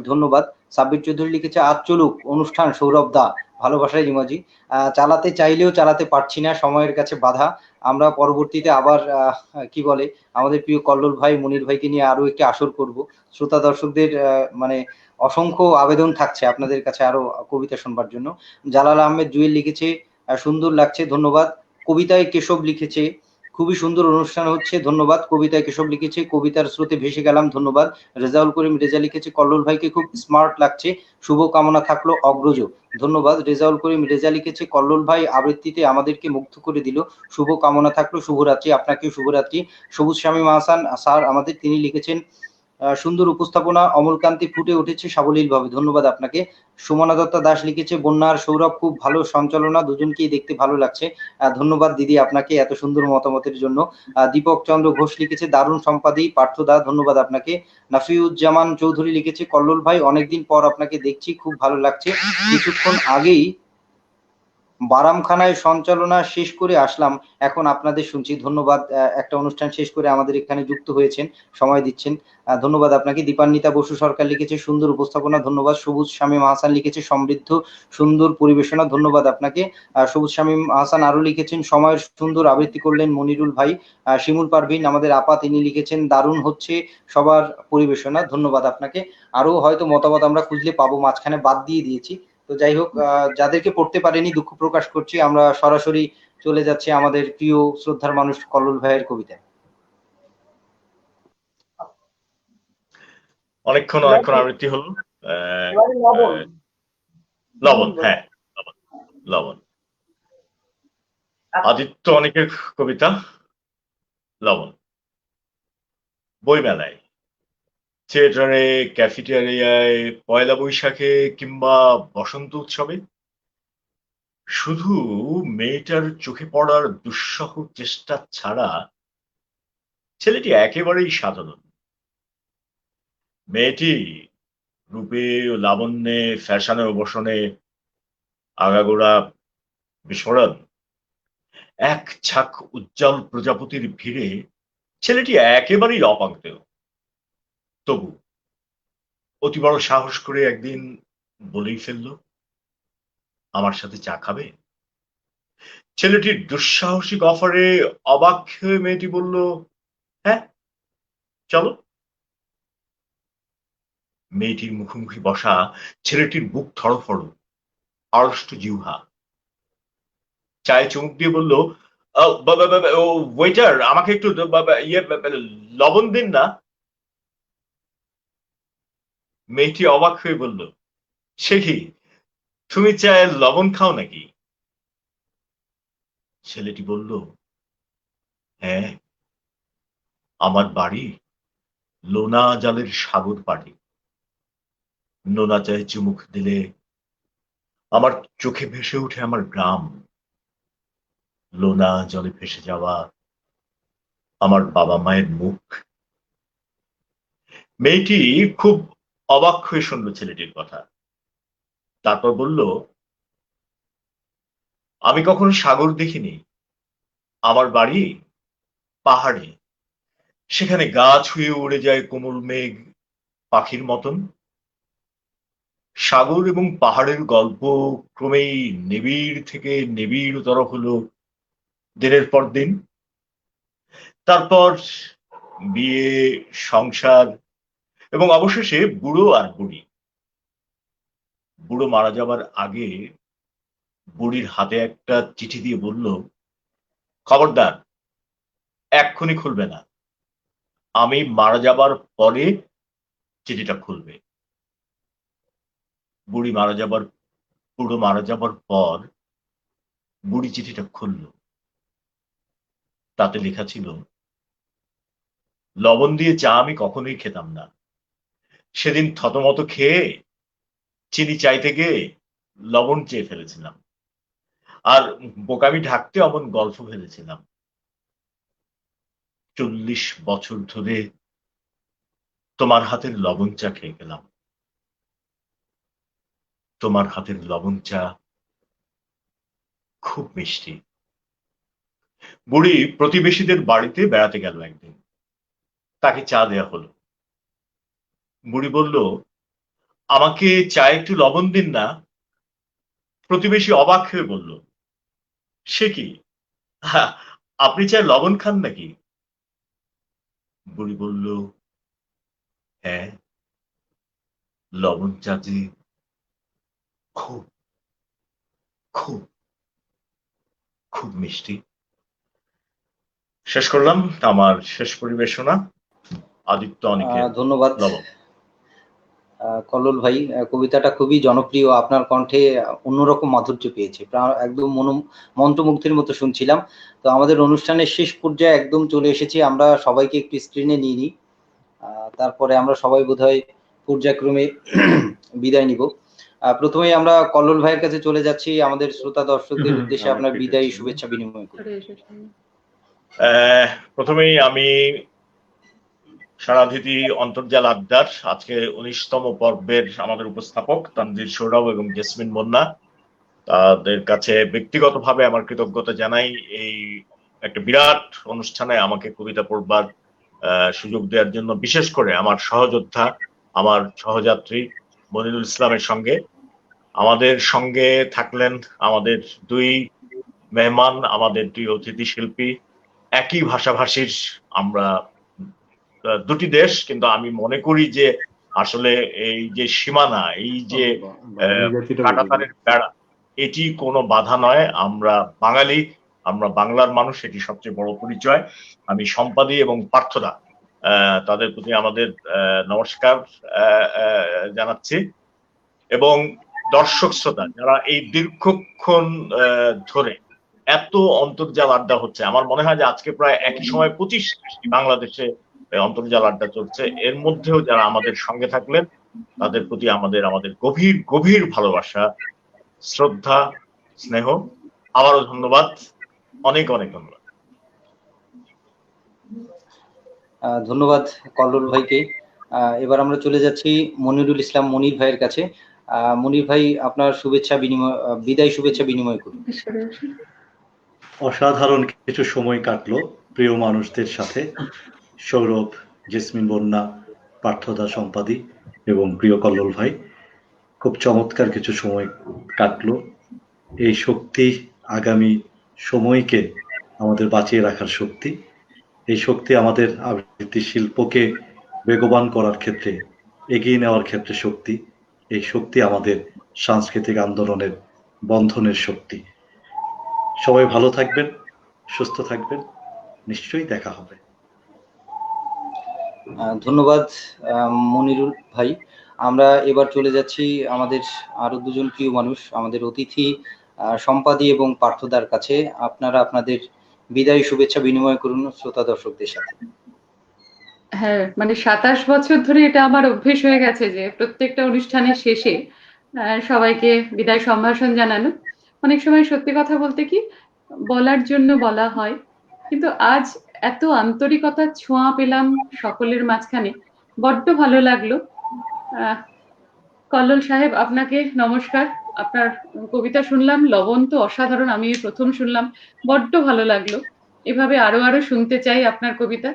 ধন্যবাদ। সাব্বির চৌধুরী লিখেছে আজ চলুক অনুষ্ঠান সৌরভ দা, ভালোবাসার ইমোজি। চালাতে চাইলেও চালাতে পারছি না, সময়ের কাছে বাধা। আমরা পরবর্তীতে আবার কি বলে আমাদের প্রিয় কল্লোল ভাই মনির ভাইকে নিয়ে আরো একটি আসর করব। শ্রোতা দর্শকদের মানে অসংখ্য আবেদন থাকছে আপনাদের কাছে আরো কবিতা শুনবার জন্য। জালাল আহমেদ জুয়েল লিখেছে সুন্দর লাগছে, ধন্যবাদ। কবিতায় কেশব লিখেছে খুবই সুন্দর অনুষ্ঠান হচ্ছে, ধন্যবাদ। কবিতায় কেশব লিখেছে কবিতার স্রোতে ভেসে গেলাম, ধন্যবাদ। রেজাউল করিম রেজা লিখেছে কল্লোল ভাইকে খুব স্মার্ট লাগছে, শুভ কামনা থাকলো অগ্রজ, ধন্যবাদ। রেজাউল করিম রেজা লিখেছে কল্লোল ভাই আবৃত্তিতে আমাদেরকে মুগ্ধ করে দিল, শুভ কামনা থাকলো, শুভরাত্রি। আপনাকেও শুভরাত্রি। সবুজ শামীম আহসান স্যার আমাদের, তিনি লিখেছেন সুন্দর উপস্থাপনা, অমলকান্তি ফুটে উঠেছে সাবলীল ভাবে, ধন্যবাদ আপনাকে। সুমনা দত্তা দাস লিখেছে বন্যার সৌরভ খুব ভালো সঞ্চালনা, দুজনকেই দেখতে ভালো লাগছে, ধন্যবাদ দিদি আপনাকে এত সুন্দর মতামতের জন্য। দীপক চন্দ্র ঘোষ লিখেছে দারুণ সম্পাদী পার্থদা, ধন্যবাদ আপনাকে। নাফিউজ্জামান চৌধুরী লিখেছে কল্লোল ভাই অনেকদিন পর আপনাকে দেখছি, খুব ভালো লাগছে, কিছুক্ষণ আগেই বারামখানায় সঞ্চালনা শেষ করে আসলাম, এখন আপনাদের শুনছি, ধন্যবাদ। একটা অনুষ্ঠান শেষ করে আমাদের এখানে যুক্ত হয়েছেন, সময় দিচ্ছেন, ধন্যবাদ আপনাকে। দীপান্বিতা বসু সরকার লিখেছে সুন্দর উপস্থাপনা, ধন্যবাদ। সবুজ শামীম আহসান লিখেছে সমৃদ্ধ সুন্দর পরিবেশনা, ধন্যবাদ আপনাকে। সবুজ শামীম আহসান আরো লিখেছেন সময়ের সুন্দর আবৃত্তি করলেন মনিরুল ভাই। শিমুল পারভিন আমাদের আপা, তিনি লিখেছেন দারুণ হচ্ছে সবার পরিবেশনা, ধন্যবাদ আপনাকে। আরো হয়তো মতামত আমরা খুঁজলে পাবো, মাঝখানে বাদ দিয়ে দিয়েছি। তো যাই হোক, যাদেরকে পড়তে পারেনি দুঃখ প্রকাশ করছি, আমরা সরাসরি চলে যাচ্ছি আমাদের প্রিয় শ্রদ্ধার মানুষ কল্লোল ভাইয়ের কবিতায়। অনেকক্ষণ আবৃত্তি হলো। লবণ, হ্যাঁ লবণ। আদিত্য অনেকের কবিতা লবণ। বইমেলায়, থিয়েটারে, ক্যাফেটেরিয়ায়, পয়লা বৈশাখে কিংবা বসন্ত উৎসবে শুধু মেয়েটার চোখে পড়ার দুঃসহ চেষ্টা ছাড়া ছেলেটি একেবারেই সাধারণ। মেয়েটি রূপে ও লাবণ্যে, ফ্যাশনে ও বসনে আগাগোড়া বিস্ফোরণ। এক ঝাঁক উজ্জ্বল প্রজাপতির ভিড়ে ছেলেটি একেবারেই অপাঙ্ক্তেয়। তবু অতি বড় সাহস করে একদিন বলেই ফেলল আমার সাথে চা খাবে। ছেলেটির দুঃসাহসিক অফারে অবাক হয়ে মেয়েটি বলল হ্যাঁ চলো। মেয়েটির মুখোমুখি বসা ছেলেটির বুক থড়ফড়, আড়ষ্ট জিহ্বা। চায়ে চুমুক দিয়ে বলল ওয়েটার আমাকে একটু লবণ দিন না। মেয়েটি অবাক হয়ে বলল সে কি, তুমি চায়ে লবণ খাও নাকি? ছেলেটি বলল হ্যাঁ, আমার বাড়ি লোনা জলের সাগর পাড়ে। নোনা চায়ে চুমুক দিলে আমার চোখে ভেসে ওঠে আমার গ্রাম, লোনা জলে ভেসে যাওয়া আমার বাবা মায়ের মুখ। মেয়েটি খুব অবাক হয়ে শুনল ছেলেটির কথা, তারপর বলল আমি কখনো সাগর দেখিনি, আমার বাড়ি পাহাড়ে, সেখানে গা ছুঁয়ে উড়ে যায় কোমল মেঘ পাখির মতন। সাগর এবং পাহাড়ের গল্প ক্রমেই নিবিড় থেকে নিবিড়তর হলো দিনের পর দিন। তারপর বিয়ে, সংসার এবং অবশেষে বুড়ো আর বুড়ি। বুড়ো মারা যাবার আগে বুড়ির হাতে একটা চিঠি দিয়ে বলল খবরদার এক্ষুনি খুলবে না, আমি মারা যাবার পরে চিঠিটা খুলবে। বুড়ি মারা যাবার বুড়ো মারা যাবার পর বুড়ি চিঠিটা খুলল, তাতে লেখা ছিল, লবণ দিয়ে চা আমি কখনোই খেতাম না, সেদিন থতমত খেয়ে চিনি চাইতে গিয়ে লবণ চেয়ে ফেলেছিলাম, আর বোকামি ঢাকতে অমন গল্প ফেলেছিলাম। 40 বছর ধরে তোমার হাতের লবণ চা খেয়ে গেলাম, তোমার হাতের লবণ চা খুব মিষ্টি। বুড়ি প্রতিবেশীদের বাড়িতে বেড়াতে গেল একদিন, তাকে চা দেয়া হলো। বুড়ি বলল, আমাকে চায়ে একটু লবণ দিন না। প্রতিবেশী অবাক হয়ে বলল, সে কি, আপনি চায়ে লবণ খান নাকি? বুড়ি বলল, হ্যাঁ, লবণ চা যে খুব খুব খুব মিষ্টি। শেষ করলাম আমার শেষ পরিবেশনা। আদিত্য অনিকেত ধন্যবাদ লবণ। কল্লোল ভাই, কবিতাটা খুবই জনপ্রিয়, আপনার কণ্ঠে অন্যরকম মাধুর্য পেয়েছে, একদম মন্ত্রমুগ্ধের মতো শুনছিলাম। তো আমাদের অনুষ্ঠানের শেষ পর্যায়ে একদম চলে এসেছি, আমরা সবাইকে একটু স্ক্রিনে নিয়ে নিই, তারপরে আমরা সবাই বোধহয় পর্যায়ক্রমে বিদায় নিব। প্রথমেই আমরা কল্লোল ভাইয়ের কাছে চলে যাচ্ছি, আমাদের শ্রোতা দর্শকদের উদ্দেশ্যে আপনার বিদায়ী শুভেচ্ছা বিনিময় করি। প্রথমেই আমি সারাধিতি অন্তর্জাল আড্ডার আজকে 19তম পর্বের আমাদের উপস্থাপক তানজির সৌরভ এবং জেসমিন বন্যা, তাদের কাছে ব্যক্তিগতভাবে আমার কৃতজ্ঞতা জানাই। এই একটা বিরাট অনুষ্ঠানে আমাকে কবিতা পড়বার সুযোগ দেওয়ার জন্য, বিশেষ করে আমার সহযোদ্ধা, আমার সহযাত্রী মনিরুল ইসলামের সঙ্গে। আমাদের সঙ্গে থাকলেন আমাদের দুই মেহমান, আমাদের দুই অতিথি শিল্পী, একই ভাষাভাষীর আমরা, দুটি দেশ, কিন্তু আমি মনে করি যে আসলে এই যে সীমানা, এই যে কাঁটাতারের বেড়া, এটি কোনো বাধা নয়। আমরা বাঙালি, আমরা বাংলার মানুষ, এটি সবচেয়ে বড় পরিচয়। আমি সম্পাদী এবং পার্থদা, তাদের প্রতি আমাদের নমস্কার জানাচ্ছি। এবং দর্শক শ্রোতা যারা এই দীর্ঘক্ষণ ধরে এত অন্তর্জাল আড্ডা হচ্ছে, আমার মনে হয় যে আজকে প্রায় একই সময় 25 বাংলাদেশে অন্তর্জাল আড্ডা চলছে, এর মধ্যেও যারা আমাদের সঙ্গে থাকলেন তাদের প্রতি আমাদের গভীর গভীর ভালোবাসা, শ্রদ্ধা, স্নেহ। আবারও ধন্যবাদ, অনেক অনেক ধন্যবাদ। ধন্যবাদ কল্লোল ভাইকে। এবার আমরা চলে যাচ্ছি মনিরুল ইসলাম মনির ভাইয়ের কাছে। মনির ভাই, আপনার শুভেচ্ছা বিনিময়, বিদায় শুভেচ্ছা বিনিময় করুন। অসাধারণ কিছু সময় কাটলো প্রিয় মানুষদের সাথে, সৌরভ, জেসমিন বন্যা, পার্থদা, সম্পাদী এবং প্রিয় কল্লোল ভাই, খুব চমৎকার কিছু সময় কাটলো। এই শক্তি আগামী সময়কে আমাদের বাঁচিয়ে রাখার শক্তি, এই শক্তি আমাদের আবৃত্তি শিল্পকে বেগবান করার ক্ষেত্রে, এগিয়ে নেওয়ার ক্ষেত্রে শক্তি, এই শক্তি আমাদের সাংস্কৃতিক আন্দোলনের বন্ধনের শক্তি। সবাই ভালো থাকবেন, সুস্থ থাকবেন, নিশ্চয়ই দেখা হবে। ধন্যবাদ মনিরুল ভাই। আমরা এবার চলে যাচ্ছি আমাদের আরো দুজন প্রিয় মানুষ, আমাদের অতিথি সম্পাদী এবং পার্থদার কাছে। আপনারা আপনাদের বিদায়ী শুভেচ্ছা বিনিময় করুন শ্রোতা দর্শকদের সাথে। হ্যাঁ, মানে 27 বছর ধরে এটা আমার অভ্যেস হয়ে গেছে যে প্রত্যেকটা অনুষ্ঠানের শেষে সবাইকে বিদায় সম্ভাষণ জানানো। অনেক সময় সত্যি কথা বলতে কি বলার জন্য বলা হয়, কিন্তু আজ এত আন্তরিকতার ছোঁয়া পেলাম সকলের মাঝখানে, বড্ড ভালো লাগলো। কল্লোল সাহেব, আপনাকে নমস্কার। আপনার কবিতা শুনলাম, লবণ তো অসাধারণ, আমি প্রথম শুনলাম, বড্ড ভালো লাগলো। এভাবে আরো আরো শুনতে চাই আপনার কবিতা।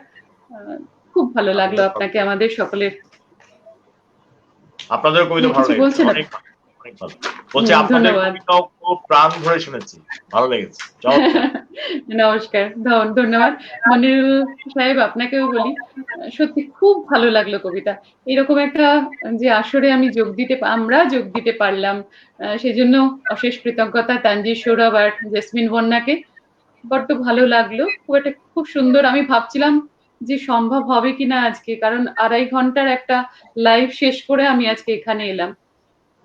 খুব ভালো লাগলো আপনাকে আমাদের সকলের। আপনাদের কবিতা ভালো লেগেছে, বলছেন? অনেক অনেক ভালো বলছি, আপনাদের কবিতাও খুব প্রাণ ভরে শুনেছি, ভালো লেগেছে। নমস্কার, ধন্যবাদ মনিরুল সাহেব, আপনাকেও বলি সত্যি খুব ভালো লাগলো কবিতা। এরকম একটা যে আসরে আমরা যোগ দিতে পারলাম, সেজন্য অশেষ কৃতজ্ঞতা তানজির সৌরভ আর জেসমিন বন্যাকে। বড্ড ভালো লাগলো, খুব সুন্দর। আমি ভাবছিলাম যে সম্ভব হবে কিনা আজকে, কারণ 2.5 ঘন্টার একটা লাইভ শেষ করে আমি আজকে এখানে এলাম।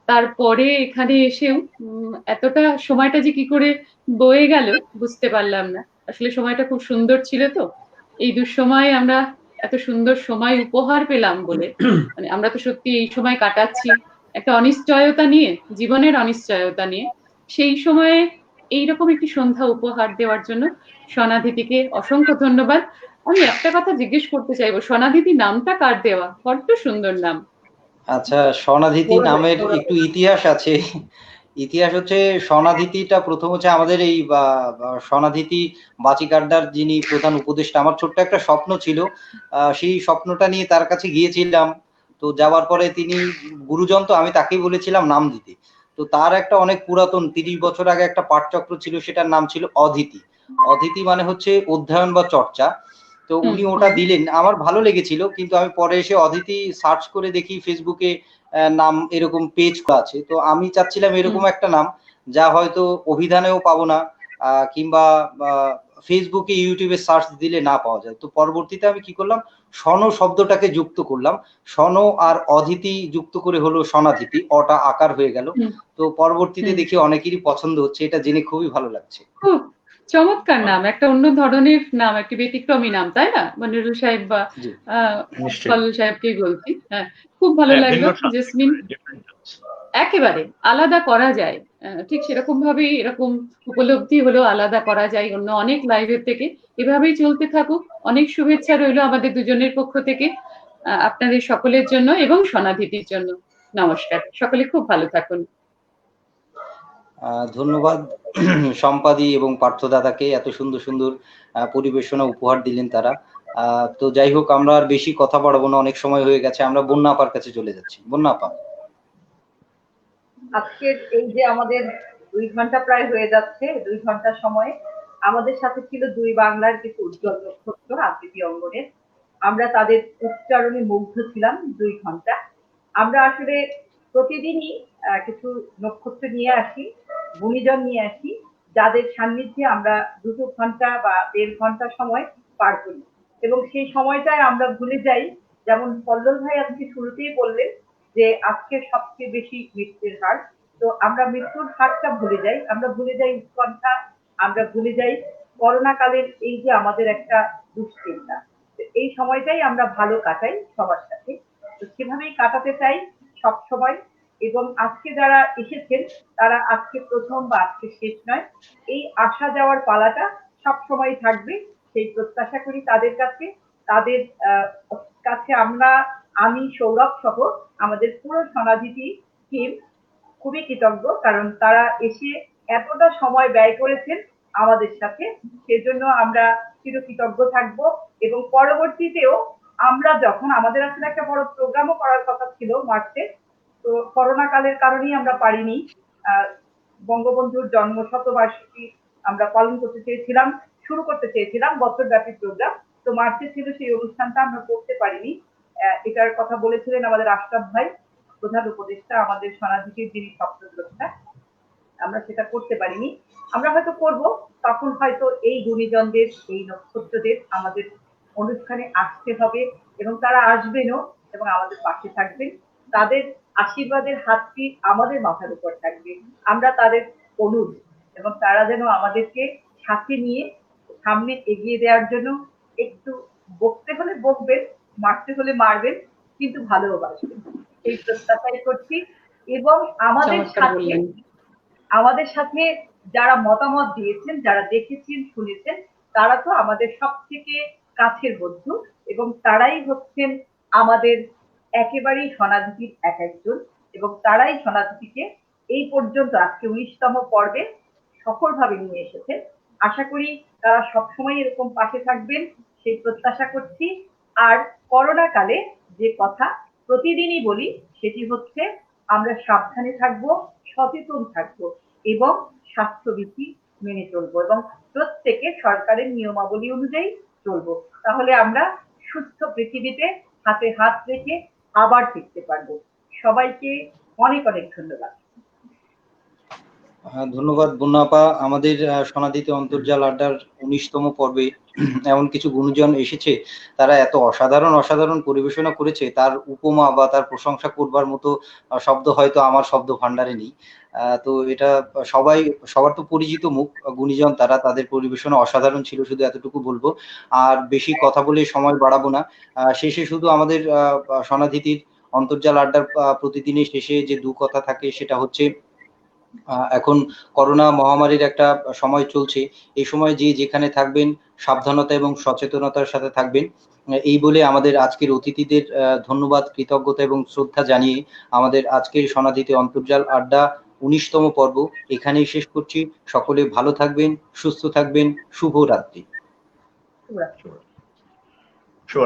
তারপরে এখানে এসেও এতটা সময়টা যে কি করে বয়ে গেল বুঝতে পারলাম না। আসলে সময়টা খুব সুন্দর ছিল তো, এই দুঃসময় আমরা এত সুন্দর সময় উপহার পেলাম বলে, মানে আমরা তো সত্যি এই সময় কাটাচ্ছি একটা অনিশ্চয়তা নিয়ে, জীবনের অনিশ্চয়তা নিয়ে। সেই সময়ে এইরকম একটি সন্ধ্যা উপহার দেওয়ার জন্য সনাধিতিকে অসংখ্য ধন্যবাদ। আমি একটা কথা জিজ্ঞেস করতে চাইবো, সনাধিতি নামটা কার দেওয়া? বড্ড সুন্দর নাম। আচ্ছা, সনাধিতি নামের একটু ইতিহাস আছে। ইতিহাস হচ্ছে, সনাধিতিটা প্রথম হচ্ছে আমাদের এই সনাধিতি বাচিকাড্ডার যিনি প্রধান উপদেষ্টা, আমার ছোট্ট একটা স্বপ্ন ছিল, সেই স্বপ্নটা নিয়ে তার কাছে গিয়েছিলাম। তো যাওয়ার পরে তিনি গুরুজন, তো আমি তাকেই বলেছিলাম নাম দিতে। তো তার একটা অনেক পুরাতন 30 বছর আগে একটা পাঠচক্র ছিল, সেটার নাম ছিল অদিতি। অদিতি মানে হচ্ছে অধ্যয়ন বা চর্চা। তো উনি ওটা দিলেন, আমার ভালো লেগেছিল, কিন্তু আমি পরে এসে অদিতি সার্চ করে দেখি ফেসবুকে নাম এরকম পেজ আছে। তো আমি চাচ্ছিলাম এরকম একটা নাম যা হয়তো অভিধানেও পাবো না, কিংবা ফেসবুকে ইউটিউবে সার্চ দিলে না পাওয়া যায়। তো পরবর্তীতে আমি কি করলাম, সন শব্দটাকে যুক্ত করলাম, সন আর অদিতি যুক্ত করে হলো সনাধিতি, অটা আকার হয়ে গেল। তো পরবর্তীতে দেখি অনেকেরই পছন্দ হচ্ছে, এটা জেনে খুবই ভালো লাগছে। খুব চমৎকার নাম, একটা অন্য ধরনের নাম, একটি ব্যতিক্রমী নাম, তাই না? মনিরুল সাহেব বা কল্লোল সাহেবকেই বলছি। হ্যাঁ, খুব ভালো লাগলো জেসমিন। একেবারে আলাদা করা যায়, ঠিক সেরকম ভাবেই এরকম উপলব্ধি হলো, আলাদা করা যায় অন্য অনেক লাইভের থেকে। এভাবেই চলতে থাকুক। অনেক শুভেচ্ছা রইলো আমাদের দুজনের পক্ষ থেকে আপনাদের সকলের জন্য এবং সনাধিতির জন্য। নমস্কার, সকলে খুব ভালো থাকুন। ধন্যবাদ সম্পাদি এবং পার্থদাদাকে, এত সুন্দর সুন্দর পরিবেশনা উপহার দিলেন তারা। তো যাই হোক, আমরা আর বেশি কথা বাড়াবো না, অনেক সময় হয়ে গেছে, আমরা বন্যা আপার কাছে চলে যাচ্ছি। বন্যা আপা, আজকের এই যে আমাদের 2 ঘন্টা প্রায় হয়ে যাচ্ছে, 2 ঘন্টা সময় আমাদের সাথে ছিল দুই বাংলার কিছু উজ্জ্বল নক্ষত্র আবৃত্তি অঙ্গনের। আমরা তাদের উচ্চারণে মুগ্ধ ছিলাম 2 ঘন্টা। আমরা আসলে প্রতিদিনই কিছু নক্ষত্র নিয়ে আসি, গুণীজন নিয়ে আসি, যাদের সান্নিধ্যে আমরা 2 ঘন্টা বা 1.5 ঘন্টা সময় পার করি, এবং সেই সময়টায় আমরা ভুলে যাই, যেমন পল্লব ভাই আজকে শুরুতেই বললেন যে আজকে সবচেয়ে বেশি মৃত্যুর হার। তো আমরা মৃত্যুর হারটা ভুলে যাই, আমরা ভুলে যাই উৎকণ্ঠা, আমরা ভুলে যাই করোনা কালের এই যে আমাদের একটা দুশ্চিন্তা। এই সময়টাই আমরা ভালো কাটাই সবার সাথে, তো সেভাবেই কাটাতে চাই সব সময়। এবং আজকে যারা এসেছেন তারা আজকে প্রথম বা আজকে শেষ নয়, এই আসা যাওয়ার পালাটা সব সময় থাকবে, সেই প্রত্যাশা করি তাদের কাছে। তাদের কাছে আমি সৌরভ সহ আমাদের পুরো সনাধিতি টিম খুবই কৃতজ্ঞ, কারণ তারা এসে এতটা সময় ব্যয় করেছেন আমাদের সাথে, সেজন্য আমরা চিরকৃতজ্ঞ থাকবো। এবং পরবর্তীতেও আমরা যখন, আমাদের আসলে একটা বড় প্রোগ্রামও করার কথা ছিল মার্চে, তো করোনা কালের কারণেই আমরা পারিনি। বঙ্গবন্ধুর জন্ম শতবার্ষিকী আমরা পালন করতে চেয়েছিলাম, শুরু করতে চেয়েছিলাম বছরব্যাপী প্রোগ্রাম, তো মার্চে ছিল সেই অনুষ্ঠানটা, আমরা করতে পারিনি। এটার কথা বলেছিলেন আমাদের আশরাফ ভাই, প্রধান উপদেষ্টা, আমাদের সনাধিতির যিনি স্বপ্নদ্রষ্টা। আমরা সেটা করতে পারিনি, আমরা হয়তো করব, তখন হয়তো এই গুণীজনদের, এই নক্ষত্রদের আমাদের অনুষ্ঠানে আসতে হবে, এবং তারা আসবেনও এবং আমাদের পাশে থাকবেন। তাদের আশীর্বাদের হাতটি আমাদের মাথার উপর থাকবে, আমরা তাদের অনুরোধ, এবং তারা যেন আমাদেরকে সাথে নিয়ে সামনে এগিয়ে দেওয়ার জন্য, একটু বকতে হলে বকবেন, মারতে হলে মারবেন, কিন্তু ভালোবাসবেন, এই প্রত্যাশাই করছি। এবং আমাদের সাথে যারা মতামত দিয়েছেন, যারা দেখেছেন শুনেছেন, তারা তো আমাদের সব থেকে কাছের বন্ধু, এবং তারাই হচ্ছেন আমাদের একেবারেই সনাধিতির এক একজন, এবং তারাই সনাধিতিকে এই পর্যন্ত আজকে 19তম পর্বে সফলভাবে নিয়ে এসেছেন। আশা করি তারা সবসময় এরকম পাশে থাকবেন, সেই প্রত্যাশা করছি। আর করোনা কালে যে কথা প্রতিদিনই বলি, সেটি হচ্ছে আমরা সাবধানে থাকবো, সচেতন থাকবো, এবং স্বাস্থ্যবিধি মেনে চলবো, এবং প্রত্যেকে সরকারের নিয়মাবলী অনুযায়ী চলবো। তাহলে আমরা সুস্থ পৃথিবীতে হাতে হাত রেখে আবার ফিরতে পারবো। সবাইকে অনেক অনেক ধন্যবাদ। ধন্যবাদ বন্যাপা। আমাদের সোনাদিতে অন্তর্জাল আড্ডার 19তম পর্বে এমন কিছু গুণীজন এসেছে, তারা এত অসাধারণ পরিবেশনা করেছে, তার উপমা বা তার প্রশংসা করবার মতো শব্দ হয়তো আমার শব্দ ভান্ডারে নেই। তো এটা সবার তো পরিচিত মুখ গুণীজন, তারা, তাদের পরিবেশনা অসাধারণ ছিল, শুধু এতটুকু বলবো। আর বেশি কথা বলে সময় বাড়াবো না। শেষে শুধু আমাদের সোনাদিতির অন্তর্জাল আড্ডার প্রতিদিনের শেষে যে দু কথা থাকে, সেটা হচ্ছে এখন করোনা মহামারীর একটা সময় চলছে। এই সময় যে যেখানে থাকবেন সাবধানতা এবং সচেতনতার সাথে থাকবেন। এই বলে আমাদের আজকের অতিথিদের ধন্যবাদ, কৃতজ্ঞতা এবং শ্রদ্ধা জানিয়ে আমাদের আজকের সোনাদিতে অন্তর্জাল আড্ডা 19তম পর্ব এখানেই শেষ করছি। সকলে ভালো থাকবেন, সুস্থ থাকবেন। শুভরাত্রি। শুভরাত্রি।